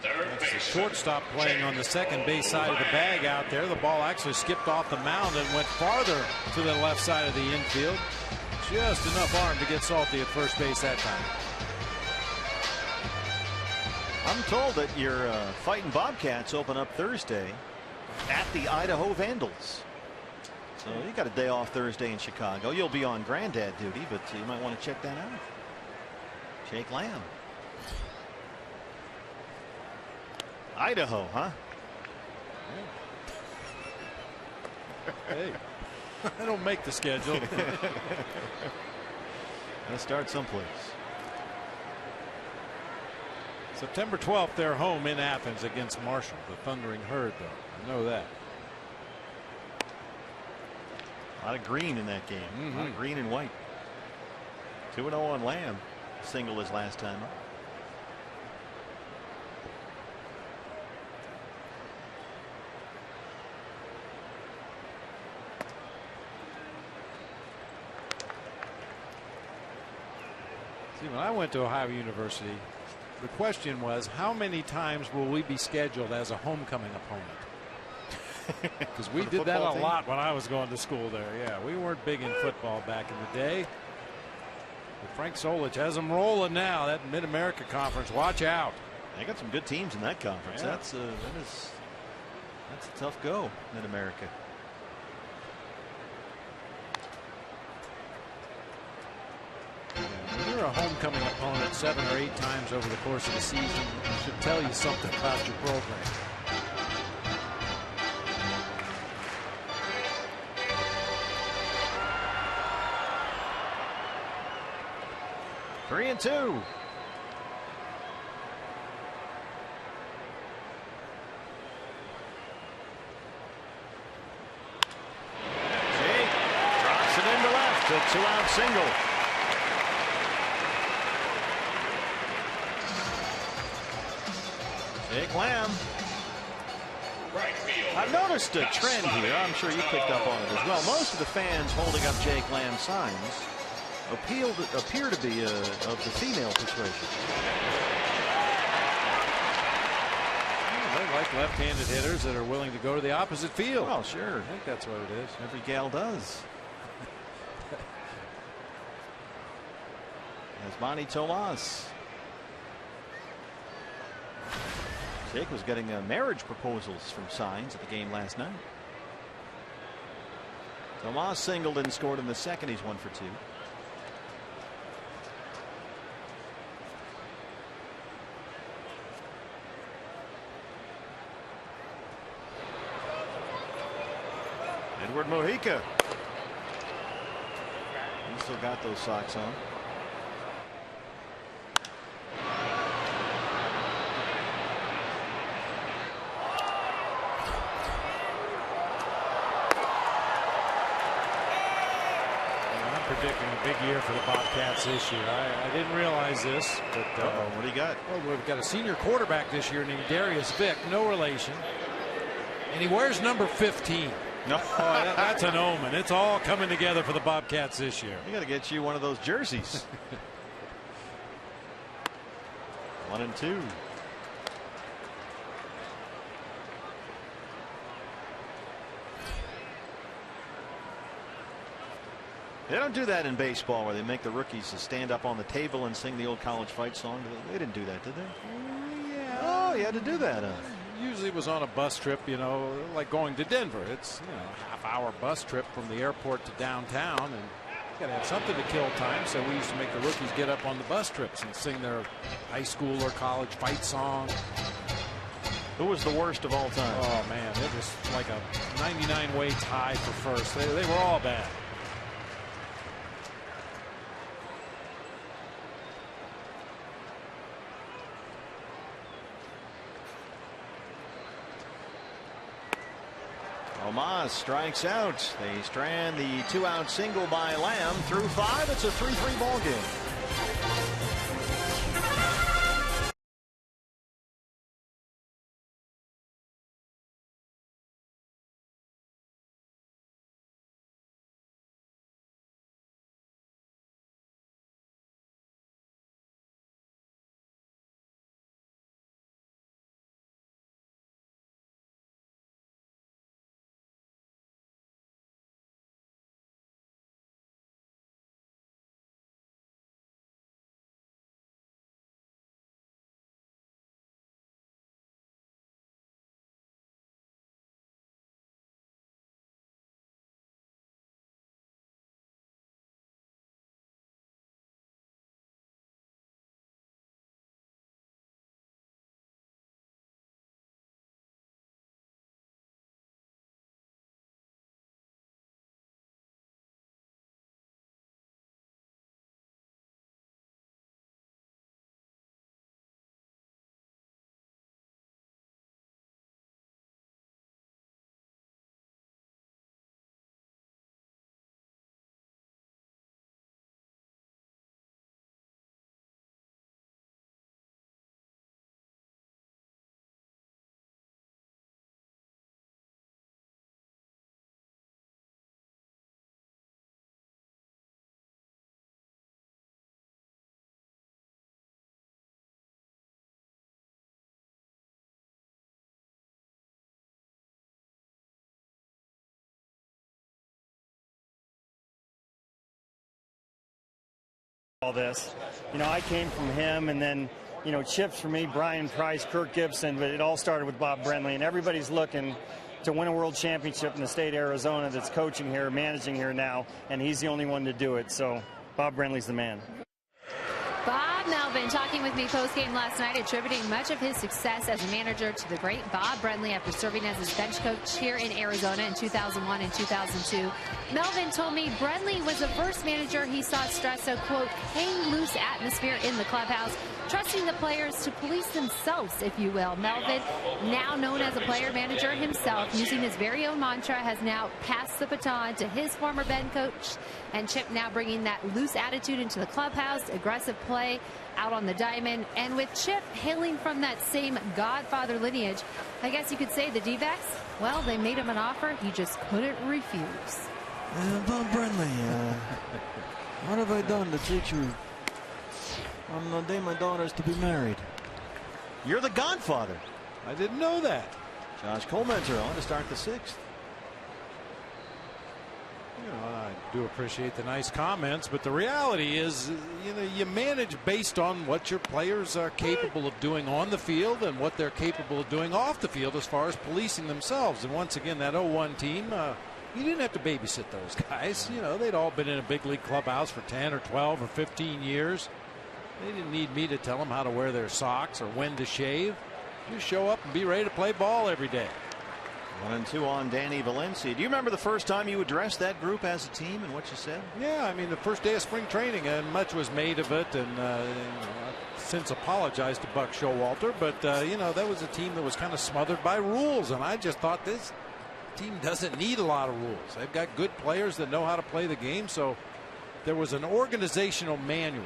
That's the shortstop playing on the second base side of the bag out there. The ball actually skipped off the mound and went farther to the left side of the infield. Just enough arm to get Salty at first base that time. I'm told that your Fighting Bobcats open up Thursday at the Idaho Vandals. So you got a day off Thursday in Chicago. You'll be on granddad duty, but you might want to check that out. Jake Lamb. Idaho, huh? Hey, I don't make the schedule. Let's start someplace. September 12th, they're home in Athens against Marshall. The Thundering Herd, though. I know that. A lot of green in that game. A lot of green and white. 2-0 on Lamb. Single his last time up. See, when I went to Ohio University, the question was, how many times will we be scheduled as a homecoming opponent? Because we did that a lot when I was going to school there. Yeah, we weren't big in football back in the day. But Frank Solich has them rolling now. That Mid-America Conference, watch out. They got some good teams in that conference. Yeah. That's a tough go, Mid-America. When you're a homecoming opponent 7 or 8 times over the course of the season, it should tell you something about your program. Three and 2. Jake drops it into left. A 2-out single. Jake Lamb. I've noticed a trend here. I'm sure you picked up on it as well. Most of the fans holding up Jake Lamb signs appear to be of the female persuasion. They like left-handed hitters that are willing to go to the opposite field. Well, sure. I think that's what it is. Every gal does. As Manny Tomas. Jake was getting marriage proposals from signs at the game last night. Tomas singled and scored in the second. He's 1 for 2. Edward Mojica. He still got those socks on. Predicting a big year for the Bobcats this year. I didn't realize this, but what do you got? Well, we've got a senior quarterback this year named Darius Vick, no relation, and he wears number 15. No. Oh, that's an omen. It's all coming together for the Bobcats this year. We got to get you one of those jerseys. 1-2. They don't do that in baseball where they make the rookies to stand up on the table and sing the old college fight song. They didn't do that, did they? Yeah. Oh, you had to do that. Usually it was on a bus trip, you know, like going to Denver. It's, you know, a half-hour bus trip from the airport to downtown, and you got to have something to kill time. So we used to make the rookies get up on the bus trips and sing their high school or college fight song. Who was the worst of all time? Oh man, it was like a 99-way tie for first. They were all bad. Omaz strikes out. They strand the 2-out single by Lamb through 5. It's a 3-3 ball game. All this, you know, I came from him, and then, you know, chips for me, Brian Price, Kirk Gibson, but it all started with Bob Brenly, and everybody's looking to win a world championship in the state of Arizona that's coaching here, managing here now, and he's the only one to do it. So Bob Brenly's the man. Bob Melvin talking with me post-game last night, attributing much of his success as a manager to the great Bob Brenly after serving as his bench coach here in Arizona in 2001 and 2002. Melvin told me Brenly was the first manager he saw stress a, quote, hang loose atmosphere in the clubhouse, trusting the players to police themselves, if you will. Melvin, now known as a player manager himself, using his very own mantra, has now passed the baton to his former bench coach, and Chip now bringing that loose attitude into the clubhouse, aggressive play out on the diamond. And with Chip hailing from that same Godfather lineage, I guess you could say the D-backs, well, they made him an offer he just couldn't refuse. Bob Brenly, what have I done to teach you on the day my daughter is to be married? You're the Godfather. I didn't know that. Josh Colementor on to start the 6th. You know, I do appreciate the nice comments, but the reality is, you know, you manage based on what your players are capable of doing on the field and what they're capable of doing off the field as far as policing themselves. And once again, that 0-1 team, you didn't have to babysit those guys. You know, they'd all been in a big league clubhouse for 10 or 12 or 15 years. They didn't need me to tell them how to wear their socks or when to shave. Just show up and be ready to play ball every day. 1-2 on Danny Valencia. Do you remember the first time you addressed that group as a team and what you said? Yeah, I mean, the first day of spring training, and much was made of it, and I've since apologized to Buck Showalter, but you know, that was a team that was kind of smothered by rules, and I just thought this team doesn't need a lot of rules. They've got good players that know how to play the game, so there was an organizational manual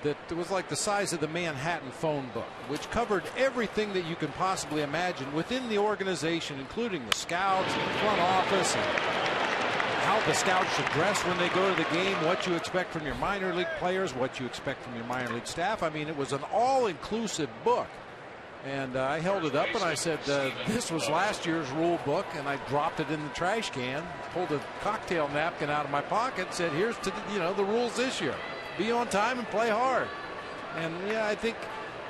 that was like the size of the Manhattan phone book, which covered everything that you can possibly imagine within the organization, including the scouts and the front office, and how the scouts should dress when they go to the game, what you expect from your minor league players, what you expect from your minor league staff. I mean, it was an all-inclusive book. And I held it up and I said, this was last year's rule book, and I dropped it in the trash can, pulled a cocktail napkin out of my pocket, and said, here's to the rules this year. Be on time and play hard. And yeah, I think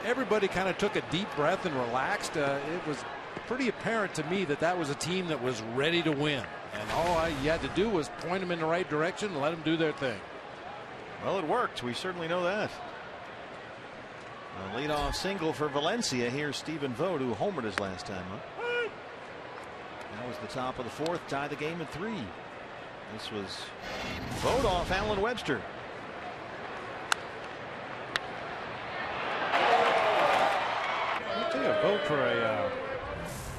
everybody kind of took a deep breath and relaxed. It was pretty apparent to me that that was a team that was ready to win. And all you had to do was point them in the right direction and let them do their thing. Well, it worked. We certainly know that. A leadoff single for Valencia. Here's Stephen Vogt, who homered his last time up. That was the top of the fourth, tied the game at 3. This was Vogt off Alan Webster. I'll tell you, Vogt for a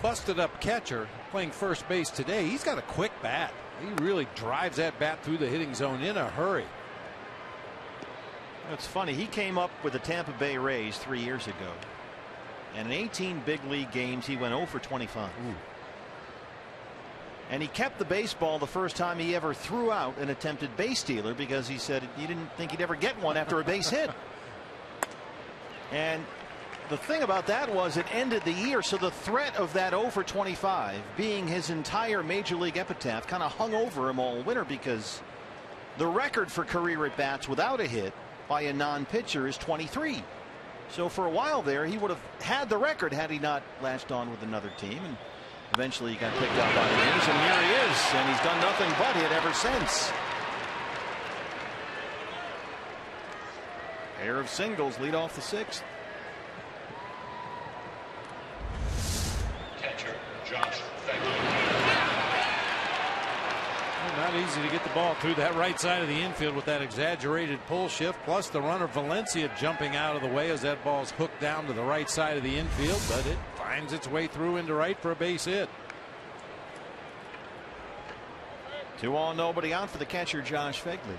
busted up catcher playing first base today. He's got a quick bat. He really drives that bat through the hitting zone in a hurry. It's funny, he came up with the Tampa Bay Rays 3 years ago, and in 18 big league games he went 0 for 25. Ooh. And he kept the baseball the first time he ever threw out an attempted base stealer, because he said he didn't think he'd ever get one after a base hit. And the thing about that was it ended the year, so the threat of that 0 for 25 being his entire major league epitaph kind of hung over him all winter, because the record for career at bats without a hit by a non-pitcher is 23. So for a while there he would have had the record had he not latched on with another team, and eventually he got picked up by the Yankees, and here he is, and he's done nothing but hit ever since. Pair of singles lead off the 6th. Catcher Josh Phegley. Not easy to get the ball through that right side of the infield with that exaggerated pull shift, plus the runner Valencia jumping out of the way as that ball's hooked down to the right side of the infield, but it finds its way through into right for a base hit. 2-all, nobody out for the catcher Josh Phegley.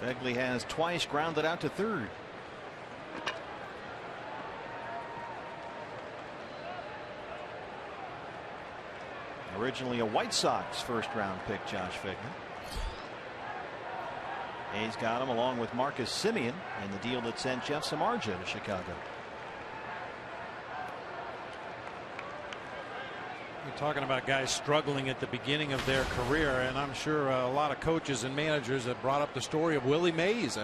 Phegley has twice grounded out to third. Originally a White Sox first-round pick, Josh Phegley. A's got him along with Marcus Semien in the deal that sent Jeff Samardzija to Chicago. You're talking about guys struggling at the beginning of their career, and I'm sure a lot of coaches and managers have brought up the story of Willie Mays.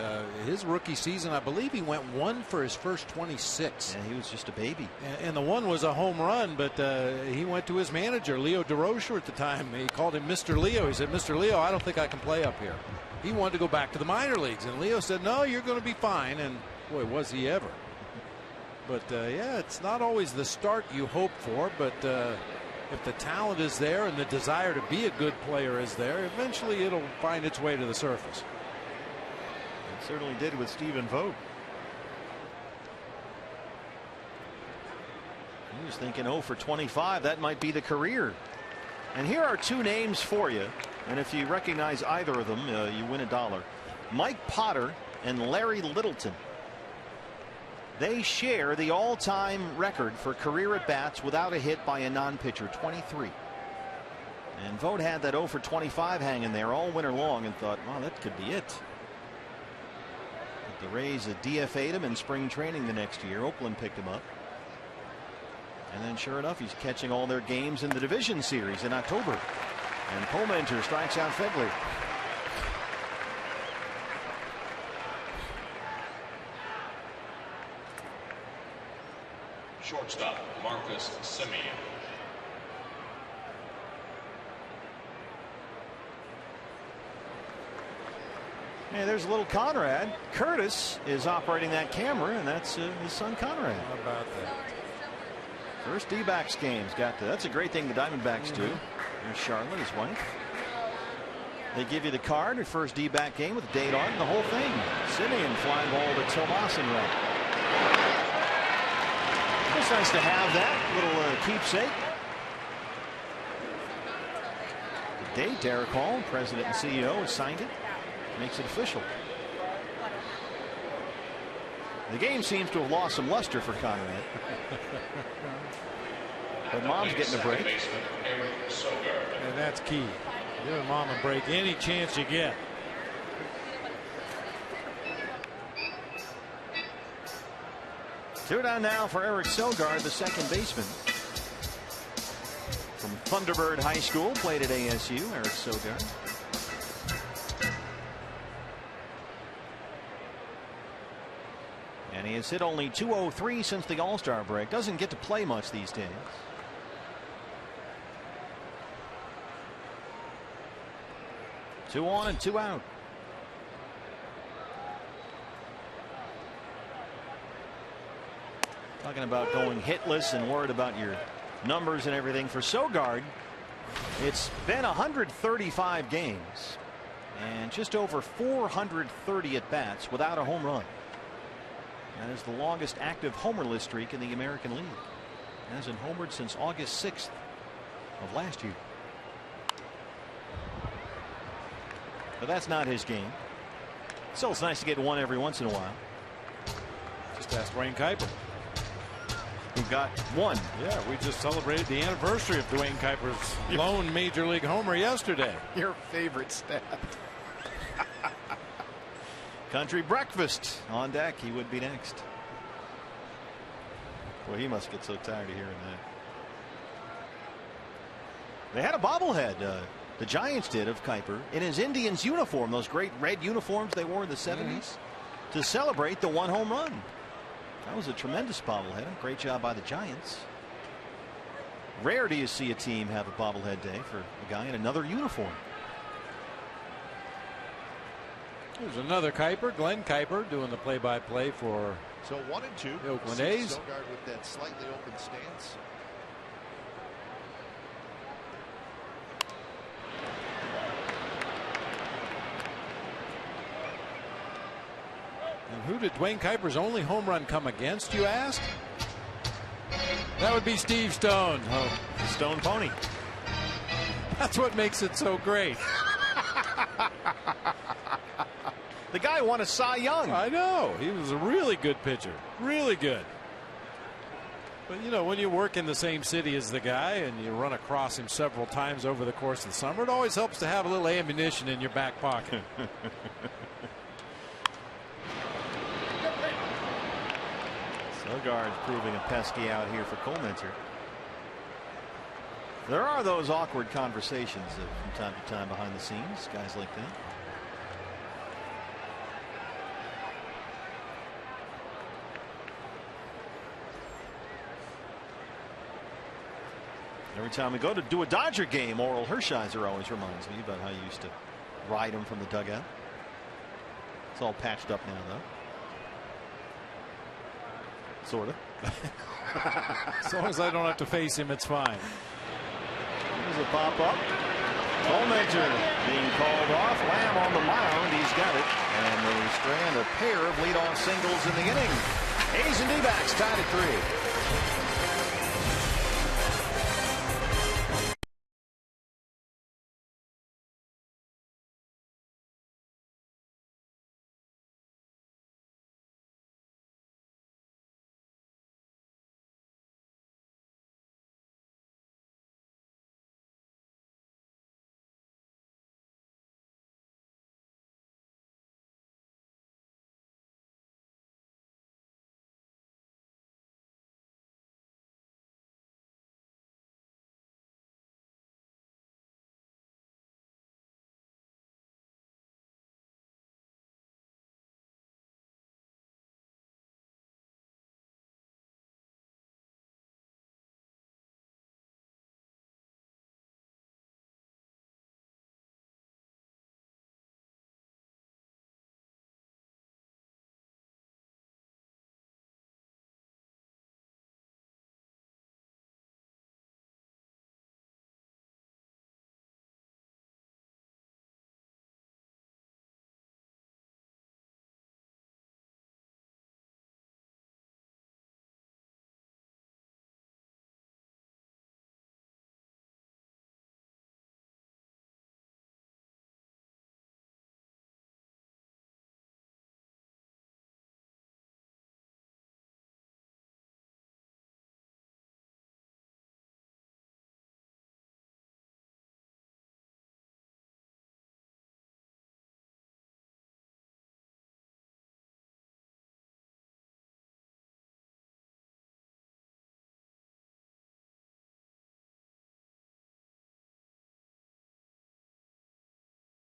His rookie season, I believe he went 1 for his first 26. Yeah, he was just a baby. And the one was a home run, but he went to his manager, Leo DeRocher, at the time. He called him Mr. Leo. He said, Mr. Leo, I don't think I can play up here. He wanted to go back to the minor leagues, and Leo said, no, you're going to be fine. And boy, was he ever. But yeah, it's not always the start you hope for, but if the talent is there and the desire to be a good player is there, eventually it'll find its way to the surface. It certainly did with Stephen Vogt. He was thinking 0 for 25. That might be the career. And here are two names for you. And if you recognize either of them, you win $1. Mike Potter and Larry Littleton. They share the all-time record for career at-bats without a hit by a non-pitcher, 23. And Vogt had that 0 for 25 hanging there all winter long and thought, wow, that could be it. But the Rays DFA'd him in spring training the next year. Oakland picked him up. And then sure enough, he's catching all their games in the division series in October. And Palmenter strikes out Phegley. Shortstop Marcus Semien. Hey, there's little Conrad. Curtis is operating that camera, and that's his son Conrad. How about that? First D-backs games got to. That's a great thing the Diamondbacks do. There's Charlotte, his wife. They give you the card, your first D-back game with the date on and the whole thing. Semien flying ball to Tomas and right. It's nice to have that little keepsake. The date, Derek Hall, president and CEO, has signed it. Makes it official. The game seems to have lost some luster for Conrad. But Mom's getting a break. And that's key. Give Mom a break any chance you get. Two down now for Eric Sogard, the second baseman. From Thunderbird High School, played at ASU, Eric Sogard. And he has hit only .203 since the All-Star break. Doesn't get to play much these days. Two on and two out. Talking about going hitless and worried about your numbers and everything. For Sogard, it's been 135 games and just over 430 at bats without a home run. That is the longest active homerless streak in the American League. Hasn't homered since August 6th of last year. But that's not his game. Still, it's nice to get one every once in a while. Just ask Dwayne Kuiper. Who got one. Yeah, we just celebrated the anniversary of Dwayne Kuiper's lone major league homer yesterday. Your favorite stat. Country breakfast on deck. He would be next. Well, he must get so tired of hearing that. They had a bobblehead. The Giants did of Kuiper in his Indians uniform, those great red uniforms they wore in the 70s, to celebrate the one home run. That was a tremendous bobblehead. Great job by the Giants. Rare do you see a team have a bobblehead day for a guy in another uniform. There's another Kuiper, Glenn Kuiper, doing the play-by-play for so 1 and 2. the Oakland A's. Sogard with that slightly open stance. And who did Dwayne Kuiper's only home run come against, you ask? That would be Steve Stone. Oh, Stone Pony. That's what makes it so great. The guy won a Cy Young. I know. He was a really good pitcher. Really good. But, you know, when you work in the same city as the guy and you run across him several times over the course of the summer, it always helps to have a little ammunition in your back pocket. Sogard's proving a pesky out here for Colementer. There are those awkward conversations from time to time behind the scenes, guys like that. Every time we go to do a Dodger game, Oral Hershiser always reminds me about how you used to ride him from the dugout. It's all patched up now, though. Sort of. As long as I don't have to face him, it's fine. There's a pop up. Colementer being called off. Lamb on the mound. He's got it. And they strand a pair of leadoff singles in the inning. A's and D-backs tied at 3.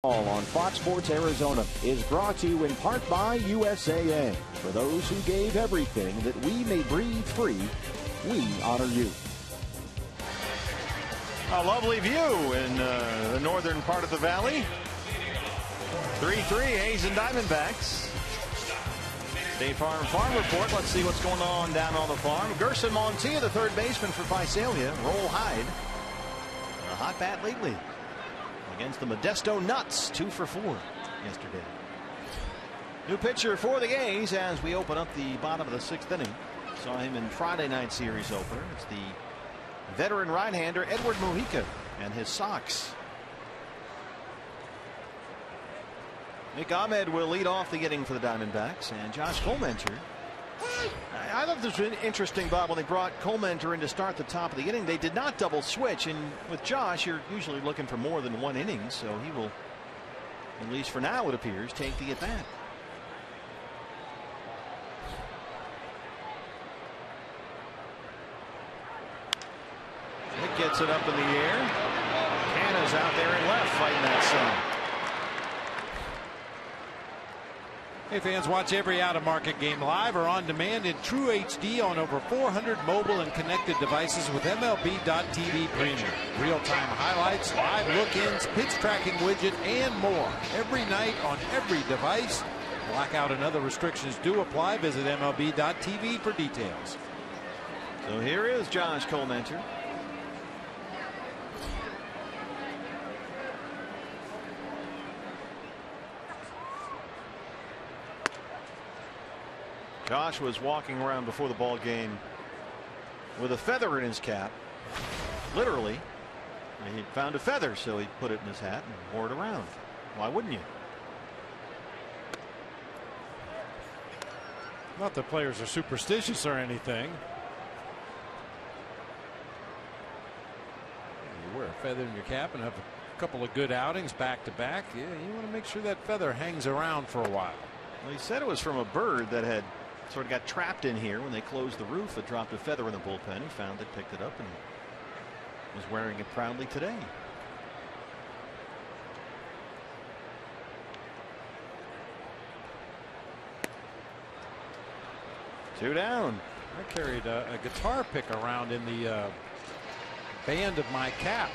All on Fox Sports Arizona is brought to you in part by USAA. For those who gave everything that we may breathe free, we honor you. A lovely view in the northern part of the valley. 3-3 A's and Diamondbacks. State Farm Report. Let's see what's going on down on the farm. Gerson Montilla, the third baseman for Visalia. Roll Hyde. A hot bat lately against the Modesto Nuts. 2 for 4 yesterday. New pitcher for the A's as we open up the bottom of the 6th inning. Saw him in Friday night series opener. It's the veteran right-hander Edward Mujica and his Sox. Nick Ahmed will lead off the inning for the Diamondbacks, and Josh Colmenter. I thought this was interesting, Bob, when they brought Colmenter in to start the top of the inning. They did not double switch, and with Josh, you're usually looking for more than one inning, so he will, at least for now it appears, take the at-bat. Nick gets it up in the air. Canna's out there in left fighting that sun. Hey fans, watch every out-of-market game live or on demand in true HD on over 400 mobile and connected devices with MLB.TV Premium. Real-time highlights, live look-ins, pitch tracking widget, and more. Every night on every device. Blackout and other restrictions do apply. Visit MLB.TV for details. So here is Josh Colmenter. Josh was walking around before the ball game with a feather in his cap. Literally. He found a feather, so he put it in his hat and wore it around. Why wouldn't you? Not that players are superstitious or anything. You wear a feather in your cap and have a couple of good outings back to back. Yeah, you want to make sure that feather hangs around for a while. Well, he said it was from a bird that had sort of got trapped in here when they closed the roof. It dropped a feather in the bullpen. He found it, picked it up, and was wearing it proudly today. Two down. I carried a guitar pick around in the band of my cap.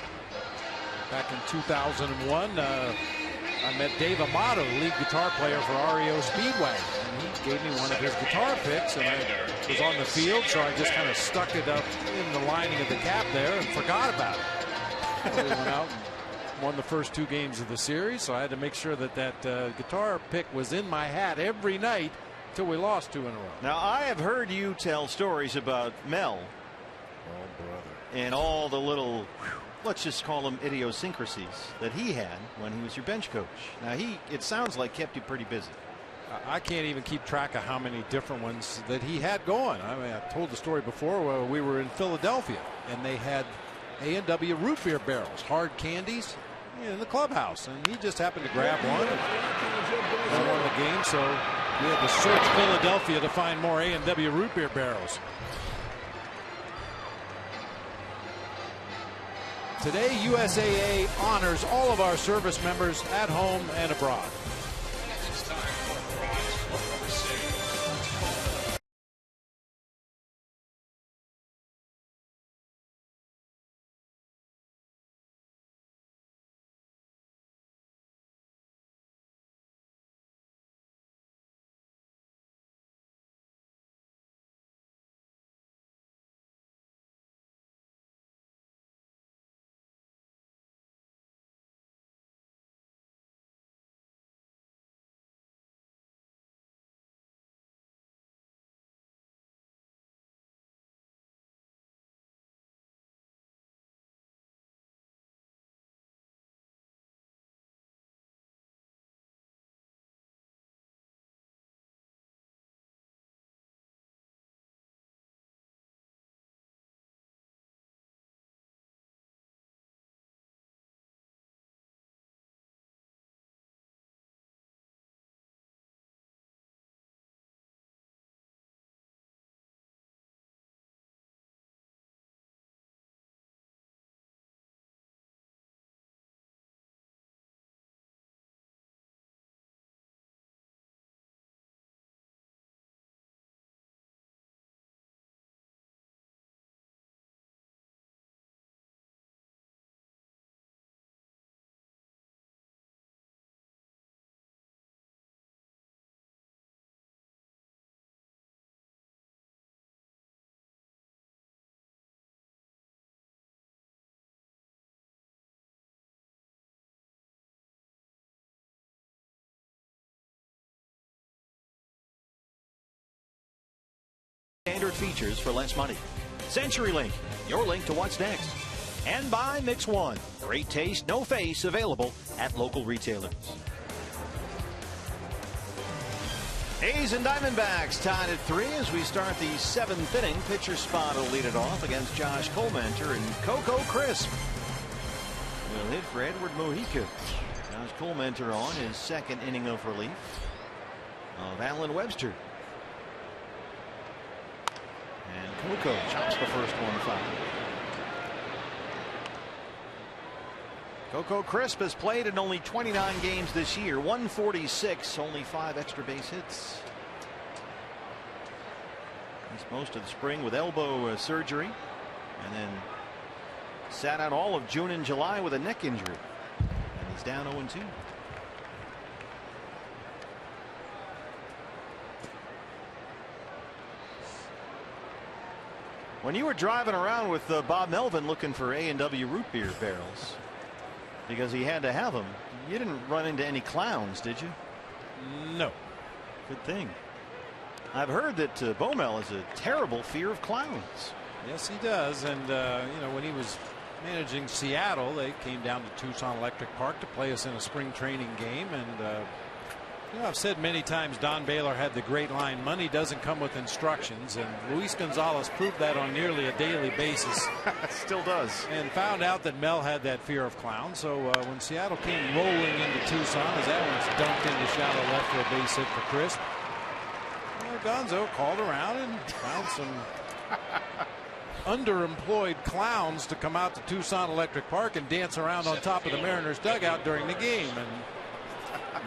Back in 2001, I met Dave Amato, lead guitar player for REO Speedway. And he gave me one of his guitar picks, and I was on the field, so I just kind of stuck it up in the lining of the cap there and forgot about it. So we went out and won the first 2 games of the series, so I had to make sure that that guitar pick was in my hat every night until we lost 2 in a row. Now, I have heard you tell stories about Mel. Oh, brother. And all the little, let's just call them idiosyncrasies that he had when he was your bench coach. Now, it sounds like kept you pretty busy. I can't even keep track of how many different ones that he had going. I mean, I told the story before where we were in Philadelphia and they had A&W root beer barrels, hard candies, in the clubhouse, and he just happened to grab one and won the game. So we had to search Philadelphia to find more A&W root beer barrels. Today, USAA honors all of our service members at home and abroad. standard features for less money. CenturyLink, your link to what's next. And by Mix One. Great taste, no face, available at local retailers. A's and Diamondbacks tied at 3 as we start the 7th inning. Pitcher Spot will lead it off against Josh Colmenter, and Coco Crisp will hit for Edward Mujica. Josh Colmenter on his 2nd inning of relief of Alan Webster. And Coco chops the first one foul. Coco Crisp has played in only 29 games this year, 146, only 5 extra base hits. Missed most of the spring with elbow surgery, and then sat out all of June and July with a neck injury. And he's down 0-2. When you were driving around with Bob Melvin looking for A&W root beer barrels, because he had to have them, you didn't run into any clowns, did you? No. Good thing. I've heard that Baumel has a terrible fear of clowns. Yes, he does. And you know, when he was managing Seattle, they came down to Tucson Electric Park to play us in a spring training game. And you know, I've said many times Don Baylor had the great line, money doesn't come with instructions, and Luis Gonzalez proved that on nearly a daily basis. Still does. And found out that Mel had that fear of clowns. So when Seattle came rolling into Tucson, as that one's dunked into shallow left for a base hit for Crisp, Gonzo called around and found some underemployed clowns to come out to Tucson Electric Park and dance around on top of the Mariners dugout during the game. And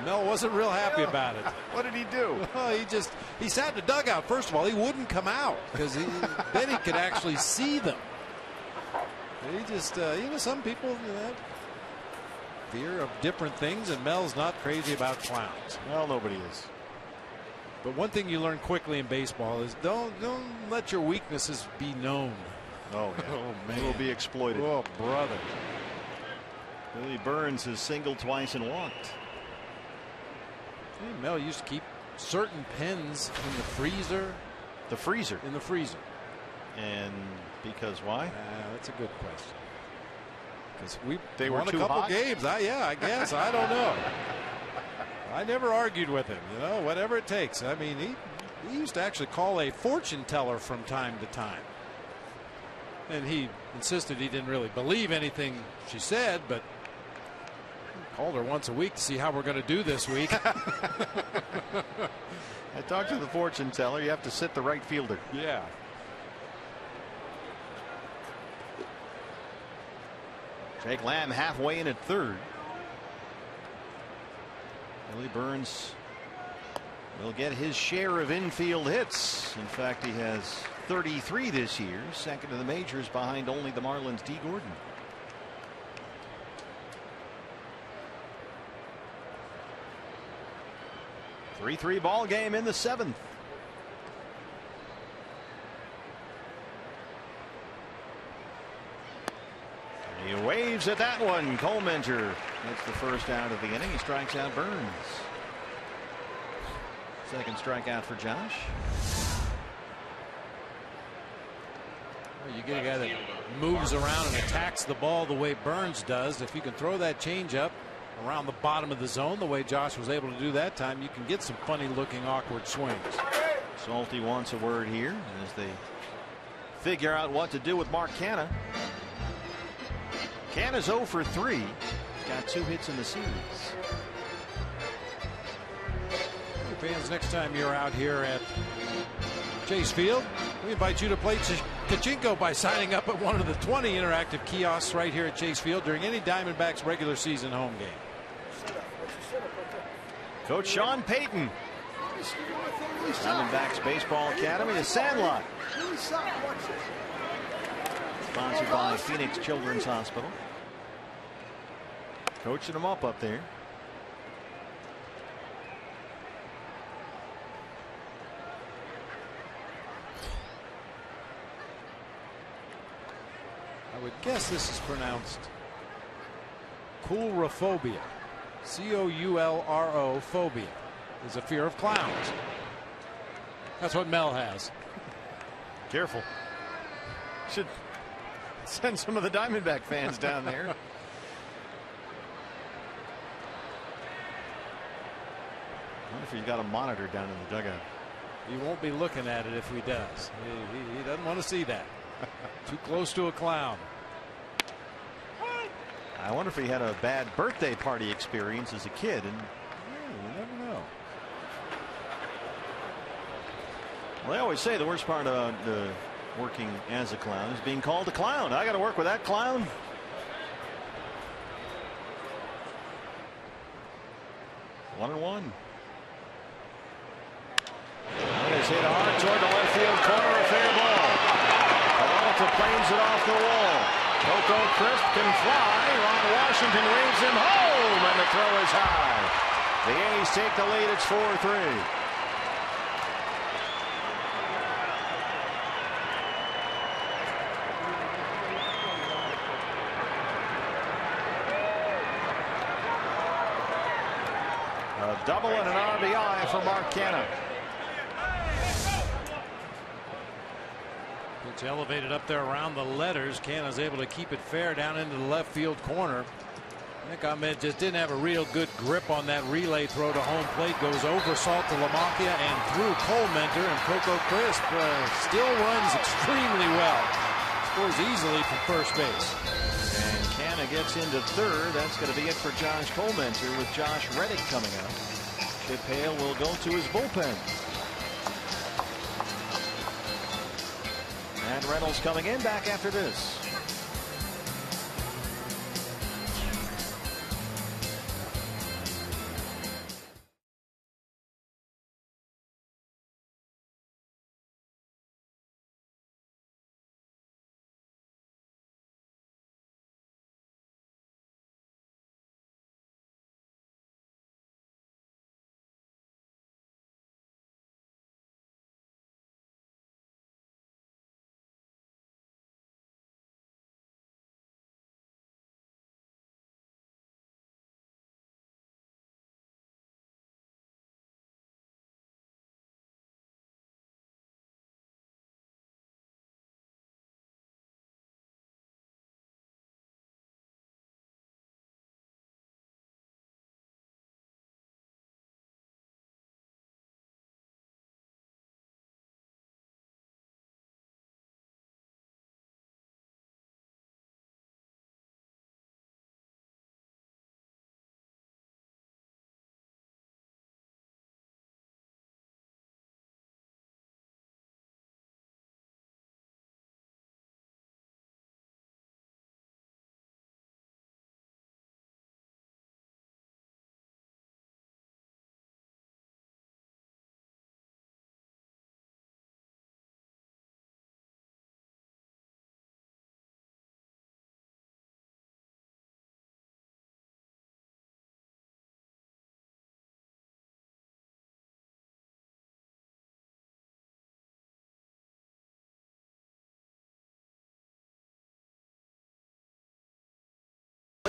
Mel wasn't real happy about it. What did he do? Well, he sat in the dugout. First of all, he wouldn't come out because then he could actually see them. He just, you know, some people have fear of different things, and Mel's not crazy about clowns. Well, nobody is. But one thing you learn quickly in baseball is don't let your weaknesses be known. Oh, yeah. Oh, man. They will be exploited. Oh, brother. Billy Burns has singled twice and walked. Hey, Mel used to keep certain pens in the freezer. The freezer? In the freezer. And because why? That's a good question. Because they won were a too couple hot? games. I guess. I don't know. I never argued with him, you know, whatever it takes. I mean, he used to actually call a fortune teller from time to time. And he insisted he didn't really believe anything she said, but he called her once a week to see how we're going to do this week. I talked to the fortune teller. You have to sit the right fielder. Yeah. Jake Lamb halfway in at third. Billy Burns will get his share of infield hits. In fact, he has 33 this year, second in the majors behind only the Marlins' D. Gordon. Three-3 ball game in the 7th. He waves at that one. Colmenter gets the first out of the inning. He strikes out Burns. Second strikeout for Josh. Well, you get a guy that moves around and attacks the ball the way Burns does. If you can throw that changeup around the bottom of the zone the way Josh was able to do that time, you can get some funny looking awkward swings. Salty wants a word here as they figure out what to do with Mark Canha. Canha's 0 for 3. He's got 2 hits in the series. Fans, next time you're out here at Chase Field, we invite you to play Pachinko by signing up at one of the 20 interactive kiosks right here at Chase Field during any Diamondbacks regular season home game. Coach Sean Payton. Diamondbacks Baseball Academy, the Sandlot. Sponsored by Phoenix Children's Hospital. Coaching them up there. I would guess this is pronounced coulrophobia. C-O-U-L-R-O phobia is a fear of clowns. That's what Mel has. Careful. Should send some of the Diamondback fans down there. I wonder if he's got a monitor down in the dugout. He won't be looking at it if he does. He doesn't want to see that. Too close to a clown. I wonder if he had a bad birthday party experience as a kid. And you never know. Well, they always say the worst part about working as a clown is being called a clown. I got to work with that clown. One and one. It's hit hard toward the left field corner, a fair ball. Peralta planes it off the wall. Coco Crisp can fly. Ron Washington waves him home, and the throw is high. The A's take the lead. It's 4-3. A double and an RBI for Mark Canha. It's elevated up there around the letters. Canha's able to keep it fair down into the left field corner. Nick Ahmed just didn't have a real good grip on that relay throw to home plate. Goes over Salt to LaMacchia and through Colmenter, and Coco Crisp still runs extremely well. Scores easily from first base. And Canha gets into third. That's going to be it for Josh Colmenter with Josh Reddick coming up. Chip Hale will go to his bullpen. And Reynolds coming in back after this.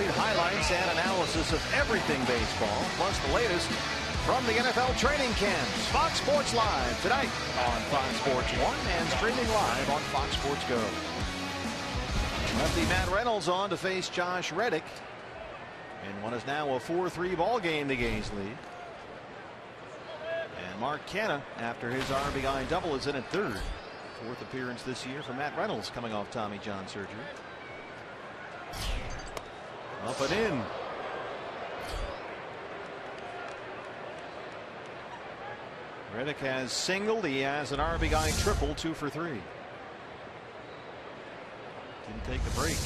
Highlights and analysis of everything baseball, plus the latest from the NFL training camps. Fox Sports Live tonight on Fox Sports 1 and streaming live on Fox Sports Go. Lefty Matt Reynolds on to face Josh Reddick in what is now a 4-3 ball game. The A's lead. And Mark Canha, after his RBI double, is in at third. Fourth appearance this year for Matt Reynolds, coming off Tommy John surgery. Up and in. Reddick has singled. He has an RBI triple, 2 for 3. Didn't take the break.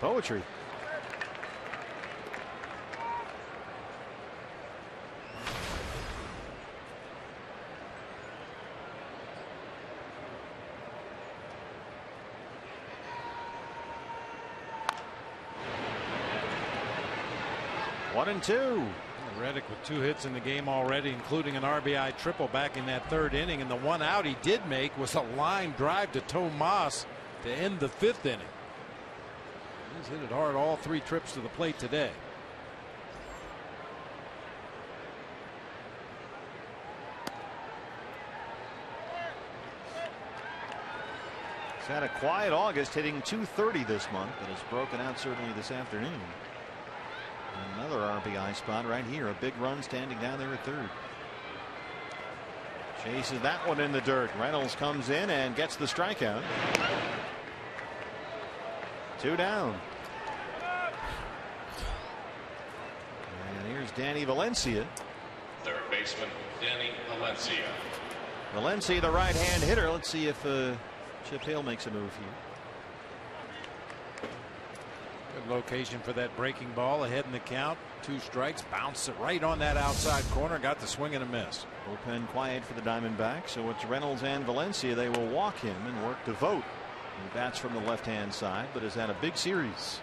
Poetry. One and two. Reddick with 2 hits in the game already, including an RBI triple back in that third inning. And the one out he did make was a line drive to Tomas to end the 5th inning. He's hit it hard all 3 trips to the plate today. He's had a quiet August, hitting .230 this month, but has broken out certainly this afternoon. Another RBI spot right here. A big run standing down there at third. Chases that one in the dirt. Reynolds comes in and gets the strikeout. 2 down. And here's Danny Valencia. Third baseman Danny Valencia. Valencia, the right-hand hitter. Let's see if Chip Hale makes a move here. Good location for that breaking ball. Ahead in the count. 2 strikes. Bounced it right on that outside corner. Got the swing and a miss. Bullpen quiet for the Diamondbacks. So it's Reynolds and Valencia. They will walk him and work to Vogt. He bats from the left-hand side, but has had a big series.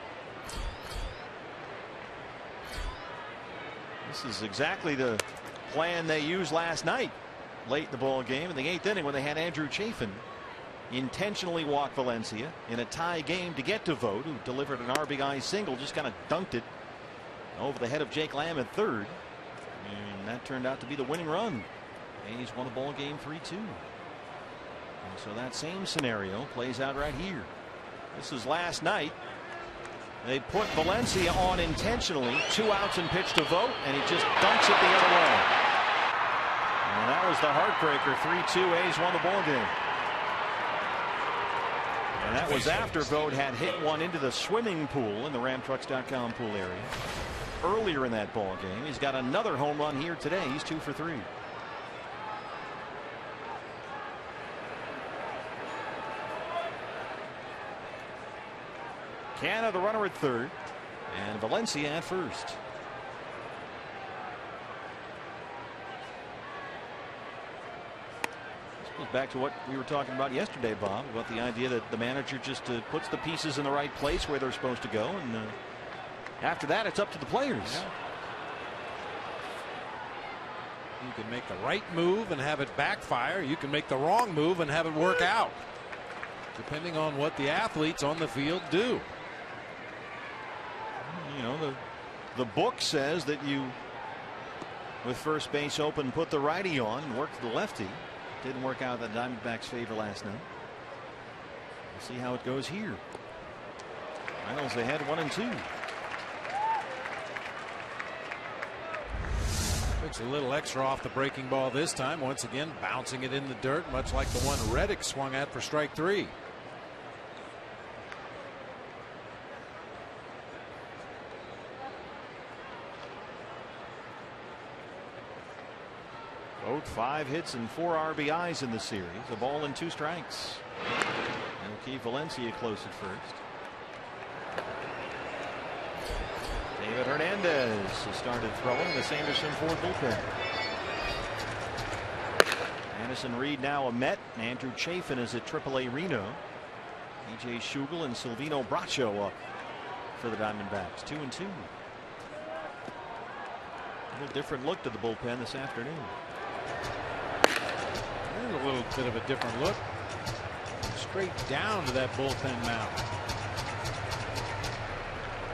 This is exactly the plan they used last night, late in the ball game in the 8th inning, when they had Andrew Chafin intentionally walk Valencia in a tie game to get to Vogt, who delivered an RBI single, just kind of dunked it over the head of Jake Lamb at third, and that turned out to be the winning run. A's won the ball game 3-2. And so that same scenario plays out right here. This is last night. They put Valencia on intentionally. 2 outs and pitch to Vogt, and he just dunks it the other way. And that was the heartbreaker. 3-2. A's won the ball game. And that was after Vogt had hit one into the swimming pool in the RamTrucks.com pool area earlier in that ball game. He's got another home run here today. He's 2 for 3. Canna, the runner at third, and Valencia at first. This goes back to what we were talking about yesterday, Bob, about the idea that the manager just puts the pieces in the right place where they're supposed to go, and after that, it's up to the players. Yeah. You can make the right move and have it backfire. You can make the wrong move and have it work out, depending on what the athletes on the field do. You know, the book says that you, with first base open, put the righty on and work to the lefty. Didn't work out in the Diamondbacks' favor last night. We'll see how it goes here. Reynolds ahead 1-2. Takes a little extra off the breaking ball this time. Once again, bouncing it in the dirt, much like the one Reddick swung at for strike 3. Vogt 5 hits and 4 RBIs in the series. A ball and 2 strikes. And will keep Valencia close at first. David Hernandez has started throwing the Sanderson Ford bullpen. Anderson Reed now a Met. Andrew Chafin is at AAA Reno. E.J. Schugel and Silvino Bracho up for the Diamondbacks. 2-2. A little different look to the bullpen this afternoon. There's a little bit of a different look. Straight down to that bullpen mound.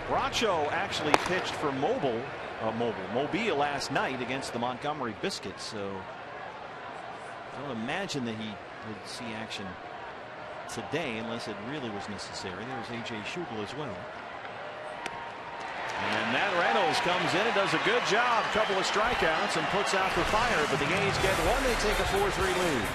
Bracho actually pitched for Mobile last night against the Montgomery Biscuits, so I don't imagine that he would see action today unless it really was necessary. There's A.J. Schugel as well. And Matt Reynolds comes in and does a good job. Couple of strikeouts and puts out the fire, but the A's get one. They take a 4-3 lead.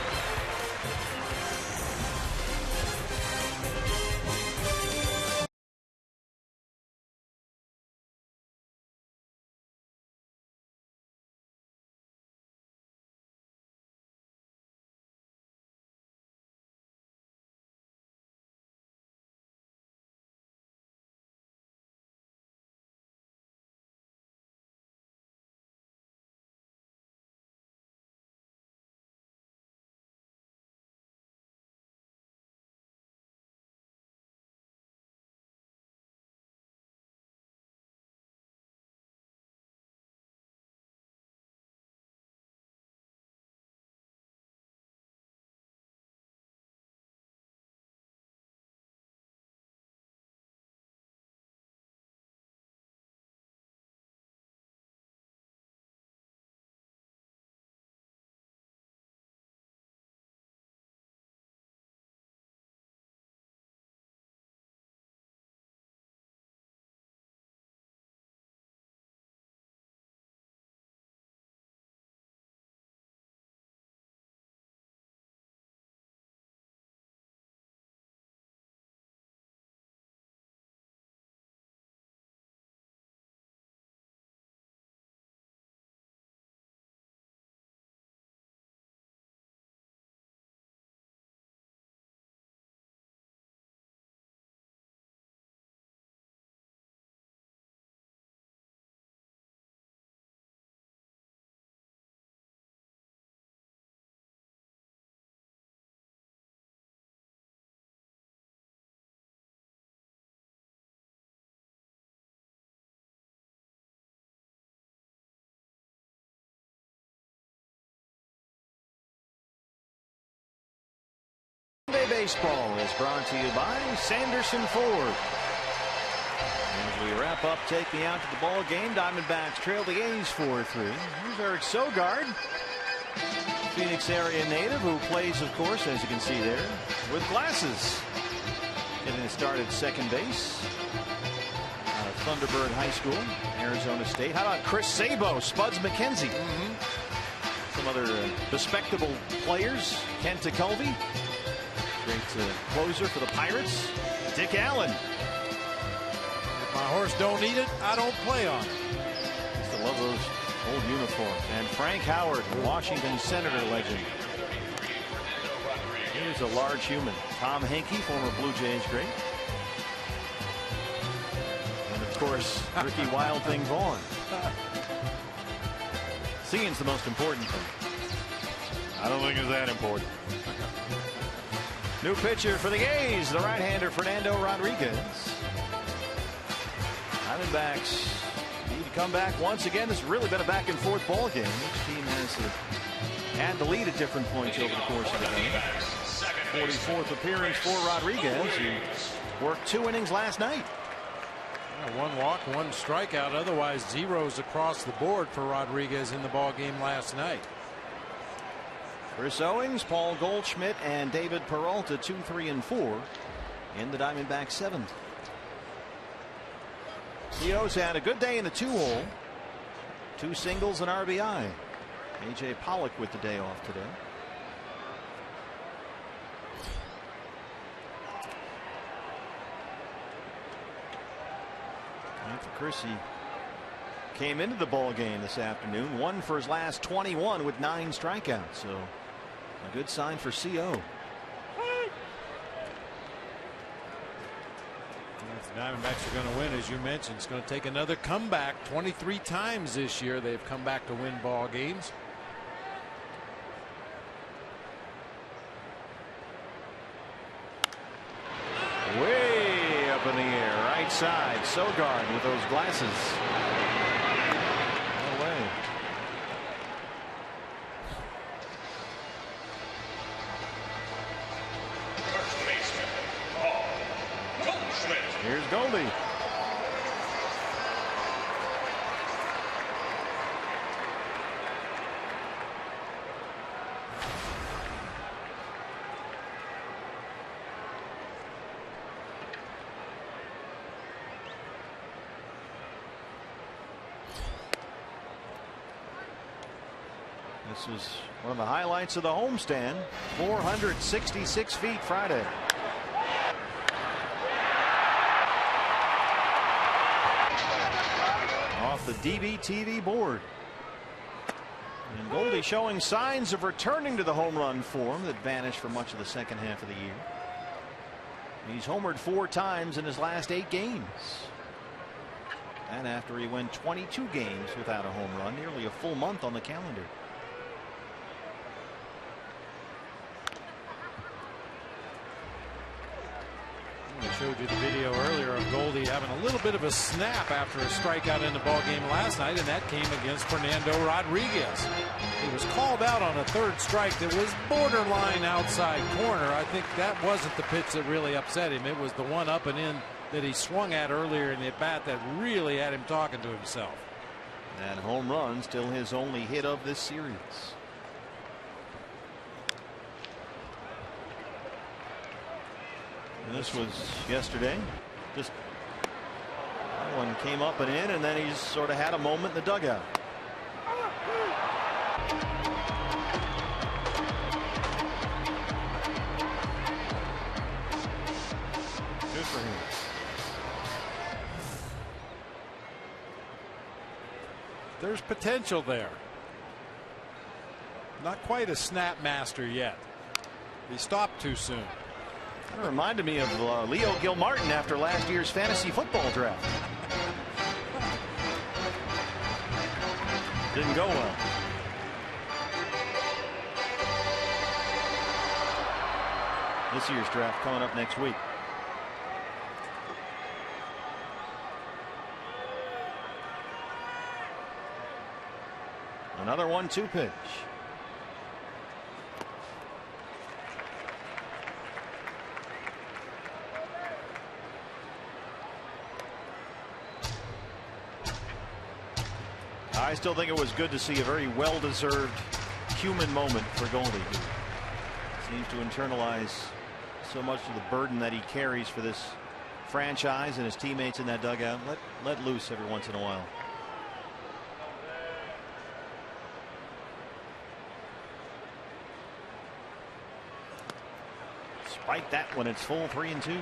Baseball is brought to you by Sanderson Ford. As we wrap up, take me out to the ball game. Diamondbacks trail the A's 4-3. Here's Eric Sogard, Phoenix area native, who plays, of course, as you can see there, with glasses. Getting started second base. Out of Thunderbird High School, Arizona State. How about Chris Sabo, Spuds McKenzie? Some other respectable players. Ken Tekulve, great closer for the Pirates. Dick Allen. If my horse don't eat it, I don't play on it. Used to love those old uniforms. And Frank Howard, Washington Senator legend. Here's a large human. Tom Henke, former Blue Jays great. And of course, Ricky Wild Thing Vaughn. Seeing's the most important thing. I don't think it's that important. New pitcher for the A's, the right-hander Fernando Rodriguez. Diamondbacks need to come back once again. This has really been a back-and-forth ball game. Each team has had the lead at different points over the course of the game. 44th appearance for Rodriguez, who worked 2 innings last night. One walk, 1 strikeout. Otherwise, zeros across the board for Rodriguez in the ball game last night. Chris Owings, Paul Goldschmidt, and David Peralta 2, 3, and 4 in the Diamondbacks 7th. Theo's had a good day in the 2-hole. 2 singles and RBI. A.J. Pollock with the day off today. Chris, he came into the ball game this afternoon, 1 for his last 21 with 9 strikeouts. So a good sign for CO. If the Diamondbacks are going to win, as you mentioned, it's going to take another comeback. 23 times this year they've come back to win ball games. Way up in the air, right side. Sogard with those glasses. No way. Here's Goldie. This was one of the highlights of the homestand. 466 feet Friday. Off the DBTV board. And Goldie showing signs of returning to the home run form that vanished for much of the second half of the year. He's homered 4 times in his last 8 games. And after he went 22 games without a home run, nearly a full month on the calendar. I showed you the video earlier of Goldie having a little bit of a snap after a strikeout in the ball game last night, and that came against Fernando Rodriguez. He was called out on a 3rd strike that was borderline outside corner. I think that wasn't the pitch that really upset him. It was the one up and in that he swung at earlier in the at bat that really had him talking to himself. That home run still his only hit of this series. And this was yesterday. Just that one came up and in, and then he's sort of had a moment in the dugout. Good for him. There's potential there. Not quite a snap master yet. He stopped too soon. It reminded me of Leo Gilmartin after last year's fantasy football draft. Didn't go well. This year's draft coming up next week. Another 1-2 pitch. I still think it was good to see a very well-deserved human moment for Goldie, who seems to internalize so much of the burden that he carries for this franchise and his teammates in that dugout. Let loose every once in a while. Despite that one, it's full 3-2.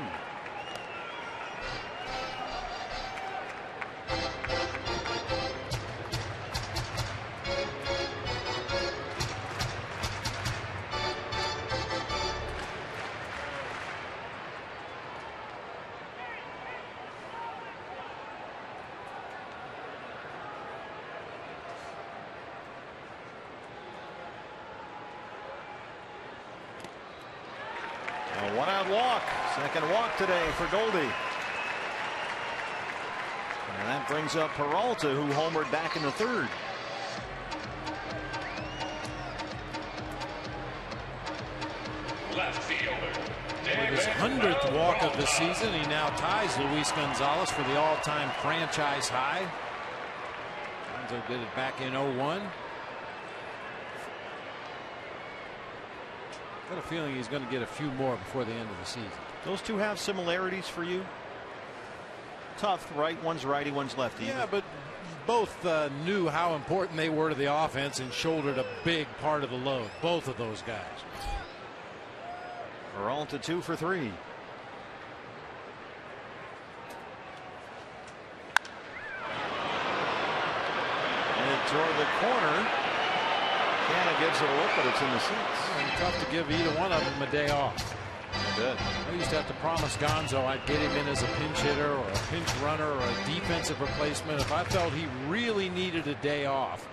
A one-out walk. Second walk today for Goldie. And that brings up Peralta, who homered back in the third. Left fielder. With his 100th walk of the season, he now ties Luis Gonzalez for the all-time franchise high. Gonzo did it back in 01. Got a feeling he's going to get a few more before the end of the season. Those two have similarities for you? Tough, right? One's righty, one's lefty. Yeah, but both knew how important they were to the offense and shouldered a big part of the load. Both of those guys. Peralta 2 for 3. And toward the corner. Canna gives it a look, but it's in the seats. And tough to give either one of them a day off. Good. I used to have to promise Gonzo I'd get him in as a pinch hitter or a pinch runner or a defensive replacement if I felt he really needed a day off.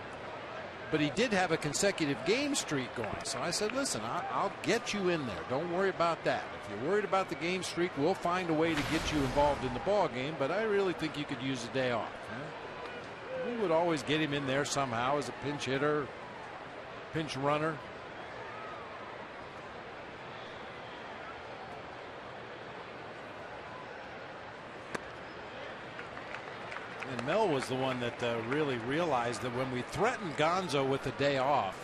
But he did have a consecutive game streak going. So I said, listen, I'll get you in there. Don't worry about that. If you're worried about the game streak, we'll find a way to get you involved in the ball game. But I really think you could use a day off. We would always get him in there somehow as a pinch hitter, pinch runner. And Mel was the one that really realized that when we threatened Gonzo with a day off,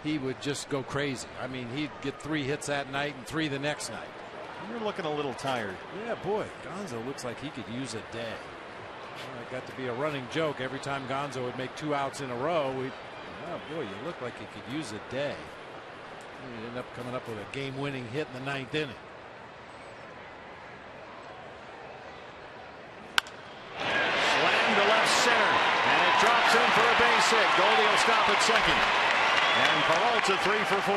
he would just go crazy. I mean, he'd get 3 hits that night and 3 the next night. You're looking a little tired. Yeah, boy, Gonzo looks like he could use a day. Well, it got to be a running joke every time Gonzo would make 2 outs in a row. Oh boy, you look like you could use a day. He'd end up coming up with a game-winning hit in the 9th inning. Slammed to left center, and it drops in for a base hit. Goldie will stop at second, and Peralta 3 for 4.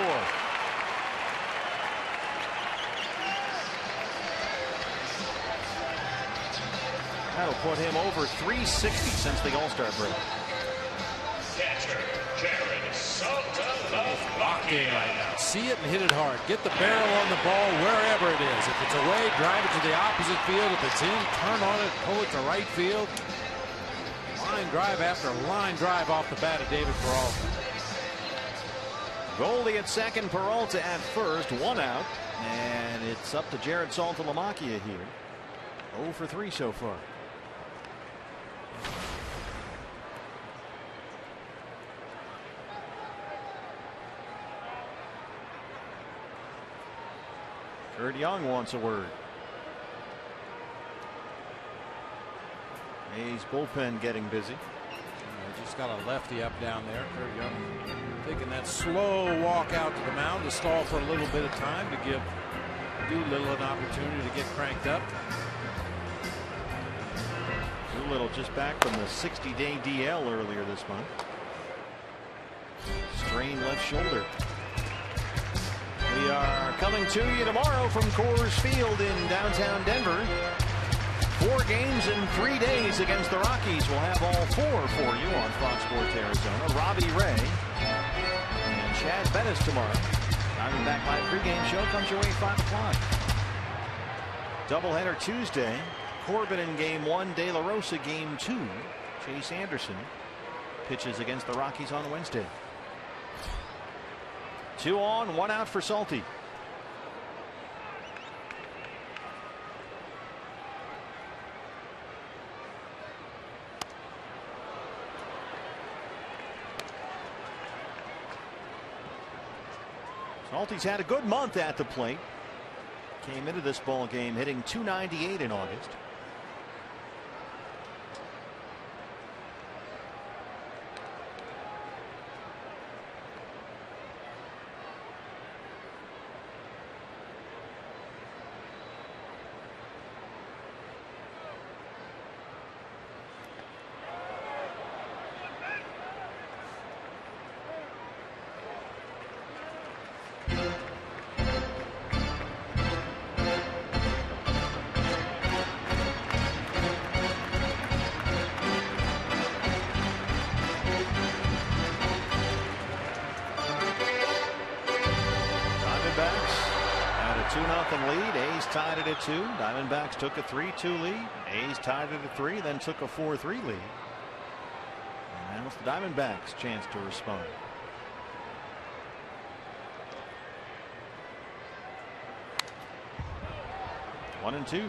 That'll put him over 360 since the All-Star break. Catcher, Jared Salta Locked in right now. See it and hit it hard. Get the barrel on the ball wherever it is. If it's away, drive it to the opposite field. If it's in, turn on it, pull it to right field. Line drive after line drive off the bat of David Peralta. Goldie at second, Peralta at first, 1 out, and it's up to Jared Saltalamacchia here. 0 for 3 so far. Kurt Young wants a word. A's bullpen getting busy. Just got a lefty up down there. Kurt Young taking that slow walk out to the mound to stall for a little bit of time to give Doolittle an opportunity to get cranked up. Doolittle just back from the 60-day DL earlier this month. Strained left shoulder. We are coming to you tomorrow from Coors Field in downtown Denver. 4 games in 3 days against the Rockies. We'll have all 4 for you on Fox Sports Arizona. Robbie Ray and Chad Bettis tomorrow. Diamondback Live pregame show comes your way 5 o'clock. Doubleheader Tuesday. Corbin in Game 1, De La Rosa Game 2. Chase Anderson pitches against the Rockies on Wednesday. 2 on, 1 out for Salty. Salty's had a good month at the plate. Came into this ball game hitting .298 in August. Lead. A's tied it at 2. Diamondbacks took a 3-2 lead. A's tied it at 3, then took a 4-3 lead. And now it's the Diamondbacks' chance to respond. One and 2.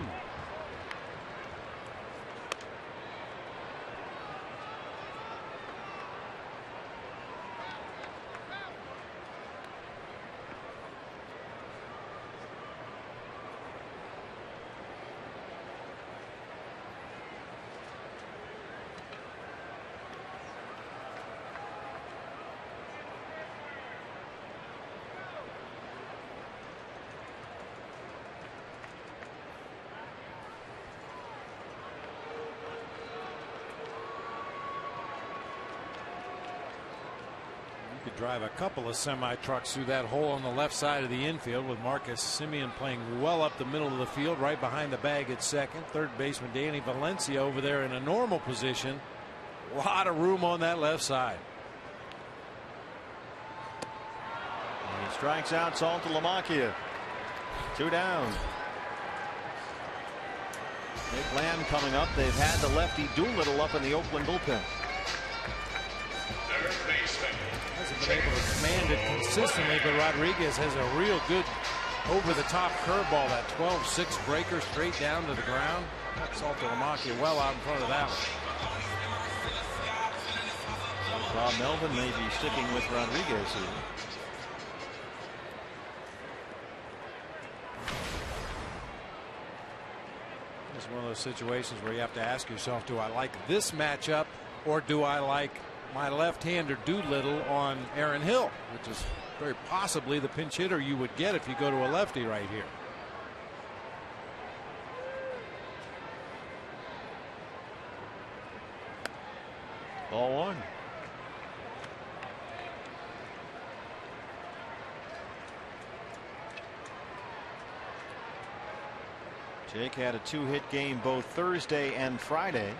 Drive a couple of semi trucks through that hole on the left side of the infield, with Marcus Semien playing well up the middle of the field, right behind the bag at second. Third baseman Danny Valencia over there in a normal position. A lot of room on that left side. And he strikes out Saltalamacchia. 2 down. Big land coming up. They've had the lefty Doolittle up in the Oakland bullpen. Hasn't been able to command it consistently, but Rodriguez has a real good over-the-top curveball. That 12-6 breaker straight down to the ground. That's Saltalamacchia well out in front of that one. Bob Melvin may be sticking with Rodriguez here. It's one of those situations where you have to ask yourself, do I like this matchup, or do I like my left-hander Doolittle on Aaron Hill, which is very possibly the pinch hitter you would get if you go to a lefty right here. Ball 1. Jake had a 2-hit game both Thursday and Friday.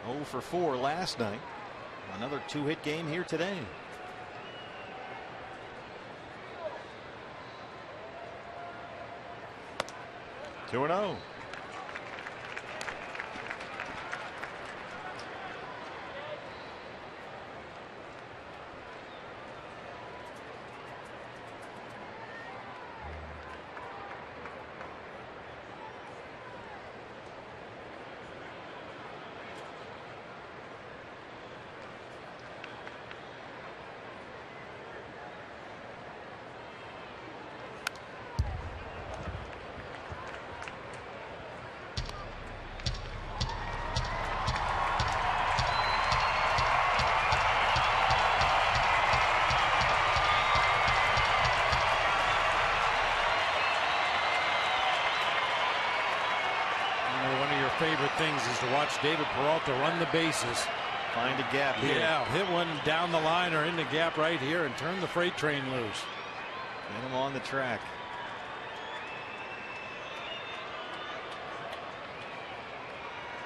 0 for 4 last night. Another 2-hit game here today. Two and 0. Favorite things is to watch David Peralta run the bases. Find a gap here. Yeah, hit one down the line or in the gap right here and turn the freight train loose. Get him on the track.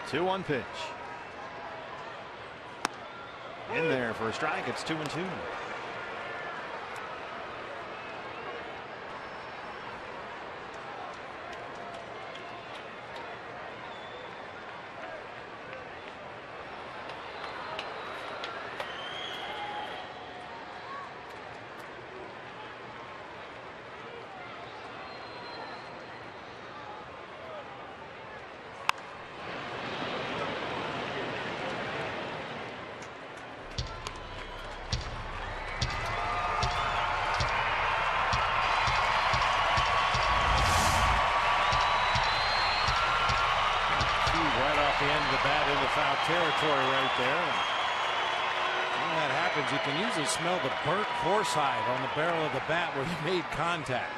Two one pitch. In there for a strike. It's 2-2. foul territory right there. When that happens, you can usually smell the burnt horsehide on the barrel of the bat where you made contact.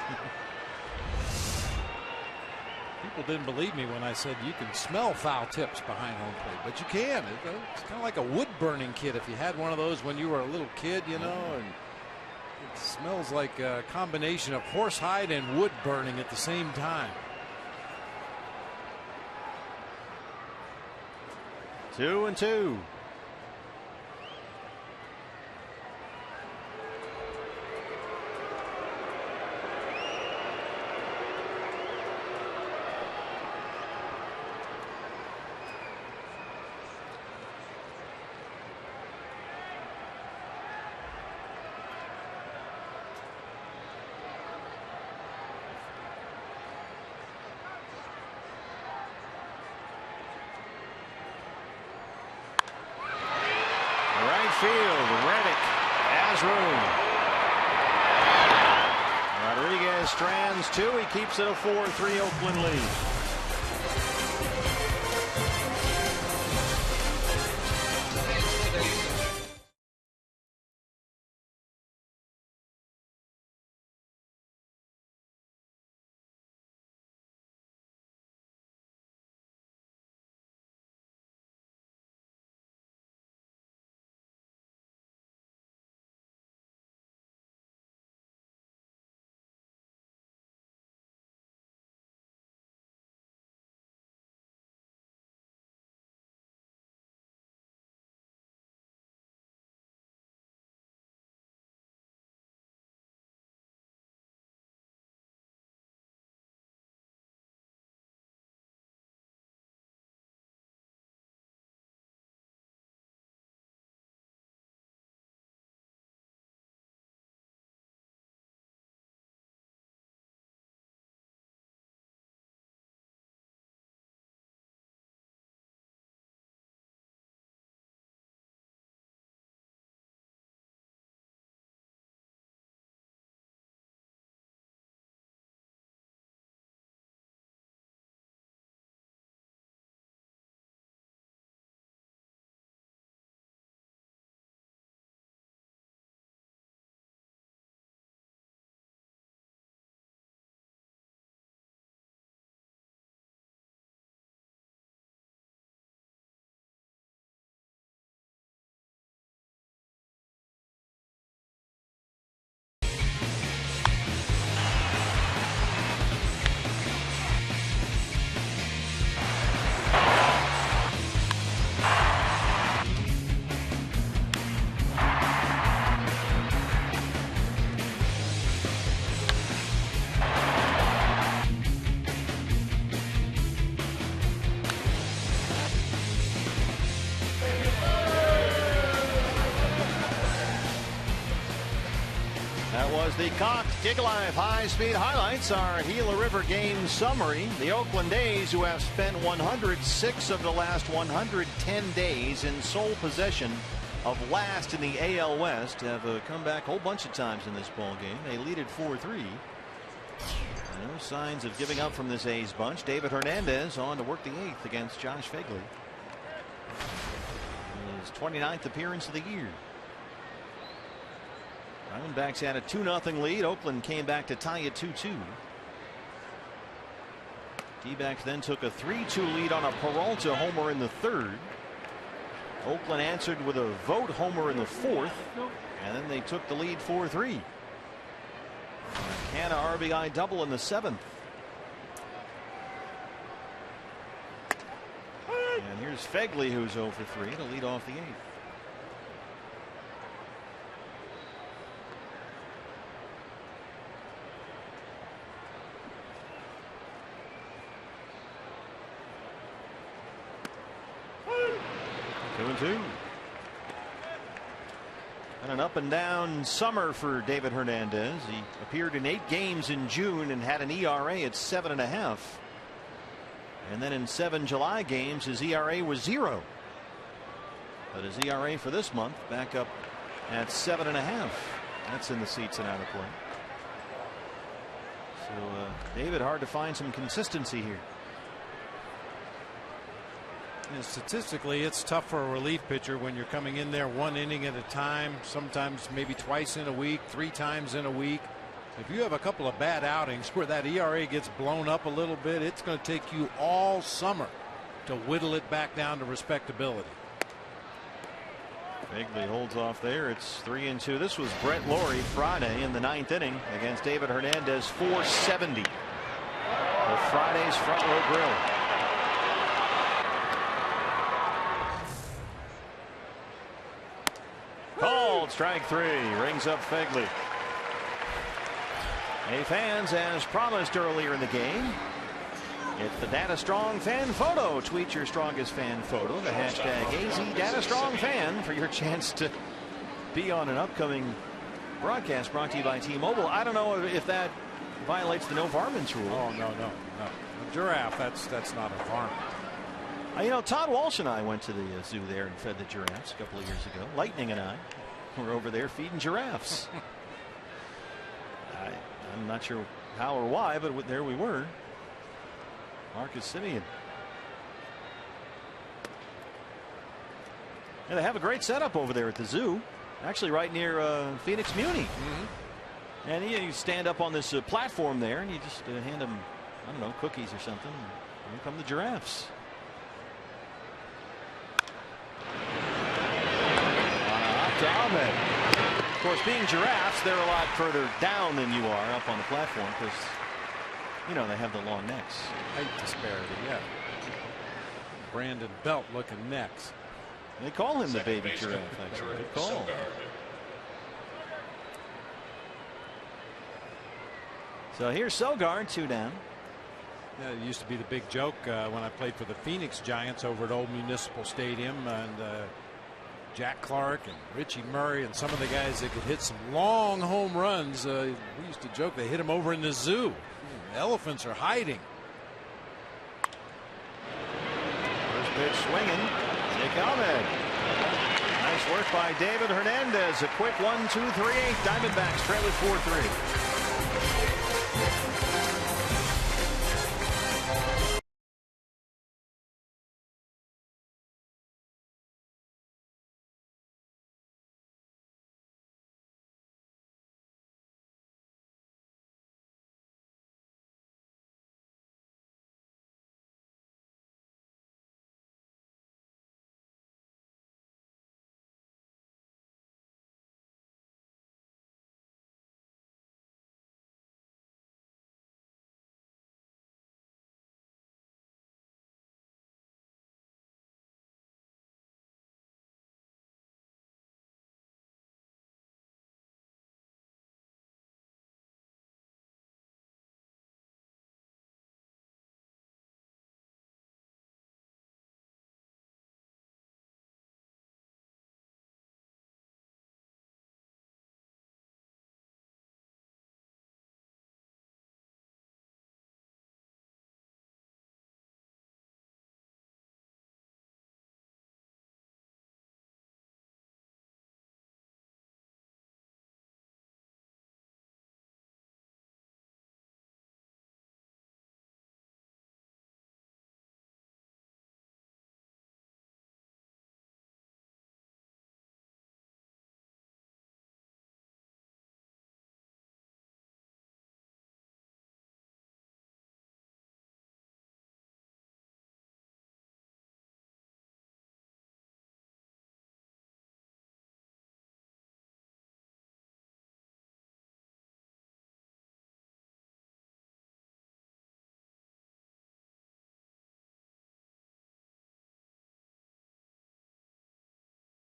People didn't believe me when I said you can smell foul tips behind home plate, but you can. It's kind of like a wood burning kit. If you had one of those when you were a little kid, you know, and it smells like a combination of horsehide and wood burning at the same time. 2-2. Field, Reddick has room. Rodriguez strands two. He keeps it a 4-3 Oakland lead. That was the Cox Dig Live high-speed highlights, our Gila River game summary. The Oakland A's, who have spent 106 of the last 110 days in sole possession of last in the AL West, have come back a whole bunch of times in this ball game. They lead at 4-3. No signs of giving up from this A's bunch. David Hernandez on to work the 8th against Josh Phegley. His 29th appearance of the year. Diamondbacks had a 2-0 lead. Oakland came back to tie it 2-2. D-backs then took a 3-2 lead on a Peralta homer in the 3rd. Oakland answered with a Vogt homer in the 4th, and then they took the lead 4-3. Canna RBI double in the 7th. And here's Phegley, who's 0 for 3 to lead off the 8th. And an up and down summer for David Hernandez. He appeared in 8 games in June and had an ERA at 7.5. And then in 7 July games, his ERA was 0. But his ERA for this month back up at 7.5. That's in the seats and out of play. So David, hard to find some consistency here. And statistically, it's tough for a relief pitcher when you're coming in there 1 inning at a time, sometimes maybe twice in a week, 3 times in a week. If you have a couple of bad outings where that ERA gets blown up a little bit, it's going to take you all summer to whittle it back down to respectability. Bigley holds off there. It's 3-2. This was Brett Laurie Friday in the 9th inning against David Hernandez. 470. For Friday's Front Row Grill. Called strike 3. Rings up Bigley. Hey fans, as promised earlier in the game, it's the Data Strong fan photo. Tweet your strongest fan photo, the hashtag #AZDataStrongFan, for your chance to be on an upcoming broadcast brought to you by T-Mobile. I don't know if that violates the no varmints rule. Oh, no. A giraffe, that's not a varmint. You know, Todd Walsh and I went to the zoo there and fed the giraffes a couple of years ago. Lightning and I were over there feeding giraffes. I'm not sure how or why, but there we were. Marcus Semien. Yeah, they have a great setup over there at the zoo. Actually, right near Phoenix Muni. And you stand up on this platform there, and you just hand them, I don't know, cookies or something. And here come the giraffes. To Ahmed. Of course, being giraffes, they're a lot further down than you are up on the platform because, you know, they have the long necks. Height disparity, yeah. Brandon Belt looking necks. They call him the baby giraffe, actually. Good call. So here's Sogard, 2 down. Yeah, it used to be the big joke when I played for the Phoenix Giants over at Old Municipal Stadium, and Jack Clark and Richie Murray and some of the guys that could hit some long home runs. We used to joke they hit them over in the zoo. The elephants are hiding. First pitch swinging. Nick Ahmed. Nice work by David Hernandez. A quick 1-2-3-8. Diamondbacks trail at 4-3.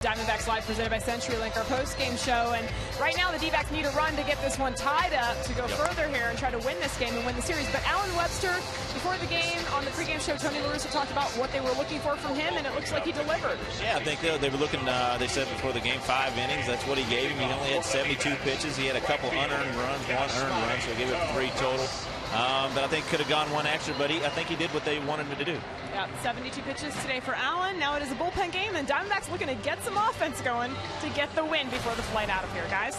Diamondbacks Live presented by CenturyLink, our post-game show, and right now the D-backs need a run to get this one tied up to go further here and try to win this game and win the series. But Alan Webster, before the game on the pregame show, Tony La Russa talked about what they were looking for from him, and it looks like he delivered. Yeah, I think they were looking, they said before the game, 5 innings. That's what he gave him. He only had 72 pitches. He had a couple unearned runs, 1 earned run, so he gave it 3 total. But I think could have gone one extra, but I think he did what they wanted him to do. Yeah, 72 pitches today for Allen. Now it is a bullpen game, and Diamondbacks looking to get some offense going to get the win before the flight out of here, guys.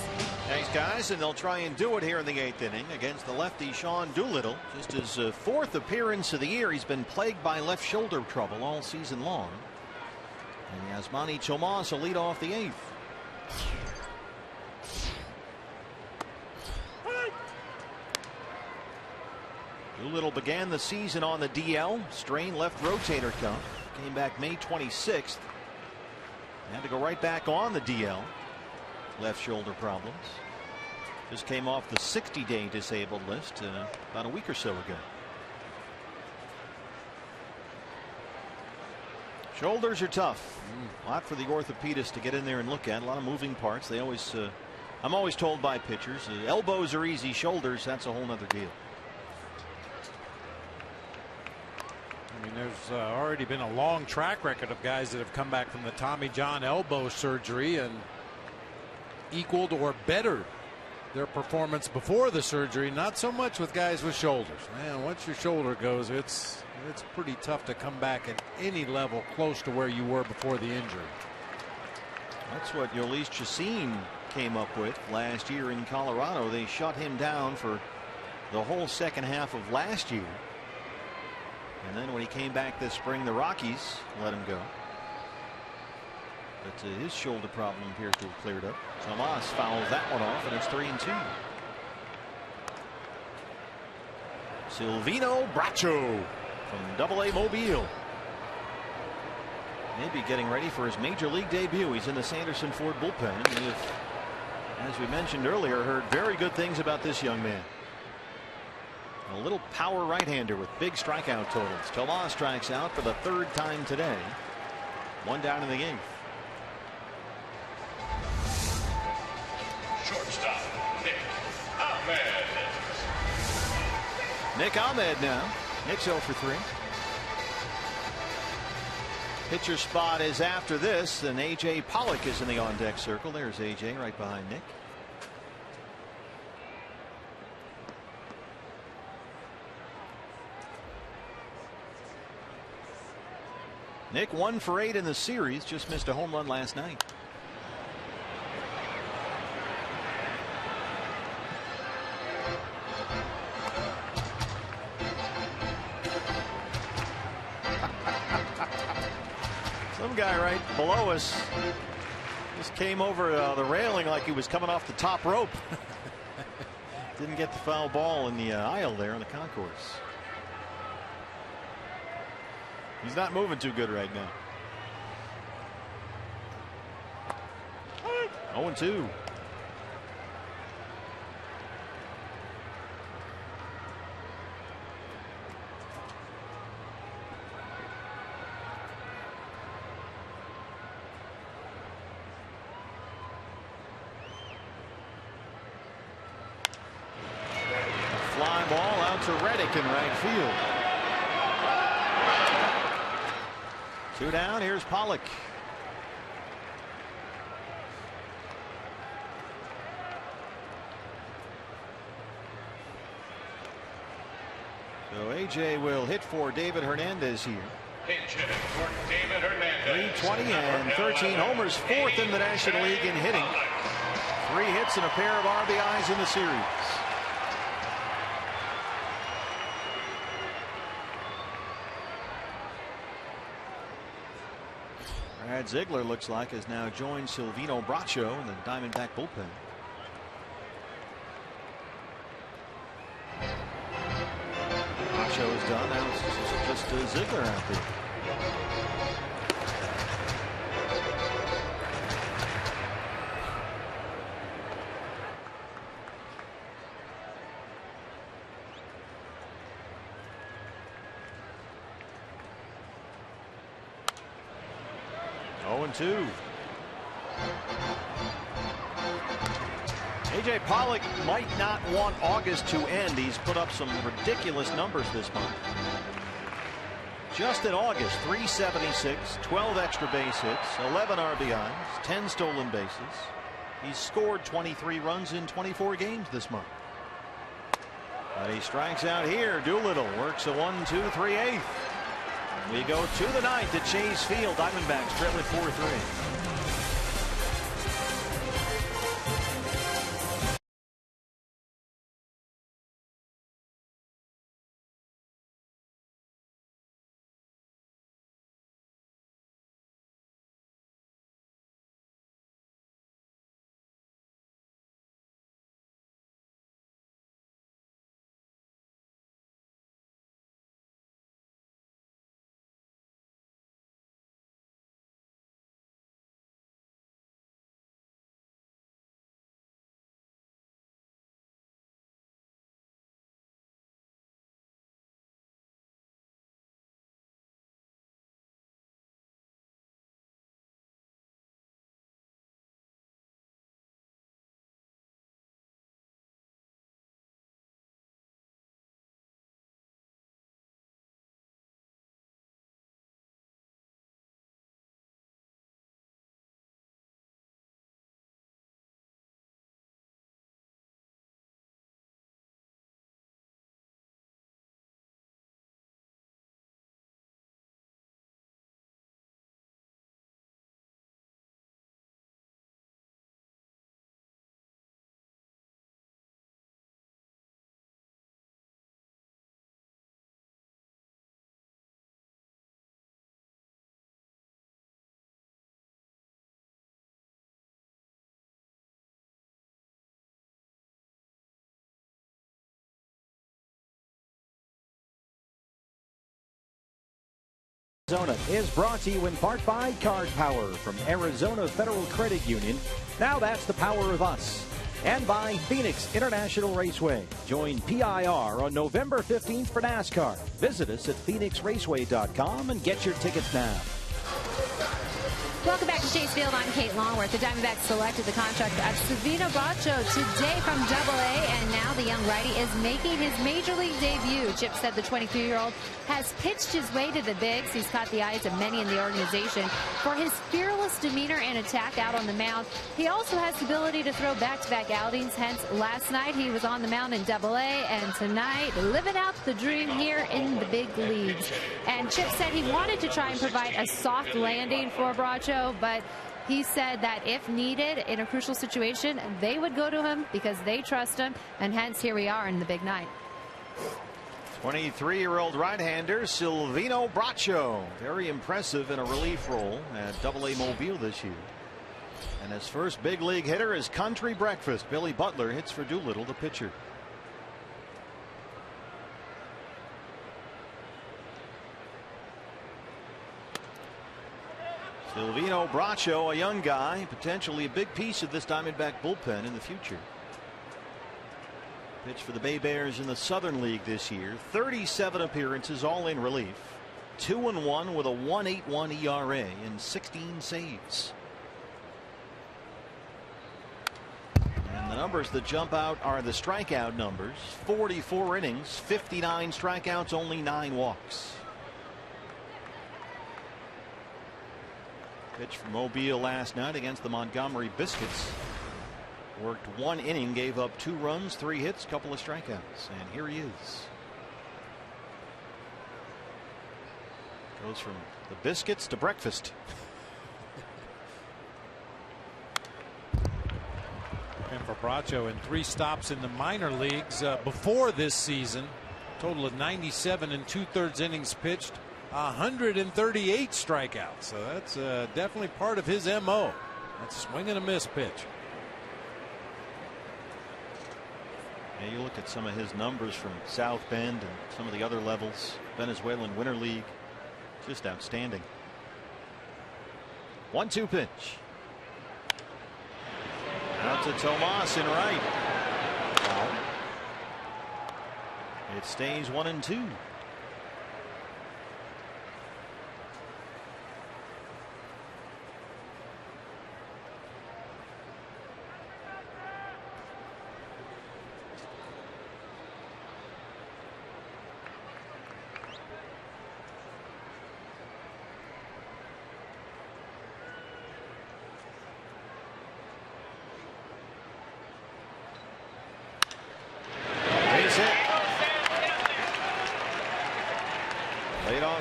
Thanks, guys, and they'll try and do it here in the 8th inning against the lefty Sean Doolittle. Just his 4th appearance of the year. He's been plagued by left shoulder trouble all season long. And Yasmani Tomas will lead off the 8th. Doolittle began the season on the DL, strained left rotator cuff, came back May 26th. Had to go right back on the DL. Left shoulder problems. Just came off the 60-day disabled list about a week or so ago. Shoulders are tough. A lot for the orthopedist to get in there and look at. A lot of moving parts. They always, I'm always told by pitchers, elbows are easy, shoulders, that's a whole nother deal. I mean, there's already been a long track record of guys that have come back from the Tommy John elbow surgery and equaled or bettered their performance before the surgery. Not so much with guys with shoulders. Man, once your shoulder goes, it's pretty tough to come back at any level close to where you were before the injury. That's what Yolis Chacin came up with last year in Colorado. They shut him down for the whole second half of last year. And then when he came back this spring, the Rockies let him go. But his shoulder problem appears to have cleared up. Tomas fouls that one off, and it's 3-2. Silvino Bracho from Double-A Mobile. Maybe getting ready for his major league debut. He's in the Sanderson Ford bullpen. We have, as we mentioned earlier, heard very good things about this young man. A little power right-hander with big strikeout totals. Tomas strikes out for the 3rd time today. 1 down in the 8th. Shortstop, Nick Ahmed. Nick Ahmed now. Nick's 0 for 3. Pitcher spot is after this, and A.J. Pollock is in the on-deck circle. There's A.J. right behind Nick. Nick 1 for 8 in the series, just missed a home run last night. Some guy right below us just came over the railing like he was coming off the top rope. Didn't get the foul ball in the aisle there on the concourse. He's not moving too good right now. 0-2. Fly ball out to Reddick in right field. 2 down. Here's Pollock. So A.J. will hit for David Hernandez here. Pinch hitting for David Hernandez. 320 and 13 homers, 4th in the National League in hitting. 3 hits and a pair of RBIs in the series. Brad Ziegler looks like has now joined Silvino Bracho in the Diamondback bullpen. Bracho is done. Now it's just Ziegler out there. A.J. Pollock might not want August to end. He's put up some ridiculous numbers this month. Just in August, 376, 12 extra base hits, 11 RBIs, 10 stolen bases. He's scored 23 runs in 24 games this month. But he strikes out here. Doolittle works a 1-2, 3/8. We go to the ninth at Chase Field. Diamondbacks trailing 4-3. Arizona is brought to you in part by Card Power from Arizona Federal Credit Union. Now that's the power of us. And by Phoenix International Raceway. Join PIR on November 15th for NASCAR. Visit us at phoenixraceway.com and get your tickets now. Welcome back to Chase Field. I'm Kate Longworth. The Diamondbacks selected the contract of Savino Bracho today from AA, and now the young righty is making his major league debut. Chip said the 23-year-old has pitched his way to the bigs. He's caught the eyes of many in the organization for his fearless demeanor and attack out on the mound. He also has the ability to throw back-to-back outings. Hence, last night he was on the mound in AA, and tonight living out the dream here in the big leagues. And Chip said he wanted to try and provide a soft landing for Bracho, but he said that if needed in a crucial situation, they would go to him because they trust him, and hence here we are in the big night. 23-year-old right-hander Silvino Bracho, very impressive in a relief role at AA Mobile this year. And his first big league hitter is country breakfast. Billy Butler hits for Doolittle, the pitcher. Silvino Bracho, a young guy, potentially a big piece of this Diamondback bullpen in the future. Pitched for the Bay Bears in the Southern League this year. 37 appearances, all in relief. 2-1 with a 1.81 ERA and 16 saves. And the numbers that jump out are the strikeout numbers. 44 innings, 59 strikeouts, only 9 walks. Pitched for Mobile last night against the Montgomery Biscuits. Worked 1 inning, gave up 2 runs, 3 hits, couple of strikeouts, and here he is. Goes from the biscuits to breakfast. And for Bracho, in 3 stops in the minor leagues before this season, total of 97 2/3 innings pitched. 138 strikeouts. So that's definitely part of his MO. That's swing and a miss pitch. Yeah, you look at some of his numbers from South Bend and some of the other levels. Venezuelan Winter League. Just outstanding. 1-2 pitch. Out to Tomas in right. It stays 1-2.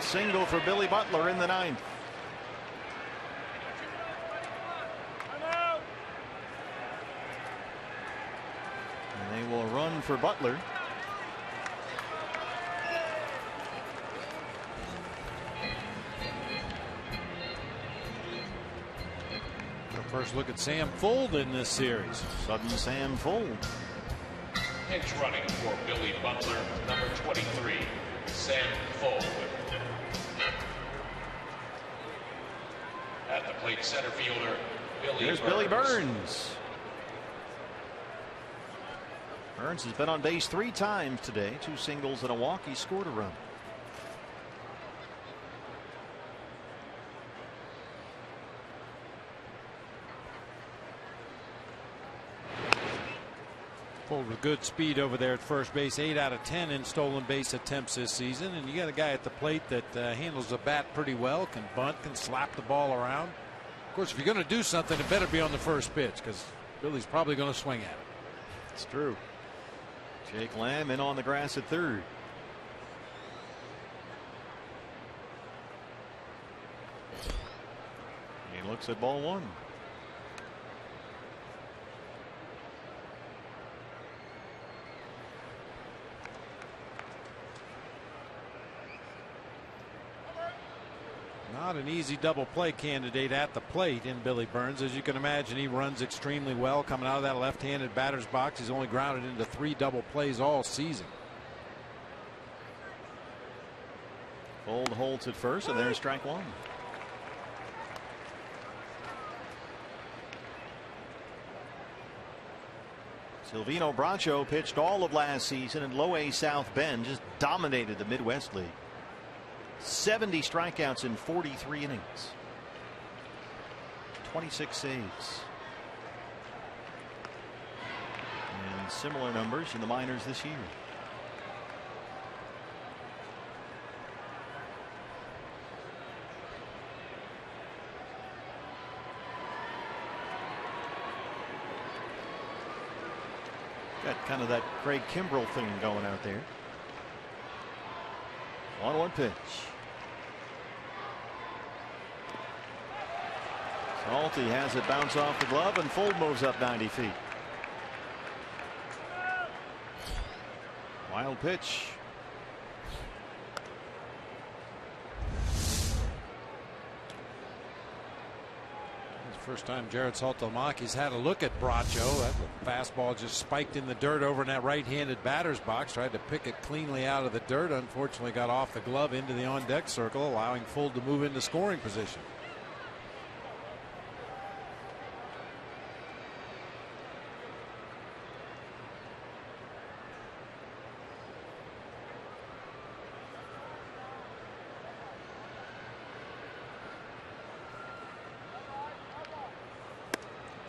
single for Billy Butler in the ninth. And they will run for Butler. First look at Sam Fuld in this series. Sudden Sam Fuld. Pinch running for Billy Butler, number 23, Sam Fuld. At the plate, center fielder Billy There's Burns. Billy Burns. Burns has been on base 3 times today. 2 singles and a walk. He scored a run. Fuld with good speed over there at first base. 8 out of 10 in stolen base attempts this season. And you got a guy at the plate that handles the bat pretty well, can bunt, can slap the ball around. Of course, if you're going to do something, it better be on the first pitch, because Billy's probably going to swing at it. It's true. Jake Lamb in on the grass at third. He looks at ball 1. Not an easy double play candidate at the plate in Billy Burns. As you can imagine, he runs extremely well coming out of that left-handed batter's box. He's only grounded into 3 double plays all season. Fuld holds at first, and there's strike 1. Silvino Bracho pitched all of last season in Low A South Bend, just dominated the Midwest League. 70 strikeouts in 43 innings. 26 saves. And similar numbers in the minors this year. Got kind of that Craig Kimbrell thing going out there. 1-1 pitch. Salty has it bounce off the glove, and Fuld moves up 90 feet. Wild pitch. First time Jared Saltamaki's had a look at Bracho. That fastball just spiked in the dirt over in that right-handed batter's box. Tried to pick it cleanly out of the dirt. Unfortunately got off the glove into the on-deck circle, allowing Fuld to move into scoring position.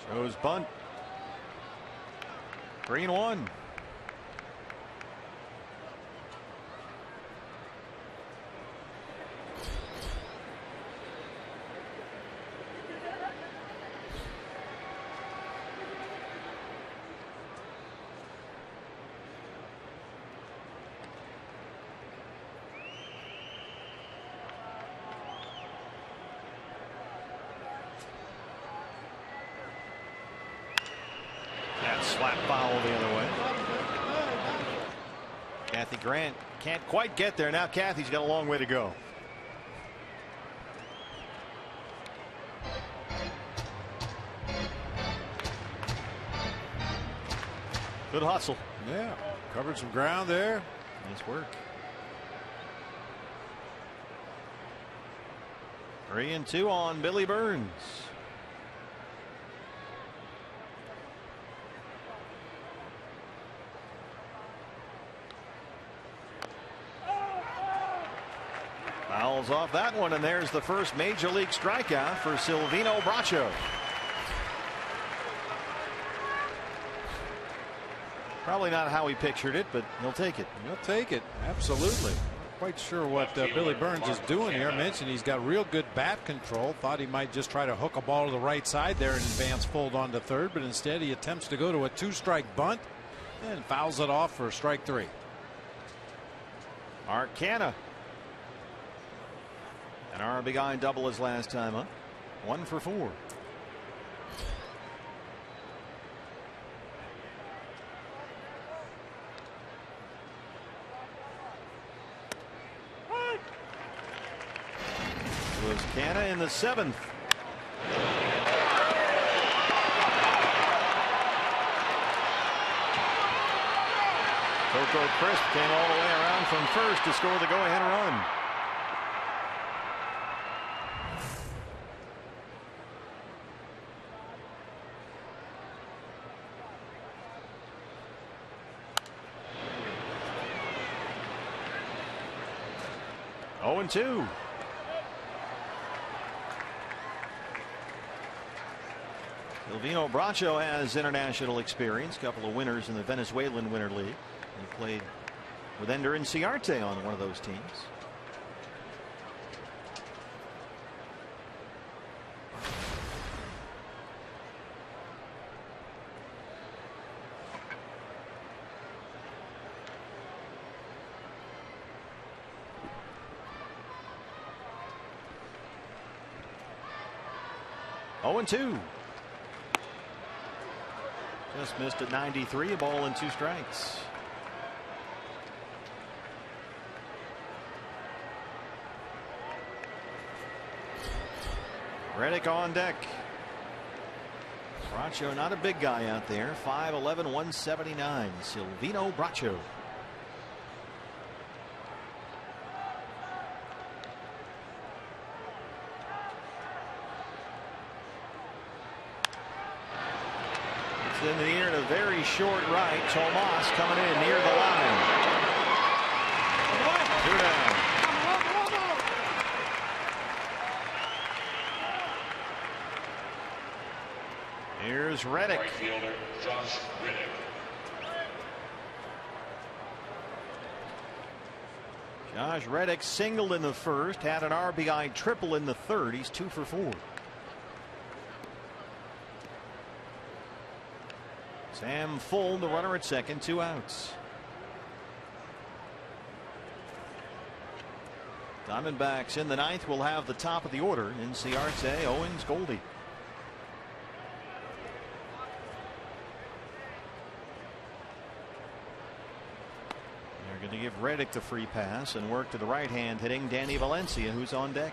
Shows bunt. 3-1. Slap foul the other way. Kathy Grant can't quite get there. Now Kathy's got a long way to go. Good hustle. Yeah, covered some ground there. Nice work. 3-2 on Billy Burns. Fouls off that one, and there's the first major league strikeout for Silvino Bracho. Probably not how he pictured it, but he'll take it. He'll take it. Absolutely. Not quite sure what Billy Burns is doing here. I mentioned he's got real good bat control. Thought he might just try to hook a ball to the right side there and advance Fuld onto third, but instead he attempts to go to a 2-strike bunt and fouls it off for strike 3. Arcana An RBI double his last time up. 1 for 4. Was Canna in the 7th. Coco Crisp came all the way around from first to score the go-ahead run. Oh, 0-2. Silvino Bracho has international experience. Couple of winners in the Venezuelan Winter League. He played with Ender Inciarte on one of those teams. Oh, 0-2. Just missed at 93, a ball and 2 strikes. Reddick on deck. Bracho, not a big guy out there. 5'11", 179. Silvino Bracho. In the air and a very short right. Tomas coming in near the line. 2 down. Here's Reddick. Right fielder Josh Reddick. Josh Reddick singled in the first, had an RBI triple in the third. He's 2 for 4. Sam Full, the runner at second, 2 outs. Diamondbacks in the 9th will have the top of the order. Inciarte, Owens, Goldie. They're going to give Reddick the free pass and work to the right hand, hitting Danny Valencia, who's on deck.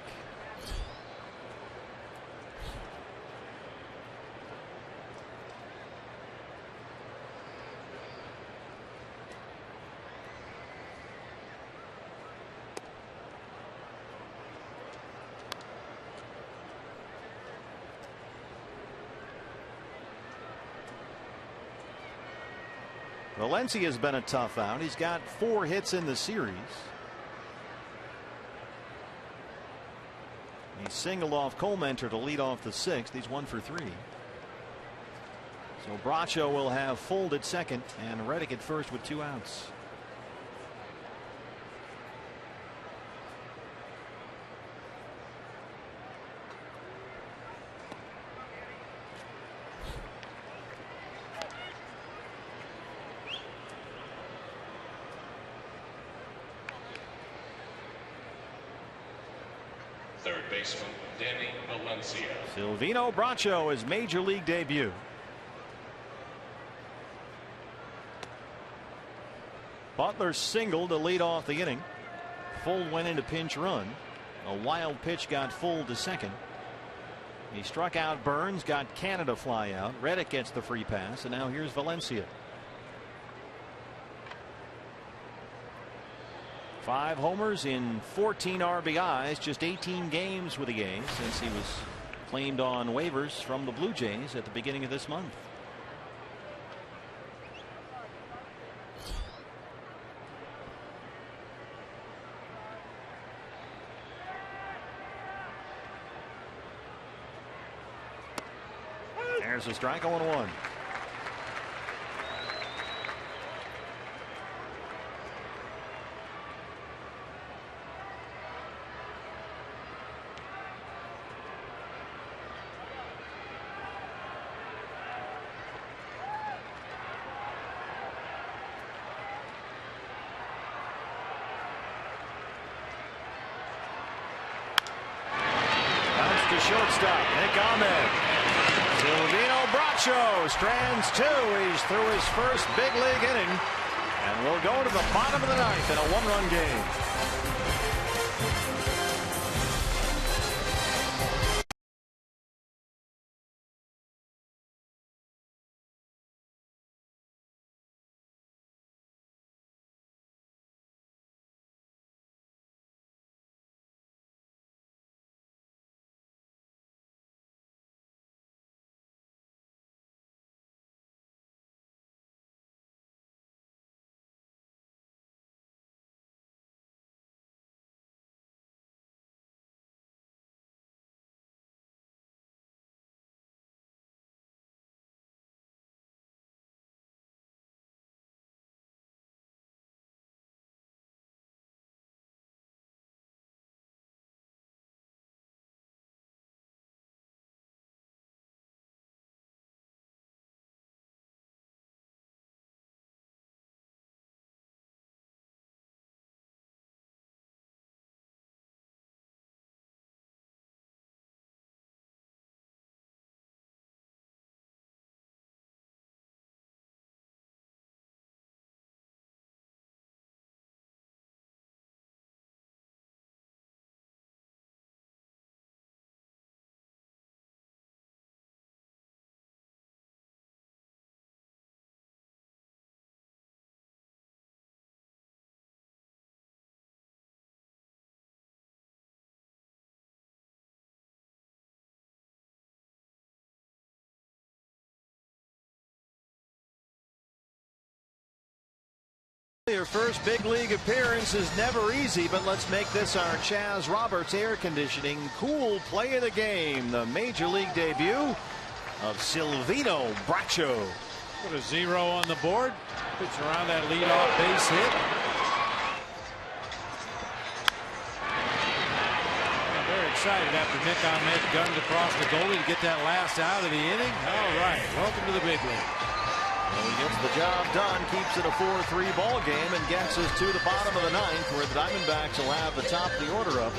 Valencia has been a tough out. He's got 4 hits in the series. He singled off Colementor to lead off the 6th. He's 1 for 3. So Bracho will have Full at second and Reddick at first with 2 outs. Third baseman Danny Valencia. Silvino Bracho, his major league debut. Butler singled to lead off the inning. Full went into pinch run. A wild pitch got Full to second. He struck out Burns, got Canada fly out. Reddick gets the free pass, and now here's Valencia. 5 homers in 14 RBIs, just 18 games with the A's since he was claimed on waivers from the Blue Jays at the beginning of this month. There's a strike, 0-1. shortstop, Nick Ahmed. Silvino Bracho strands 2. He's through his first big league inning. And we'll go to the bottom of the ninth in a 1-run game. Your first big league appearance is never easy, but let's make this our Chaz Roberts air conditioning cool play of the game. The major league debut of Silvino Bracho. Put a 0 on the board. Pitch around that leadoff base hit. Very excited after Nick Ahmed gunned across the goalie to get that last out of the inning. All right, welcome to the big league. Well, he gets the job done, keeps it a 4-3 ball game, and gets us to the bottom of the ninth, where the Diamondbacks will have the top of the order up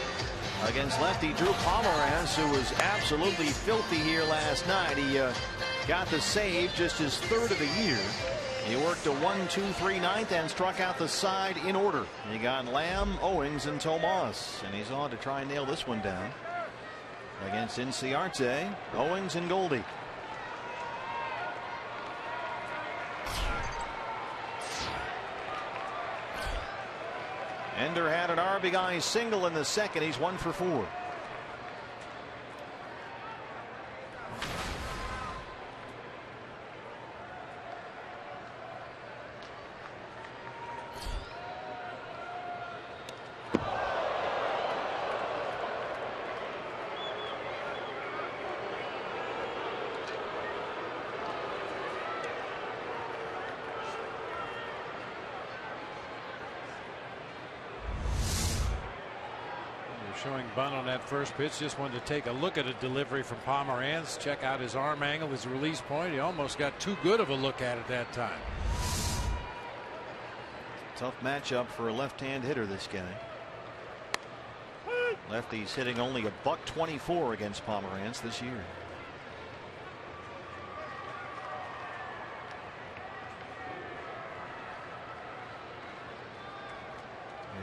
against lefty Drew Pomeranz, who was absolutely filthy here last night. He got the save, just his 3rd of the year. He worked a 1-2-3 ninth and struck out the side in order. He got Lamb, Owings, and Tomas, and he's on to try and nail this one down against Inciarte, Owings, and Goldie. Ender had an RBI single in the second. He's 1 for 4. Showing bunt on that first pitch. Just wanted to take a look at a delivery from Pomeranz. Check out his arm angle, his release point. He almost got too good of a look at it that time. Tough matchup for a left-hand hitter, this guy. Lefty's hitting only a $124 against Pomeranz this year.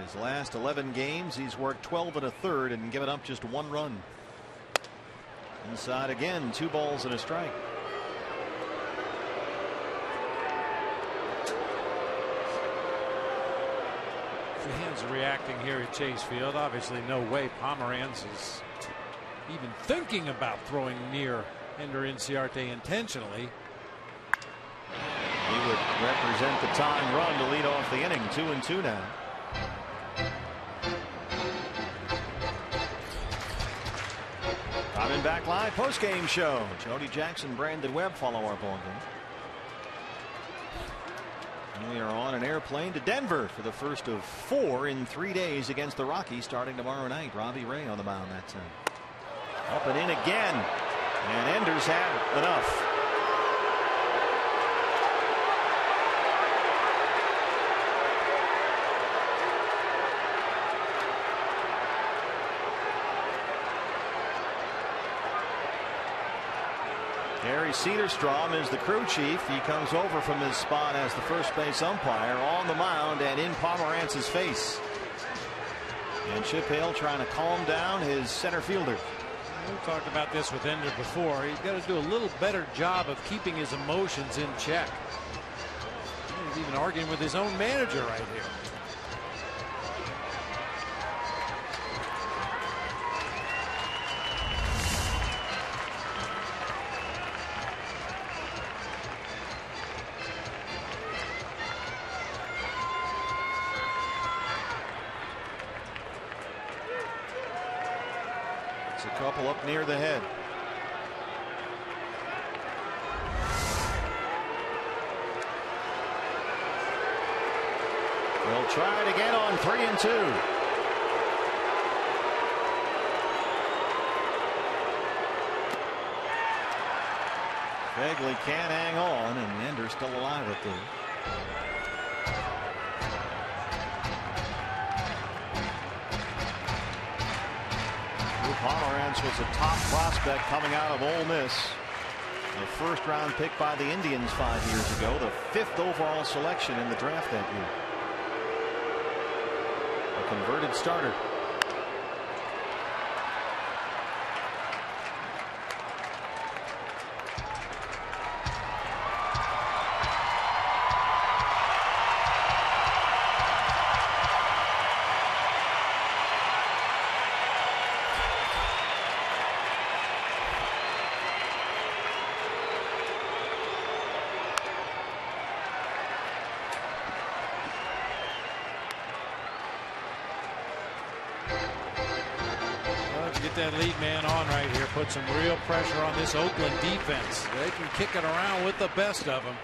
His last 11 games, he's worked 12 1/3 and given up just 1 run. Inside again, 2 balls and a strike. Fans are reacting here at Chase Field. Obviously, no way Pomeranz is even thinking about throwing near Ender Inciarte intentionally. He would represent the tying run to lead off the inning. 2-2 now. Diamondback Live postgame show. Jody Jackson, Brandon Webb follow our ball game. And we are on an airplane to Denver for the first of 4 in 3 days against the Rockies, starting tomorrow night. Robbie Ray on the mound that time. Up and in again, and Ender's had enough. Barry Cederstrom is the crew chief. He comes over from his spot as the first base umpire on the mound and in Pomerantz's face. And Chip Hale trying to calm down his center fielder. We talked about this with Ender before. He's got to do a little better job of keeping his emotions in check. He's even arguing with his own manager right here. A couple up near the head. They'll try it again on 3-2. Kegley can't hang on, and Ender's still alive up there. Pomerantz was a top prospect coming out of Ole Miss. A first-round pick by the Indians 5 years ago. The 5th overall selection in the draft that year. A converted starter. That lead man on right here, put some real pressure on this Oakland defense. They can kick it around with the best of them.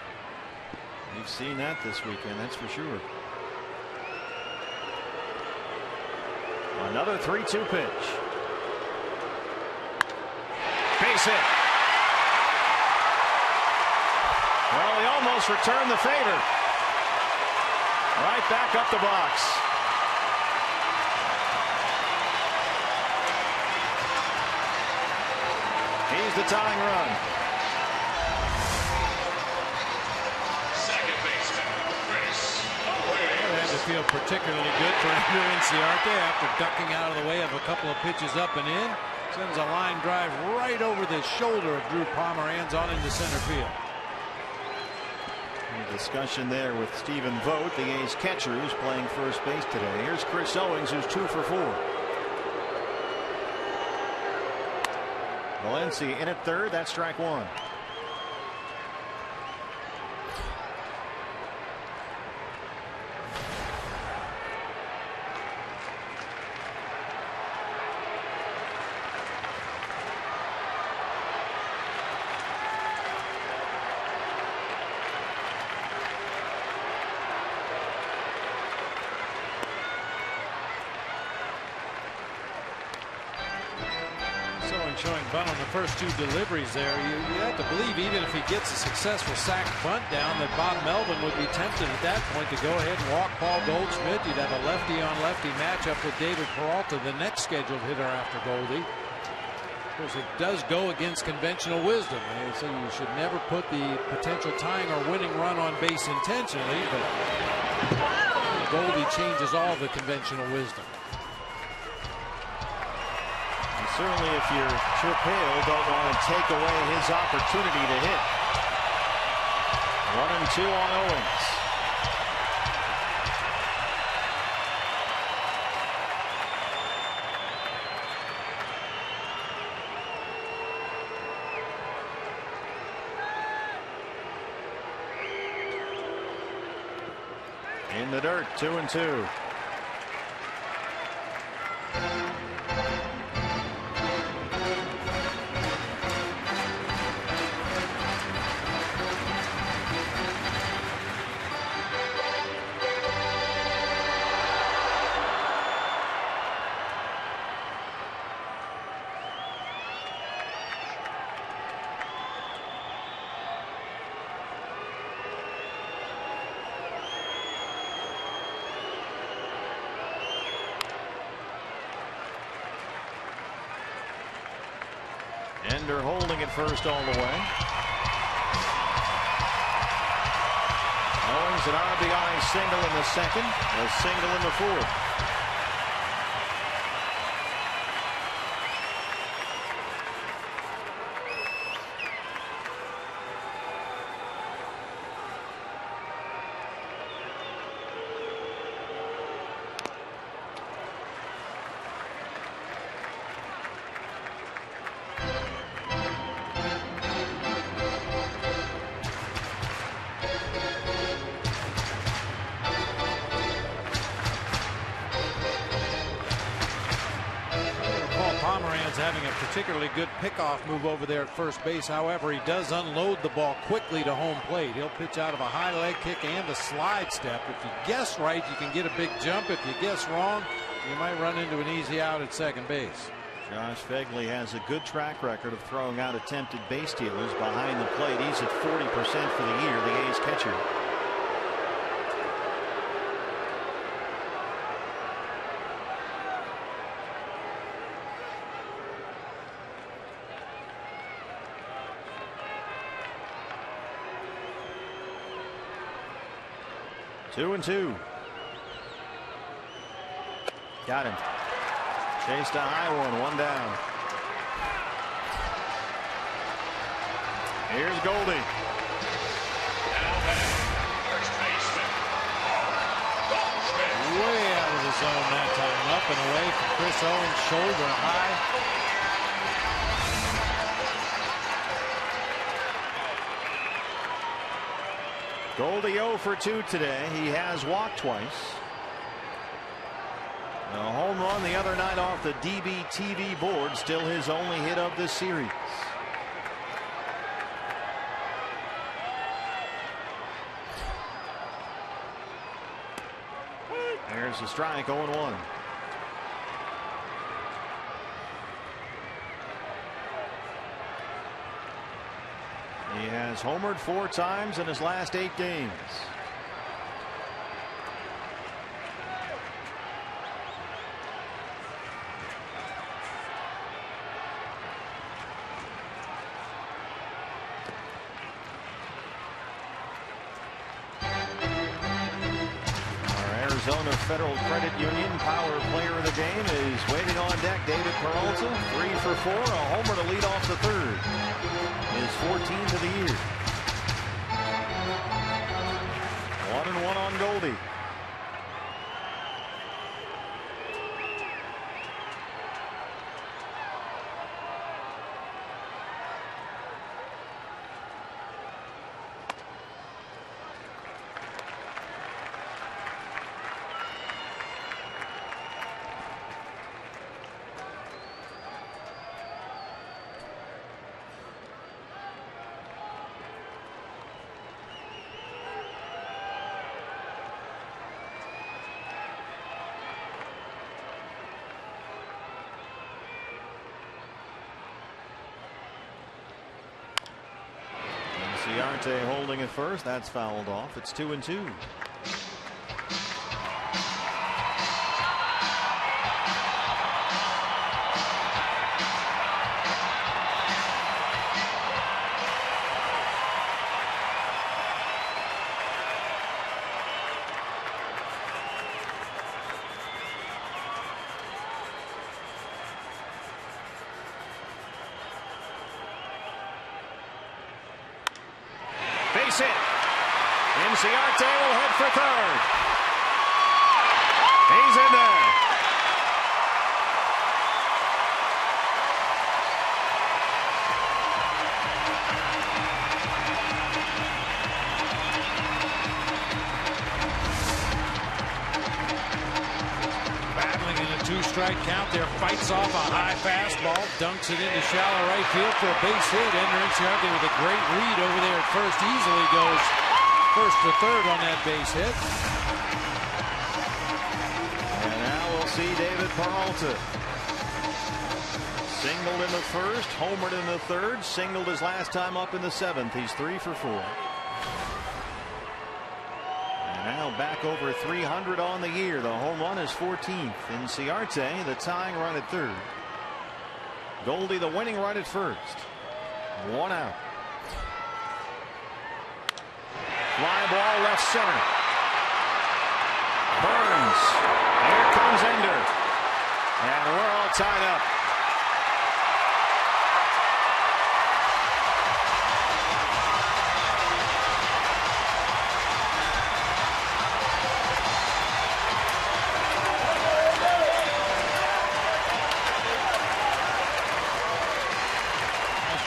We've seen that this weekend, that's for sure. Another 3-2 pitch. Base hit. Well, he almost returned the favor. Right back up the box. He's the tying run. Second baseman, Chris. It had to feel particularly good for Ender Inciarte after ducking out of the way of a couple of pitches up and in. Sends a line drive right over the shoulder of Drew Pomeranz on into center field. A discussion there with Stephen Vogt, the A's catcher, who's playing first base today. Here's Chris Owings, who's 2 for 4. Valencia in at third. That's strike one. Showing bunt on the first 2 deliveries there. You have to believe, even if he gets a successful sac bunt down, that Bob Melvin would be tempted at that point to go ahead and walk Paul Goldschmidt. You'd have a lefty-on-lefty matchup with David Peralta, the next scheduled hitter after Goldie. Of course, it does go against conventional wisdom. They say you should never put the potential tying or winning run on base intentionally, but Goldie changes all the conventional wisdom. Certainly, if you're Chip Hale, don't want to take away his opportunity to hit. 1-2 on Owens. In the dirt, 2-2. Ender holding it first all the way. has an RBI single in the second, a single in the fourth. Having a particularly good pickoff move over there at first base. However, he does unload the ball quickly to home plate. He'll pitch out of a high leg kick and a slide step. If you guess right, you can get a big jump. If you guess wrong, you might run into an easy out at second base. Josh Phegley has a good track record of throwing out attempted base stealers behind the plate. He's at 40% for the year, the A's catcher. Two and two. Got him. Chased a high one down. Here's Goldie. Way out of the zone that time. Up and away from Chris Owens, shoulder high. Goldie 0 for 2 today. He has walked twice. A home run the other night off the DBTV board, still his only hit of this series. There's a strike, 0-1. He has homered 4 times in his last 8 games. Arizona Federal Credit Union Power Player of the game is waiting on deck. David Peralta, 3 for 4, a homer to lead off the third. His 14th of the year. 1-1 on Goldie. Ciarte holding at first. That's fouled off. It's 2-2. Base hit. Ciarte will head for third. He's in there. Battling in a 2-strike count there. Fights off a high fastball. Dunks it into shallow right field for a base hit. Ender Ciarte with a great read over there at first. Easily goes first to third on that base hit. And now we'll see David Peralta. Singled in the first, homered in the third, singled his last time up in the seventh. He's 3 for 4. And now back over 300 on the year. The home run is 14th. And Ciarte, the tying run at third. Goldie, the winning run at first. 1 out. Fly ball left center. Burns. Here comes Ender. And we're all tied up.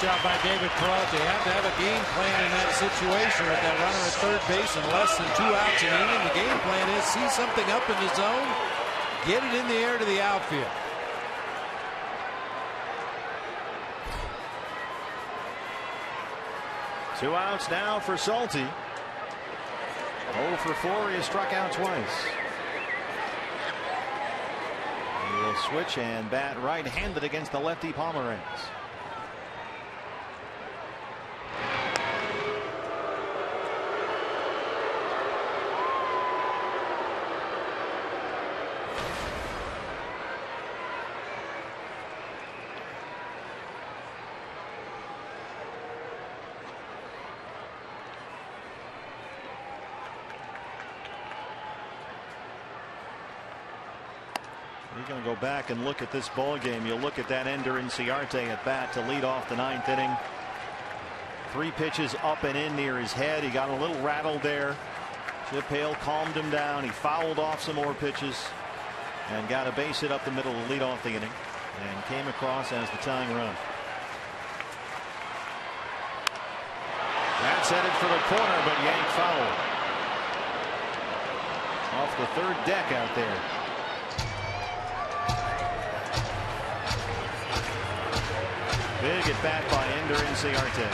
Job by David Peralta. They have to have a game plan in that situation with that runner at third base and less than 2 outs in the inning. The game plan is see something up in the zone, get it in the air to the outfield. Two outs now for Salty. 0 for 4. He has struck out twice. He will switch and bat right-handed against the lefty Pomeranz. You're going to go back and look at this ball game. You'll look at that Ender Inciarte at bat to lead off the 9th inning. 3 pitches up and in near his head. He got a little rattled there. Chip Hale calmed him down. He fouled off some more pitches and got a base hit up the middle to lead off the inning and came across as the tying run. That's headed for the corner, but yanked foul. Off the third deck out there. Big at bat by Ender Inciarte.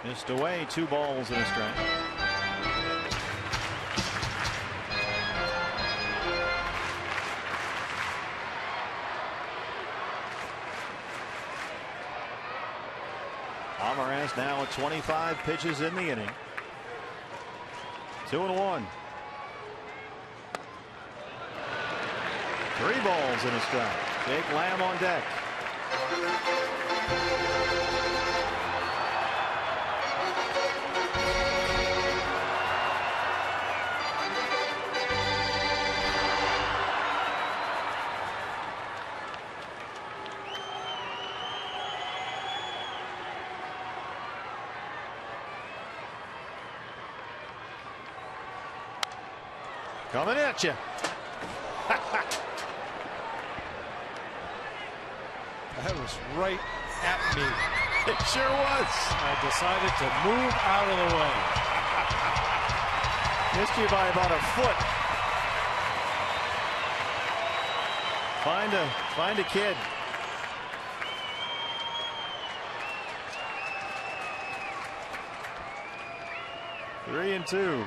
Missed away, 2 balls and a strike. Pomeranz now at 25 pitches in the inning. 2-1. 3 balls and a strike. Jake Lamb on deck. Coming at you. That was right at me. It sure was. I decided to move out of the way. Missed you by about a foot. Find a kid. Three and 2.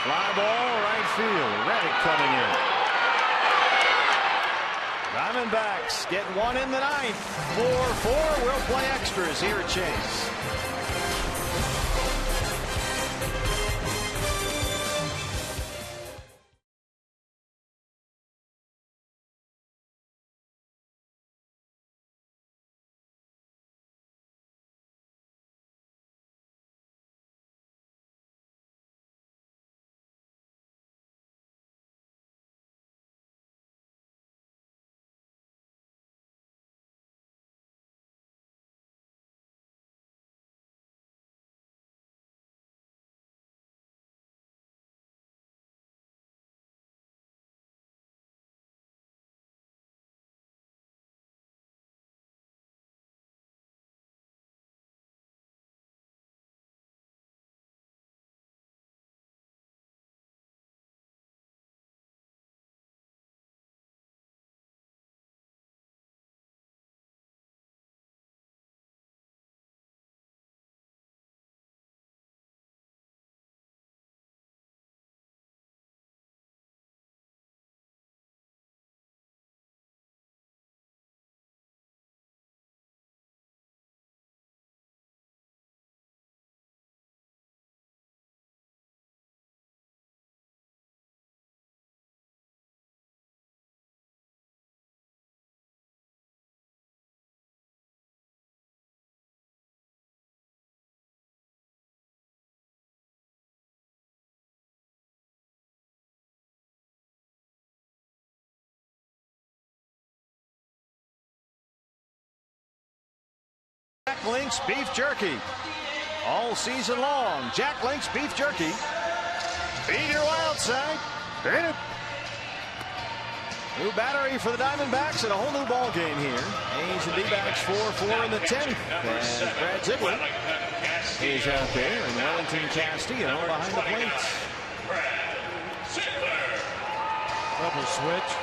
Fly ball, right field. Reddick coming in. Diamondbacks get 1 in the 9th. 4-4. We'll play extras here at Chase. Jack Link's Beef Jerky. All season long, Jack Link's Beef Jerky. Feed your wild side. Hit it. New battery for the Diamondbacks and a whole new ball game here. A's and D-backs 4-4 in the 10th. And Brad Ziegler is out there, and Wellington Castillo behind the plate. Double switch.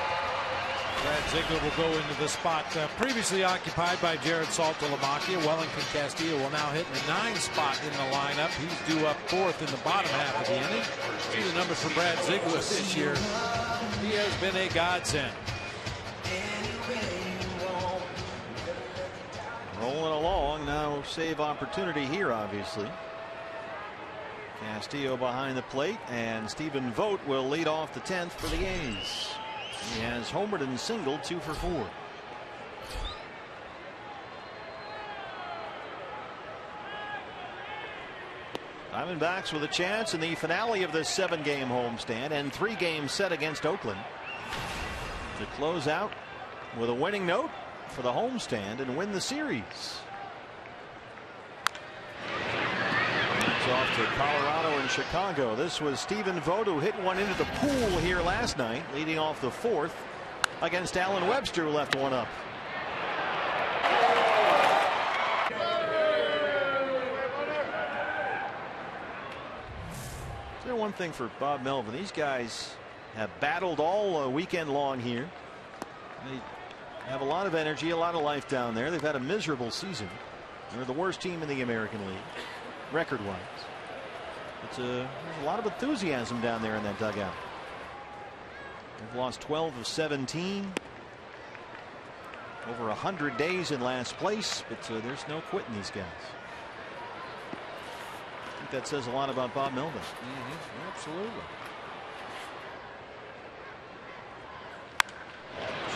Brad Ziegler will go into the spot previously occupied by Jared Saltalamacchia. Wellington Castillo will now hit the 9 spot in the lineup. He's due up 4th in the bottom half of the inning. See the numbers for Brad Ziegler this year. He has been a godsend. Rolling along now, save opportunity here, obviously. Castillo behind the plate, and Stephen Vogt will lead off the 10th for the A's. He has homered and singled 2 for 4. Diamondbacks with a chance in the finale of this 7-game homestand and 3-game set against Oakland to close out with a winning note for the homestand and win the series. Off to Colorado and Chicago. This was Stephen Vogt, who hit one into the pool here last night, leading off the 4th against Alan Webster, who left one up. Is there one thing for Bob Melvin? These guys have battled all weekend long here. They have a lot of energy, a lot of life down there. They've had a miserable season. They're the worst team in the American League, record-wise. There's a lot of enthusiasm down there in that dugout. They've lost 12 of 17. Over 100 days in last place, but there's no quitting these guys. I think that says a lot about Bob Melvin. Absolutely.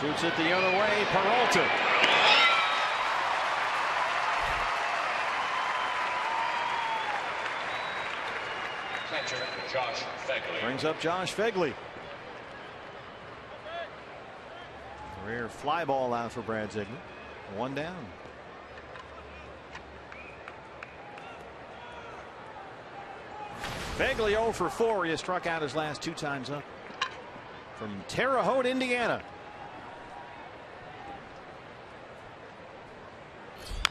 Shoots it the other way. Peralta. Josh Phegley. Brings up Josh Phegley. Rare fly ball out for Brad Ziegler. 1 down. Phegley 0 for 4. He has struck out his last 2 times up. From Terre Haute, Indiana.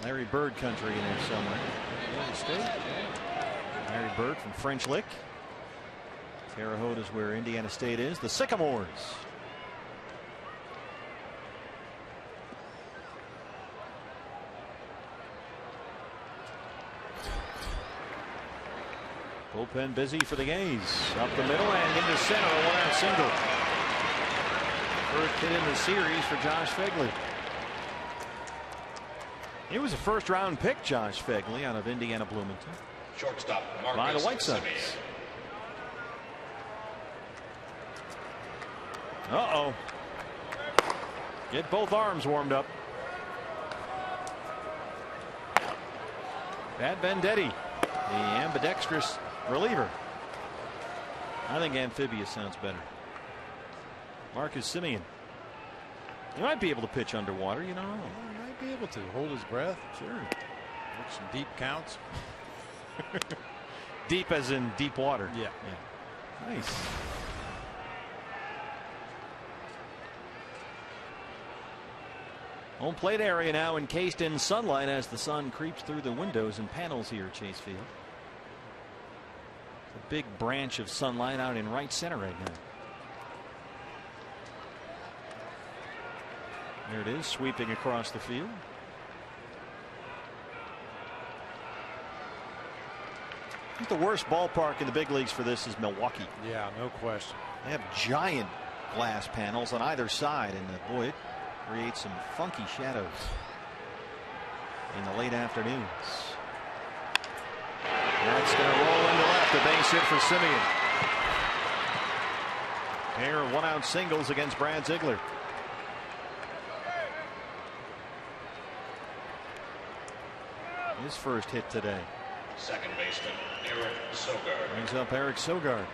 Larry Bird country in there somewhere. Larry Bird from French Lick. Terre Haute is where Indiana State is. The Sycamores. Bullpen busy for the A's. Up the middle and into center. A 1-out single. First hit in the series for Josh Phegley. He was a first-round pick, Josh Phegley, out of Indiana Bloomington. Shortstop by the White Sox. Uh-oh. Get both arms warmed up. Pat Venditti, the ambidextrous reliever. I think amphibious sounds better. Marcus Semien. He might be able to pitch underwater, you don't know. He might be able to hold his breath. Sure. Make some deep counts. Deep as in deep water. Yeah. Nice. Home plate area now encased in sunlight as the sun creeps through the windows and panels here at Chase Field. A big branch of sunlight out in right center right now. There it is, sweeping across the field. I think the worst ballpark in the big leagues for this is Milwaukee. Yeah, no question. They have giant glass panels on either side, and boy, it creates some funky shadows in the late afternoons. That's going to roll into left. A base hit for Semien. Pair of 1-out singles against Brad Ziegler. His first hit today. Second baseman Eric Sogard. Brings up Eric Sogard.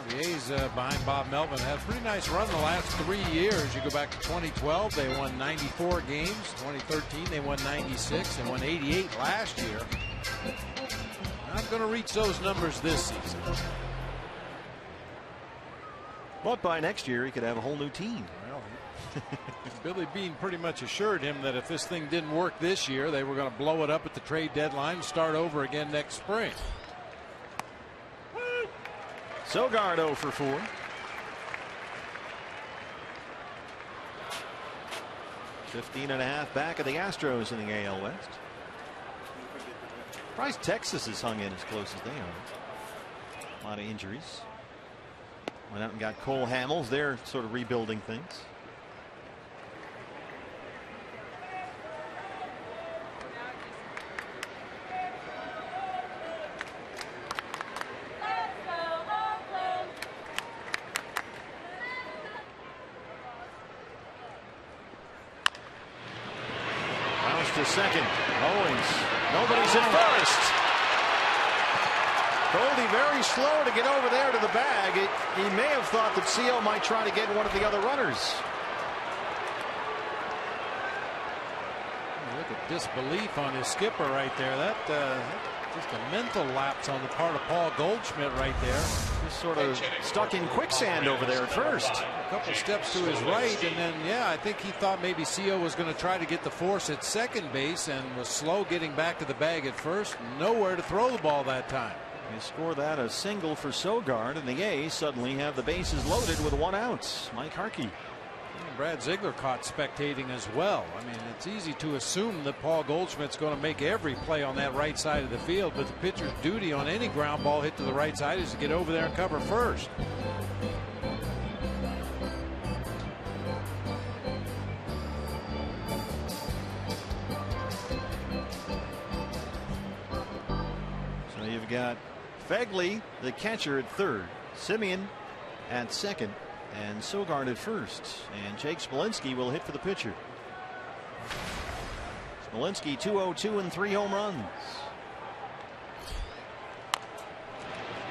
The A's Yankees behind Bob Melvin had a pretty nice run the last 3 years. You go back to 2012, they won 94 games. 2013, they won 96 and won 88 last year. Not going to reach those numbers this season. But by next year, he could have a whole new team. Well, Billy Beane pretty much assured him that if this thing didn't work this year, they were going to blow it up at the trade deadline and start over again next spring. Sogard 0 for 4. $15.5 back of the Astros in the AL West. Surprised Texas has hung in as close as they are. A lot of injuries. Went out and got Cole Hamels. They're sort of rebuilding things. To second. Owens. Nobody's at first. Goldie very slow to get over there to the bag. He may have thought that CO might try to get one of the other runners. Look at disbelief on his skipper right there. That just a mental lapse on the part of Paul Goldschmidt right there. Just sort of stuck in quicksand over there at first. A couple steps to his right, and then, yeah, I think he thought maybe CO was going to try to get the force at second base and was slow getting back to the bag at first. Nowhere to throw the ball that time. They score that a single for Sogard, and the A's suddenly have the bases loaded with 1 out. Mike Harkey. Brad Ziegler caught spectating as well. I mean, it's easy to assume that Paul Goldschmidt's going to make every play on that right side of the field, but the pitcher's duty on any ground ball hit to the right side is to get over there and cover first. So you've got Fegley, the catcher, at third, Simeon at second, and Sogard at first, and Jake Smolinski will hit for the pitcher. Smolinski 202 and 3 home runs.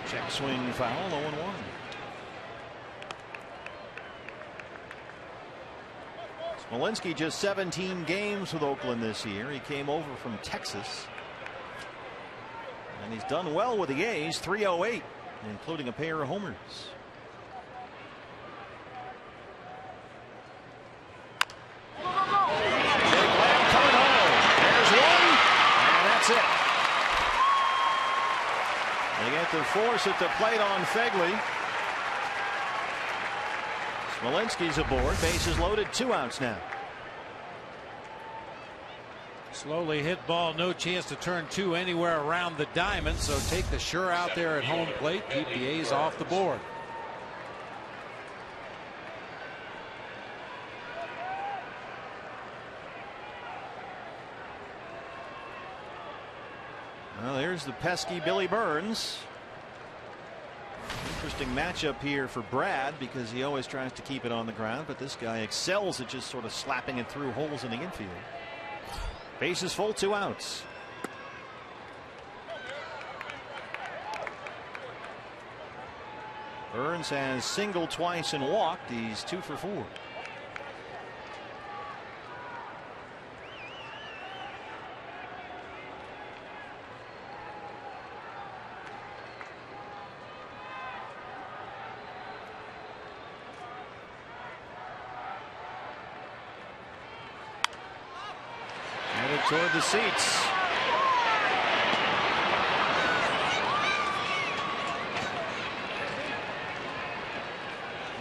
Check swing foul, 0-1. Smolinski just 17 games with Oakland this year. He came over from Texas, and he's done well with the A's. 308, including a pair of homers. They get the force at the plate on Fegley. Smolinski's aboard. Bases loaded. 2 outs now. Slowly hit ball. No chance to turn 2 anywhere around the diamond. So take the sure out there at home plate. Keep the A's off the board. Well, there's the pesky Billy Burns. Interesting matchup here for Brad because he always tries to keep it on the ground, but this guy excels at just sort of slapping it through holes in the infield. Bases full, 2 outs. Burns has singled twice and walked. He's 2 for 4. Toward the seats.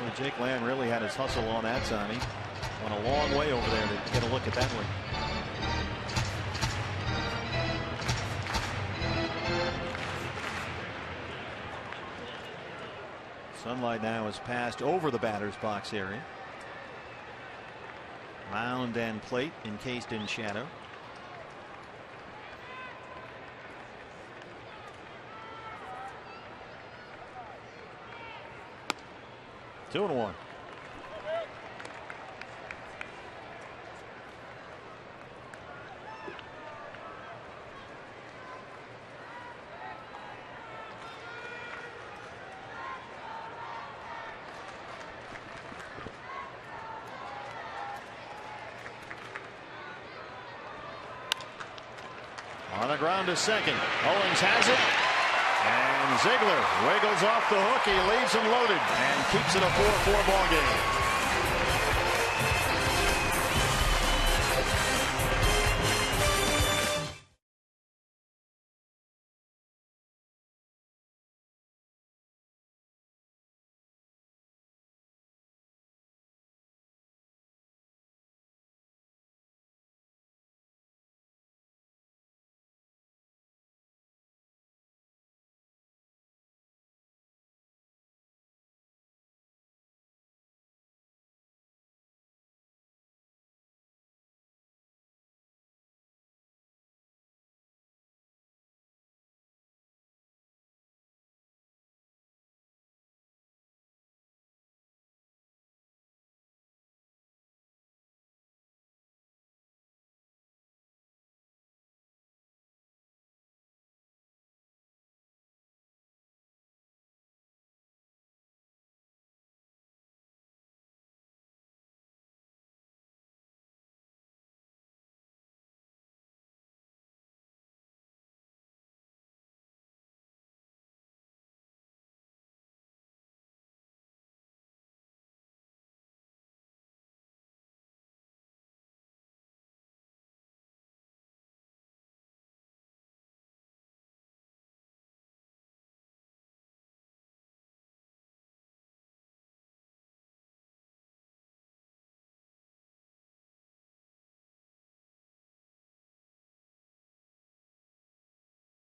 Well, Jake Lamb really had his hustle on that time. He went a long way over there to get a look at that one. Sunlight now has passed over the batter's box area. Mound and plate encased in shadow. Two and 1. down to second. Owens has it. And Ziegler wiggles off the hook. He leaves him loaded and keeps it a 4-4 ball game.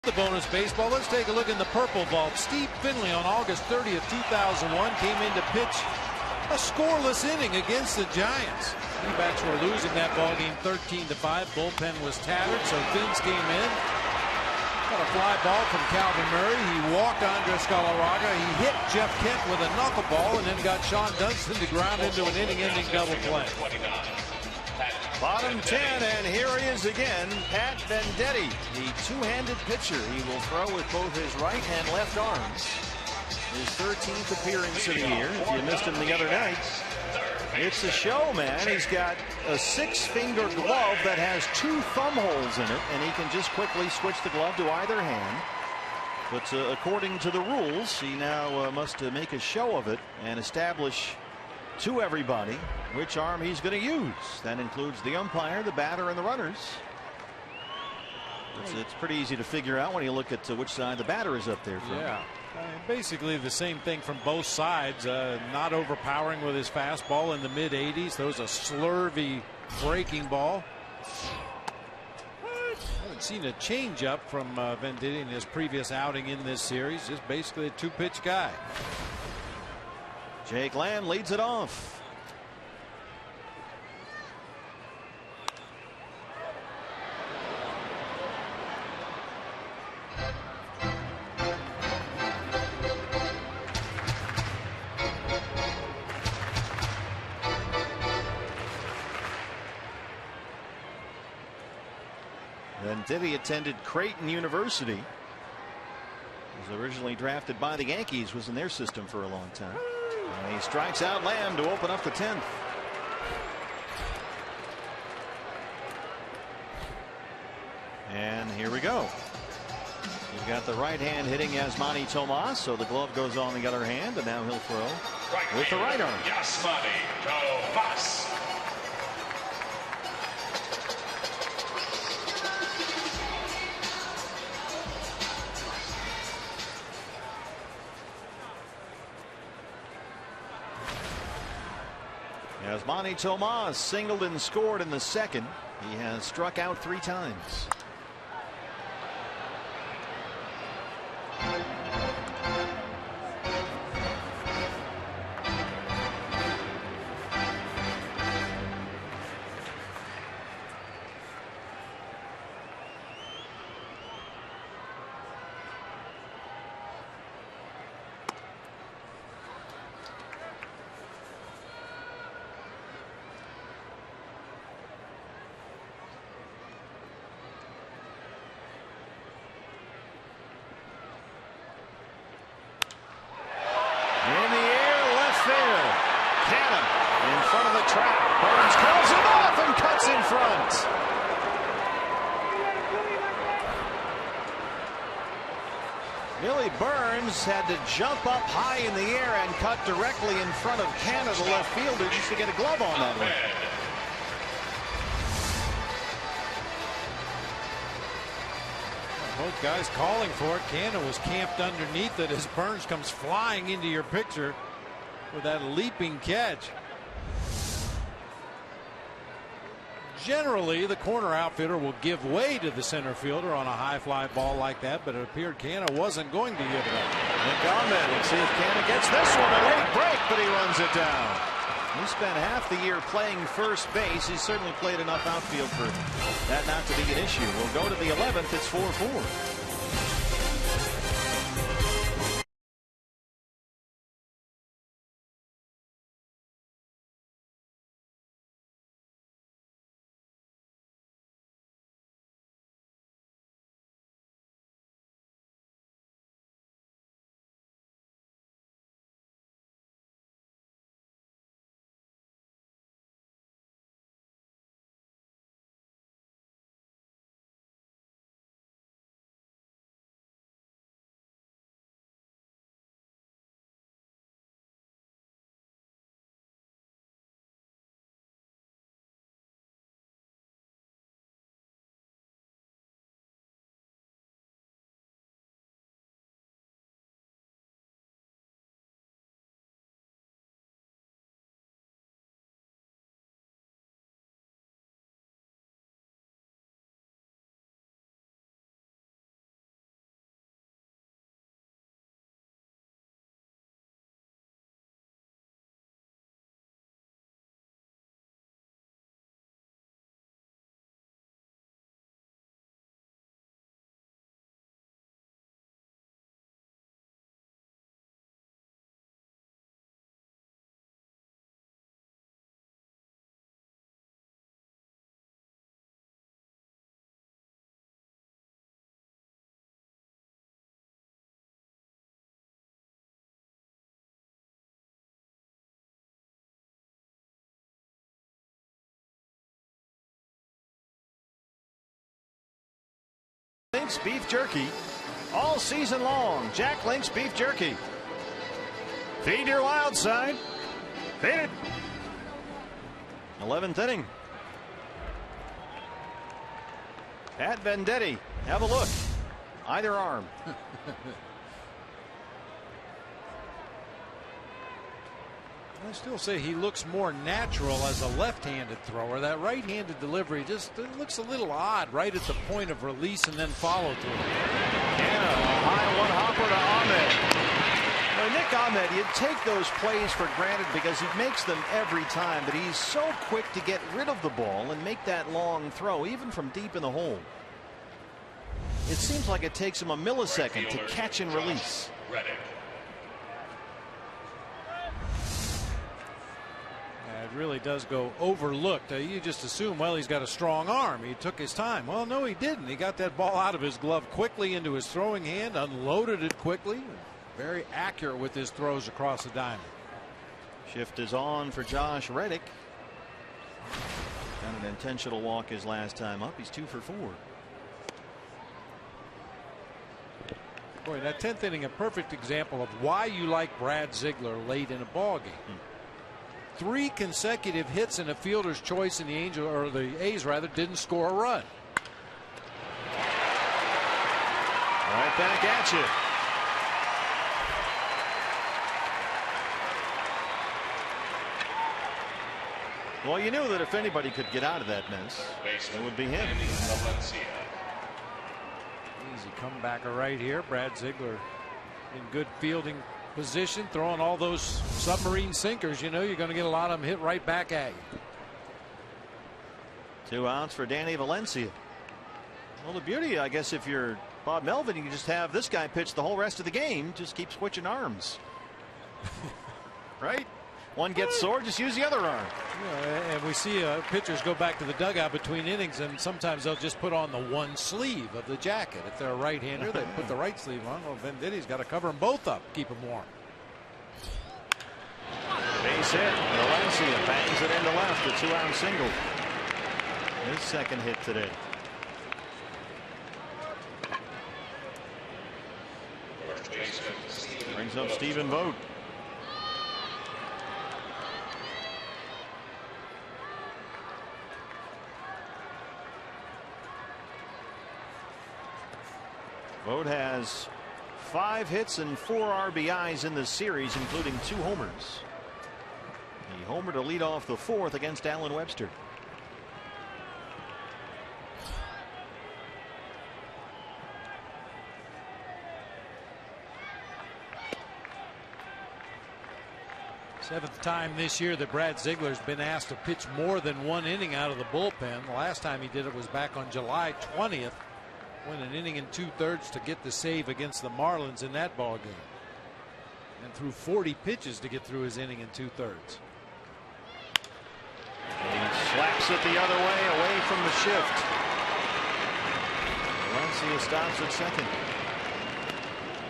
The bonus baseball. Let's take a look in the purple vault. Steve Finley on August 30th, 2001 came in to pitch a scoreless inning against the Giants. D-backs were losing that ball game 13-5. Bullpen was tattered, so Fins came in. Got a fly ball from Calvin Murray. He walked Andres Galarraga. He hit Jeff Kent with a knuckleball and then got Sean Dunston to ground into an inning-ending double play. Bottom 10, and here he is again, Pat Venditti, the two-handed pitcher. He will throw with both his right and left arms. His 13th appearance of the year. If you missed him the other night, it's a show, man. He's got a 6-finger glove that has 2 thumb holes in it, and he can just quickly switch the glove to either hand. But according to the rules, he now must make a show of it and establish to everybody which arm he's going to use. That includes the umpire, the batter, and the runners. It's pretty easy to figure out when you look at which side the batter is up there from. Yeah, basically the same thing from both sides. Not overpowering with his fastball in the mid-80s. Throws a slurvy breaking ball. Haven't seen a changeup from Venditti in his previous outing in this series. Just basically a 2-pitch guy. Jake Lamb leads it off. Venditti attended Creighton University. Was originally drafted by the Yankees, was in their system for a long time. And he strikes out Lamb to open up the 10th. And here we go. You've got the right hand hitting Yasmani Tomas, so the glove goes on the other hand, and now he'll throw with the right arm. Yasmani Tomas. Yasmani Tomas singled and scored in the second. He has struck out 3 times. Billy Burns had to jump up high in the air and cut directly in front of Canada left fielder just to get a glove on that one. Both guys calling for it. Canada was camped underneath it as Burns comes flying into your picture with that leaping catch. Generally, the corner outfielder will give way to the center fielder on a high fly ball like that, but it appeared Canada wasn't going to give it up. Nick Ahmed, let's see if Canada gets this one. A late break, but he runs it down. He spent half the year playing first base. He's certainly played enough outfield for that not to be an issue. We'll go to the 11th. It's 4-4. Link's beef jerky all season long. Jack Link's beef jerky. Feed your wild side. Feed it. 11th inning. Pat Venditti. Have a look. Either arm. I still say he looks more natural as a left-handed thrower. That right-handed delivery just looks a little odd right at the point of release and then follow through. Canada, a high one hopper to Ahmed. Well, Nick Ahmed, you'd take those plays for granted because he makes them every time, but he's so quick to get rid of the ball and make that long throw, even from deep in the hole. It seems like it takes him a millisecond to catch and release. It really does go overlooked. You just assume, well, he's got a strong arm. He took his time. Well, no, he didn't. He got that ball out of his glove quickly into his throwing hand, unloaded it quickly. Very accurate with his throws across the diamond. Shift is on for Josh Reddick. Got an intentional walk his last time up. He's 2 for 4. Boy, that 10th inning, a perfect example of why you like Brad Ziegler late in a ball game. 3 consecutive hits and a fielder's choice, and the A's rather didn't score a run. Right back at you. Well, you knew that if anybody could get out of that mess, it would be him. Easy comebacker right here. Brad Ziegler in good fielding position, throwing all those submarine sinkers. You know you're going to get a lot of them hit right back at you. 2 outs for Danny Valencia. Well, the beauty, I guess, if you're Bob Melvin, you can just have this guy pitch the whole rest of the game. Just keep switching arms. Right? One gets sore, just use the other arm. Yeah, and we see pitchers go back to the dugout between innings, and sometimes they'll just put on the one sleeve of the jacket. If they're a right-hander, they put the right sleeve on. Well, Venditti's got to cover them both up, keep them warm. Base hit. Valencia bangs it into left. A 2-out single. His second hit today. Brings up Stephen Vogt. Vogt has 5 hits and 4 RBIs in the series, including 2 homers. He homered to lead off the 4th against Alan Webster. Seventh time this year that Brad Ziegler's been asked to pitch more than 1 inning out of the bullpen. The last time he did it was back on July 20th. Went an inning and 2/3 to get the save against the Marlins in that ball game, and threw 40 pitches to get through his inning and 2/3. He slaps it the other way, away from the shift. Valencia stops at second.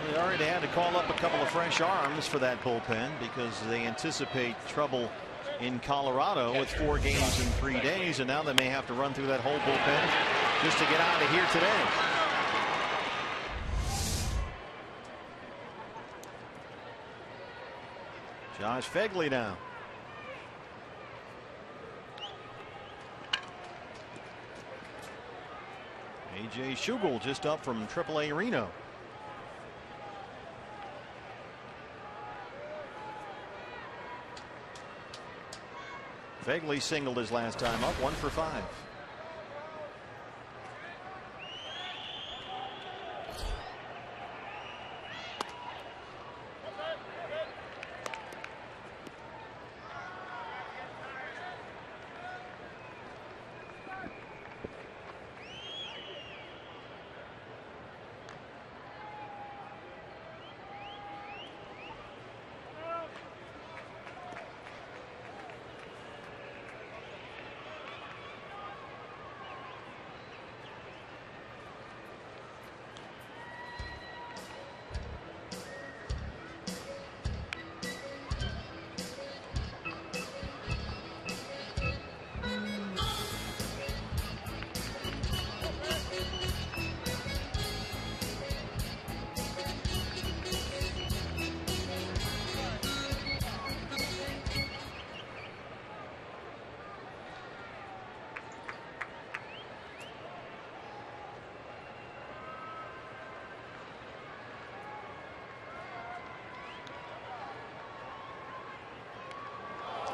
They already had to call up a couple of fresh arms for that bullpen because they anticipate trouble in Colorado with 4 games in 3 days, and now they may have to run through that whole bullpen just to get out of here today. Josh Phegley now. A.J. Schugel just up from AAA Reno. Phegley singled his last time up, 1 for 5.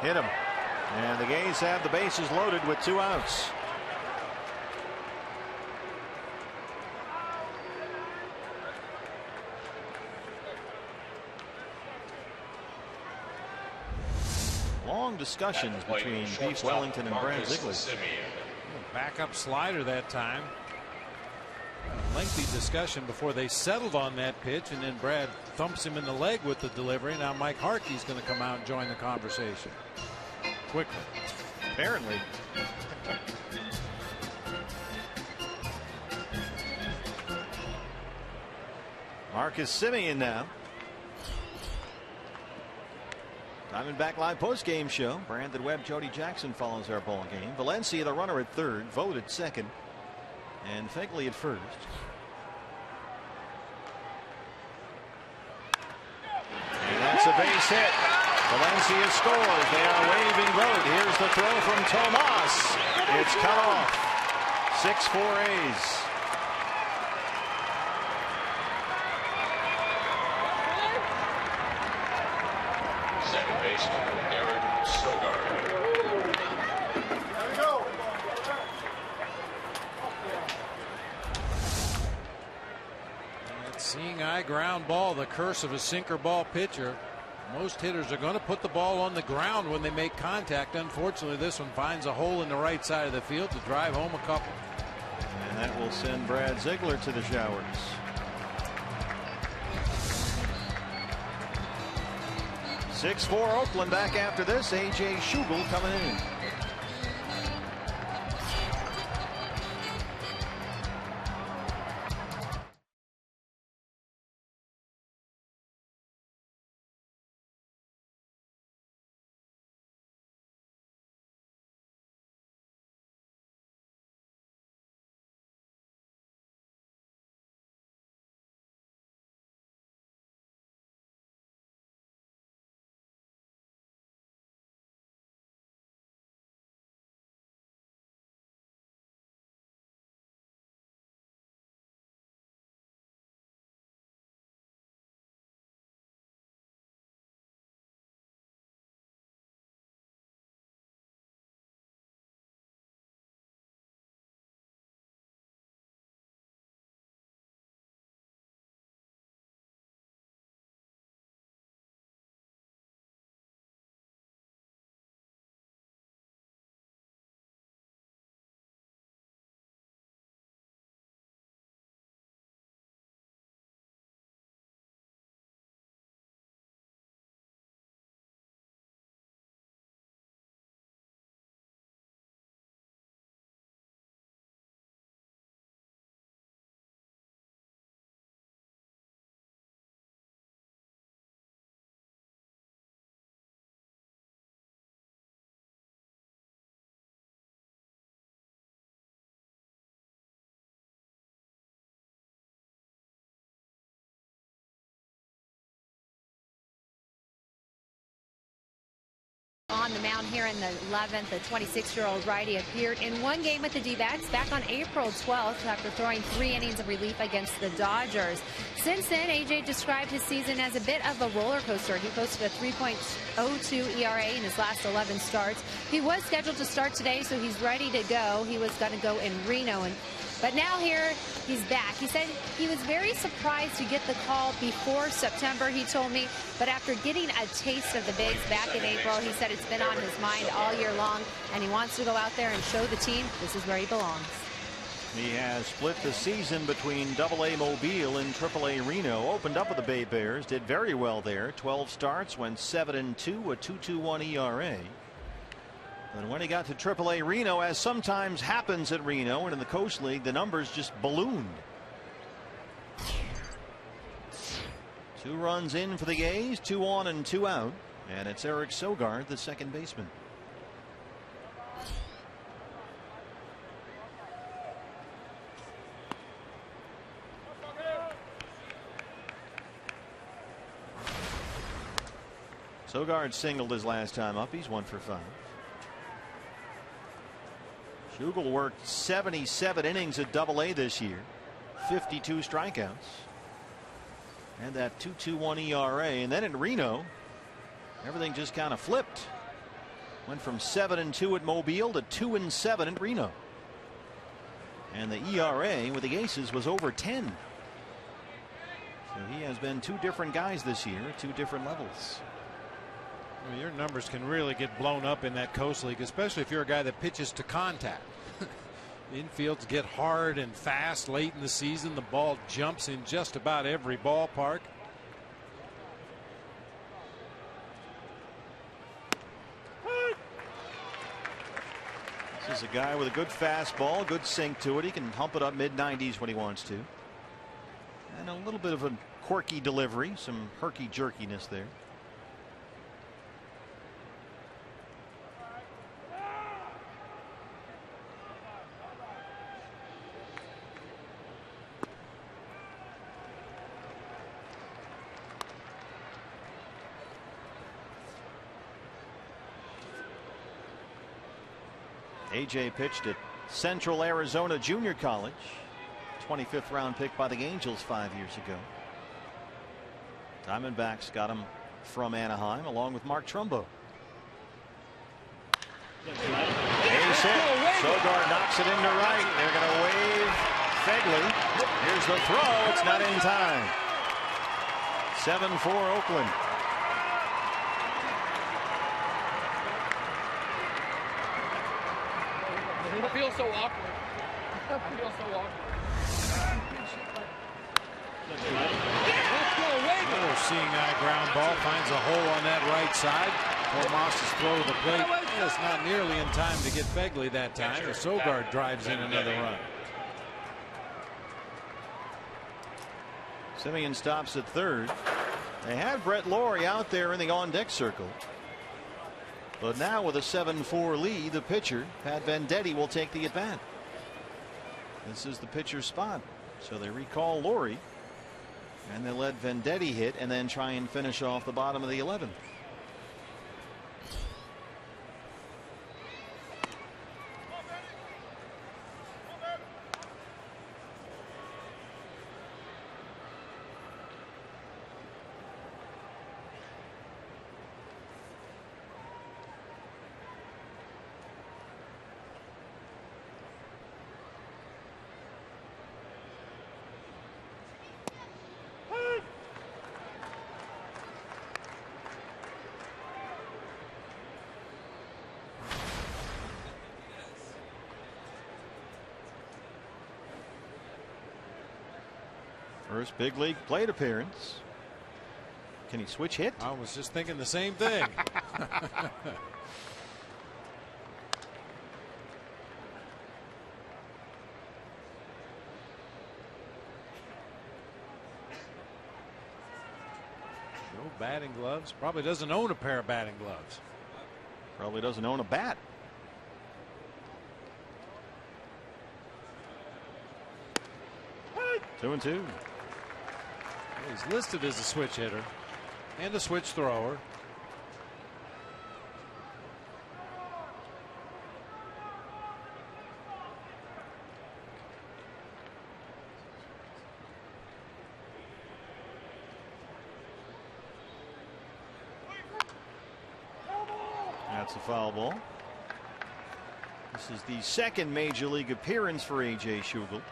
Hit him. And the A's have the bases loaded with 2 outs. Long discussions between Beef Wellington and Brad Ziegler. Backup slider that time. A lengthy discussion before they settled on that pitch, and then Brad thumps him in the leg with the delivery. Now Mike Harkey's going to come out and join the conversation quickly. Apparently. Marcus Semien now. Diamondback Live postgame show. Brandon Webb, Jody Jackson follows our ball game. Valencia, the runner, at third. Vogt at second. And Phegley at first. And that's a base hit. Valencia scores. They are waving Vogt. Here's the throw from Tomas. It's cut off. 6-4 A's. Second baseman Eric Sogard. That seeing eye ground ball, the curse of a sinker ball pitcher. Most hitters are going to put the ball on the ground when they make contact. Unfortunately, this one finds a hole in the right side of the field to drive home a couple. And that will send Brad Ziegler to the showers. 6-4 Oakland. Back after this. A.J. Schugel coming in. on the mound here in the 11th. The 26-year-old righty appeared in one game with the D-backs back on April 12th after throwing 3 innings of relief against the Dodgers. Since then, AJ described his season as a bit of a roller coaster. He posted a 3.02 ERA in his last 11 starts. He was scheduled to start today, so he's ready to go. He was going to go in Reno, but now here he's back. He said he was very surprised to get the call before September, he told me, but after getting a taste of the bigs back in April, he said it's been on his mind all year long, and he wants to go out there and show the team this is where he belongs. He has split the season between AA Mobile and AAA Reno. Opened up with the Bay Bears, did very well there. 12 starts, went 7-2, a 2.21 ERA. And when he got to AAA Reno, as sometimes happens at Reno and in the Coast League, the numbers just ballooned. 2 runs in for the A's, 2 on and 2 out. And it's Eric Sogard, the second baseman. Sogard singled his last time up. He's 1 for 5. Schugel worked 77 innings at AA this year, 52 strikeouts, and that 2.21 ERA. And then in Reno, everything just kind of flipped. Went from 7-2 at Mobile to 2-7 at Reno. And the ERA with the Aces was over 10. So he has been 2 different guys this year, 2 different levels. Well, your numbers can really get blown up in that Coast League, especially if you're a guy that pitches to contact. Infields get hard and fast late in the season. The ball jumps in just about every ballpark. This is a guy with a good fastball, good sink to it. He can hump it up mid-90s when he wants to. And a little bit of a quirky delivery, some herky jerkiness there. AJ pitched at Central Arizona Junior College. 25th round pick by the Angels 5 years ago. Diamondbacks got him from Anaheim along with Mark Trumbo. Ace hit. Sogard knocks it into right. They're going to wave Fegley. Here's the throw. It's not in time. 7-4 Oakland. It feels so awkward. It feels so awkward. Another seeing eye ground ball finds a hole on that right side. Tomas's throw to the plate. It's not nearly in time to get Fegley that time. Sogard drives in another run. Simeon stops at third. They had Brett Lawrie out there in the on-deck circle. But now with a 7-4 lead, the pitcher, Pat Venditti, will take the at-bat. This is the pitcher's spot. So they recall Lawrie. And they let Venditti hit and then try and finish off the bottom of the 11th. First big league plate appearance. Can he switch hit? I was just thinking the same thing. No batting gloves. Probably doesn't own a pair of batting gloves. Probably doesn't own a bat. Two and two. He's listed as a switch hitter and a switch thrower. That's a foul ball. This is the second major league appearance for A.J. Schugel.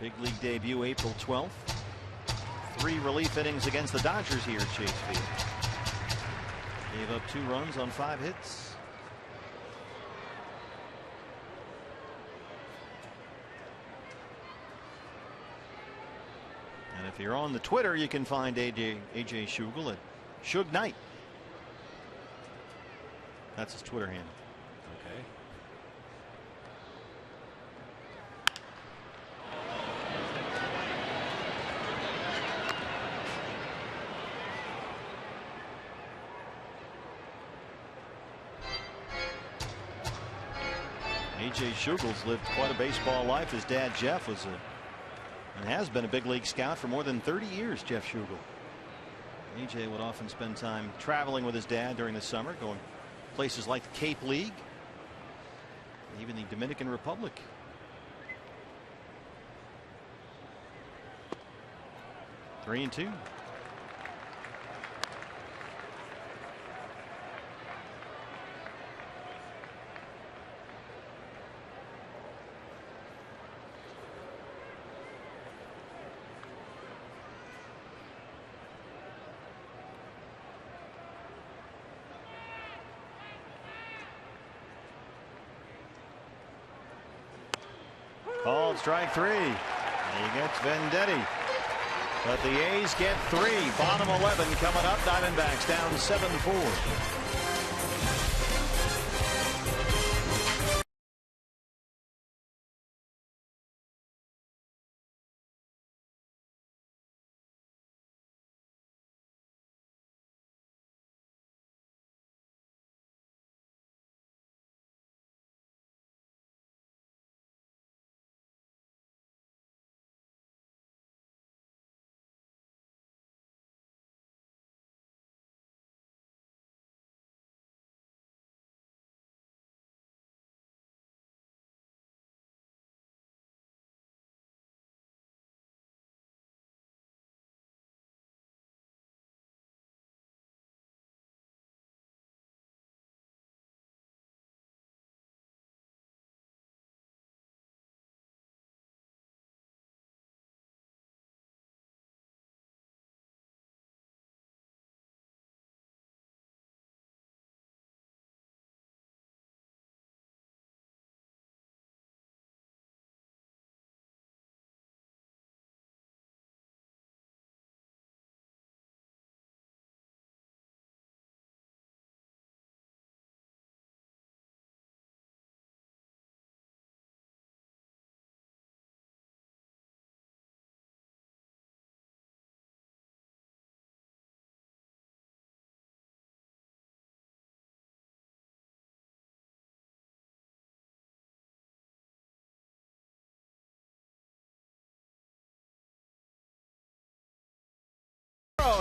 Big league debut April 12th. 3 relief innings against the Dodgers here at Chase Field. Gave up 2 runs on 5 hits. And if you're on the Twitter, you can find A.J. Schugel at Shug Knight. That's his Twitter handle. Okay. A.J. Schugel's lived quite a baseball life. His dad, Jeff, was and has been a big league scout for more than 30 years, Jeff Schugel. A.J. would often spend time traveling with his dad during the summer, going places like the Cape League, even the Dominican Republic. Three and two. Called strike 3. He gets Venditti. But the A's get 3. Bottom 11 coming up. Diamondbacks down 7-4.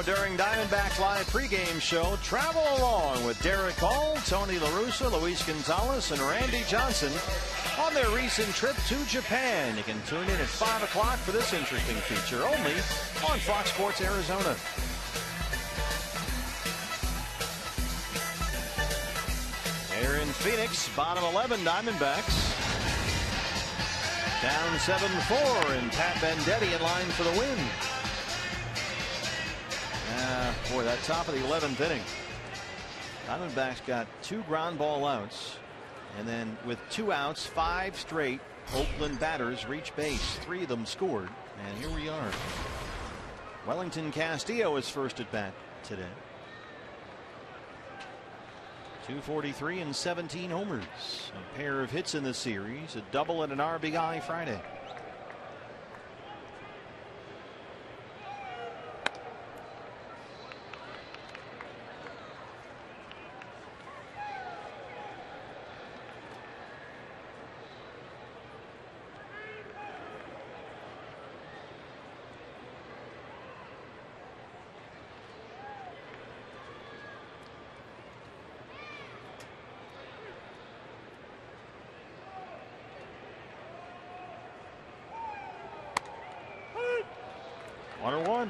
During Diamondbacks Live pregame show, travel along with Derek Hall, Tony La Russa, Luis Gonzalez, and Randy Johnson on their recent trip to Japan. You can tune in at 5 o'clock for this interesting feature only on Fox Sports Arizona. Here in Phoenix, bottom 11 Diamondbacks. Down 7-4, and Pat Venditti in line for the win. Boy, that top of the 11th inning. Diamondbacks got 2 ground ball outs, and then with 2 outs, 5 straight Oakland batters reached base. 3 of them scored, and here we are. Wellington Castillo is first at bat today. 243 and 17 homers. A pair of hits in the series, a double and an RBI Friday. One.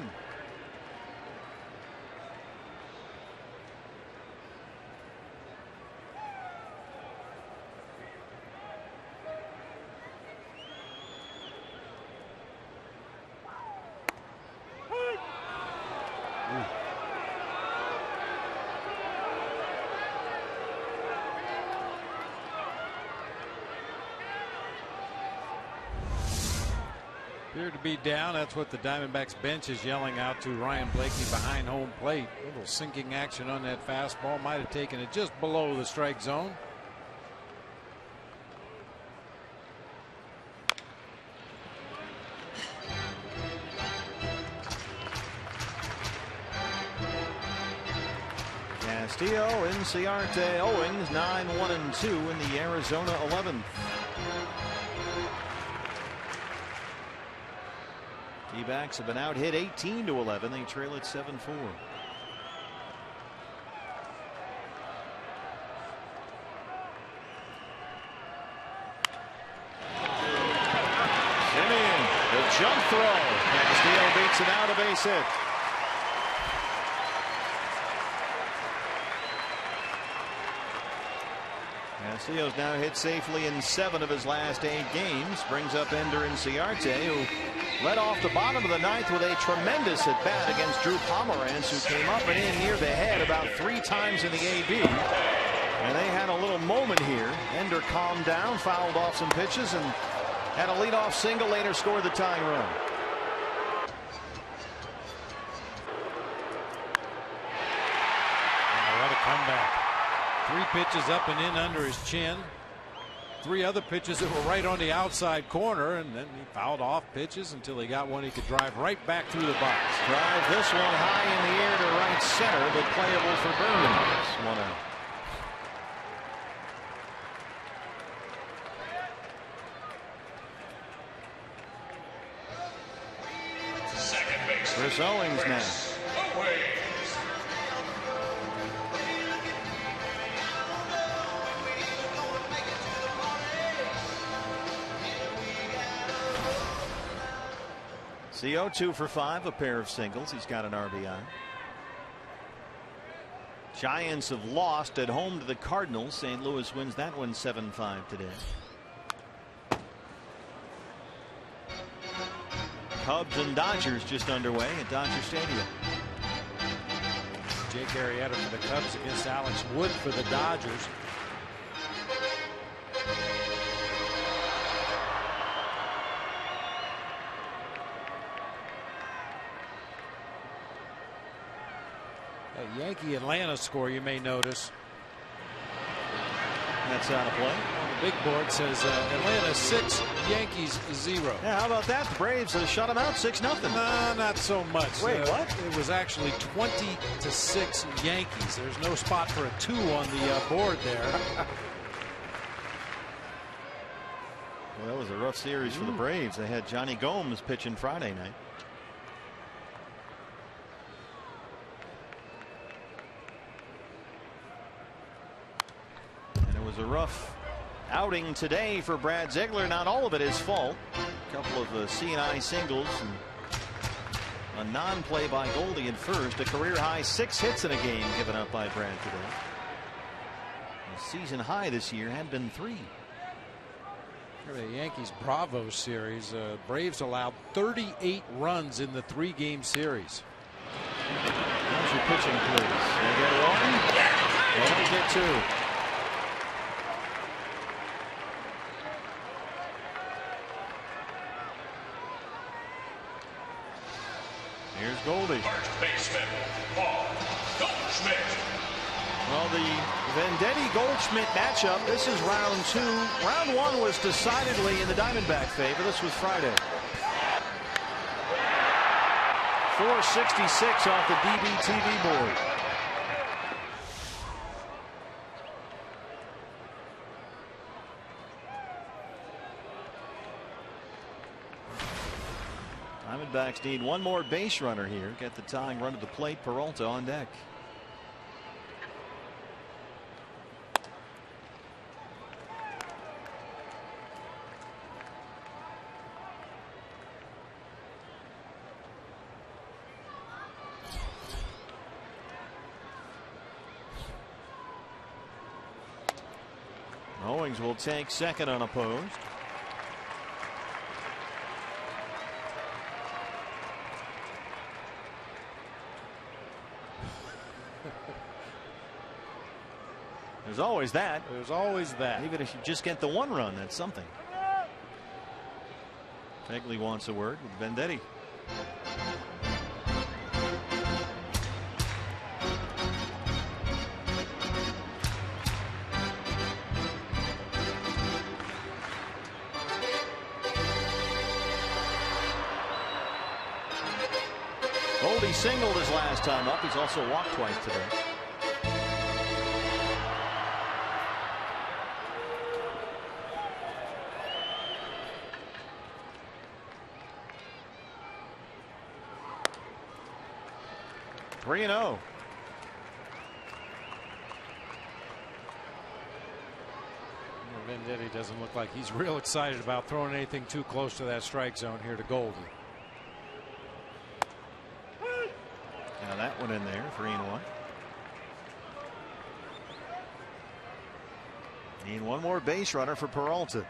Appeared to be down. That's what the Diamondbacks bench is yelling out to Ryan Blakey behind home plate. A little sinking action on that fastball. Might have taken it just below the strike zone. Castillo, Inciarte, Owings, 9-1-2 in the Arizona 11th. D-backs have been out hit 18-11. They trail at 7-4. Simeon, the jump throw. Castillo beats it out, a base hit. Castillo's now hit safely in 7 of his last 8 games. Brings up Ender Inciarte, who led off the bottom of the 9th with a tremendous at bat against Drew Pomeranz, who came up and in near the head about 3 times in the AB. And they had a little moment here. Ender calmed down, fouled off some pitches, and had a leadoff single. Later scored the tying run. What a comeback. 3 pitches up and in under his chin. 3 other pitches that were right on the outside corner, and then he fouled off pitches until he got one he could drive right back through the box. Drive this one high in the air to right center, but playable for Berman. 1 out. Second base. Chris Owings now. CO 2 for 5, a pair of singles. He's got an RBI. Giants have lost at home to the Cardinals. St. Louis wins that one 7-5 today. Cubs and Dodgers just underway at Dodger Stadium. Jake Arrieta for the Cubs against Alex Wood for the Dodgers. A Yankee Atlanta score, you may notice. That's out of play. On the big board says Atlanta 6, Yankees 0. Yeah, how about that? The Braves shut them out 6-0. No, not so much. Wait, what? It was actually 20-6 Yankees. There's no spot for a 2 on the board there. Well, that was a rough series for the Braves. They had Johnny Gomes pitching Friday night. A rough outing today for Brad Ziegler. Not all of it his fault. A couple of C&I singles and a non-play by Goldie at first. A career high 6 hits in a game given up by Brad today. The season high this year had been 3. The Yankees Bravo series. Braves allowed 38 runs in the 3-game series. How's your pitching, please? They get 1. They don't get 2. Here's Goldie. First baseman, Paul Goldschmidt. Well, the Venditti Goldschmidt matchup. This is round 2. Round 1 was decidedly in the Diamondback favor. This was Friday. 466 off the DBTV board. Diamondbacks need 1 more base runner here. Get the tying run to the plate. Peralta on deck. Owings will take second unopposed. There's always that. There's always that. Even if you just get the 1 run, that's something. Begley wants a word with Venditti. Goldie singled his last time up. He's also walked twice today. Three and 0. Venditti doesn't look like he's real excited about throwing anything too close to that strike zone here to Goldie. Now that one in there, 3 and 1. Need one more base runner for Peralta.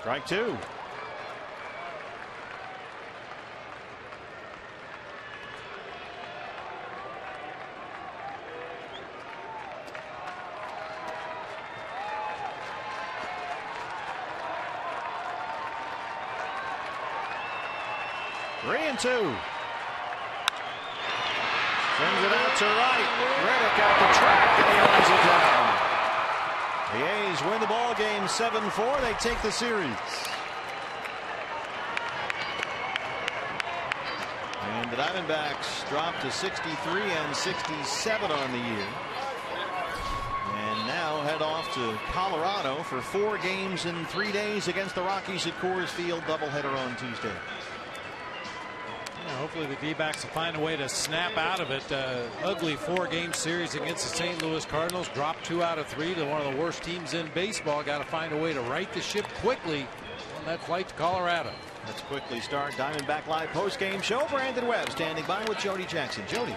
Strike 2. Three and 2. Sends it out to right. Reddick at the track, and he runs it down. The A's win the ball game 7-4. They take the series. And the Diamondbacks drop to 63 and 67 on the year. And now head off to Colorado for 4 games in 3 days against the Rockies at Coors Field. Doubleheader on Tuesday. Hopefully the D-backs will find a way to snap out of it. Ugly 4-game series against the St. Louis Cardinals. Dropped 2 out of 3 to one of the worst teams in baseball. Got to find a way to right the ship quickly on that flight to Colorado. Let's quickly start Diamondback Live post-game show. Brandon Webb standing by with Jody Jackson. Jody.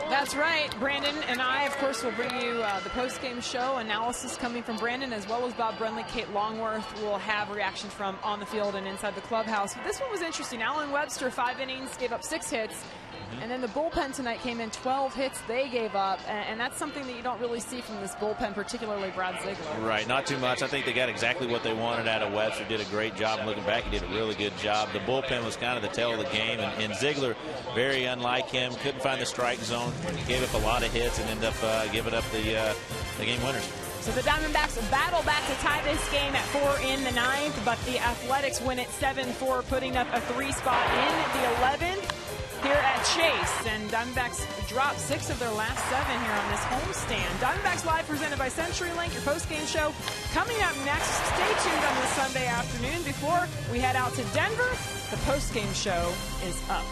That's right. Brandon and I, of course, will bring you the post-game show analysis coming from Brandon, as well as Bob Brenly. Kate Longworth will have reactions from on the field and inside the clubhouse. But this one was interesting. Alan Webster, 5 innings, gave up 6 hits. And then the bullpen tonight came in 12 hits they gave up. And that's something that you don't really see from this bullpen, particularly Brad Ziegler. Right, not too much. I think they got exactly what they wanted out of Webster. Did a great job. Looking back, he did a really good job. The bullpen was kind of the tail of the game. And Ziegler, very unlike him, couldn't find the strike zone. Gave up a lot of hits and ended up giving up the game winners. So the Diamondbacks battle back to tie this game at 4 in the 9th. But the Athletics win it 7-4, putting up a 3 spot in the 11th. Here at Chase, and Diamondbacks dropped 6 of their last 7 here on this homestand. Diamondbacks Live presented by CenturyLink, your post-game show. Coming up next, stay tuned on this Sunday afternoon. Before we head out to Denver, the post-game show is up.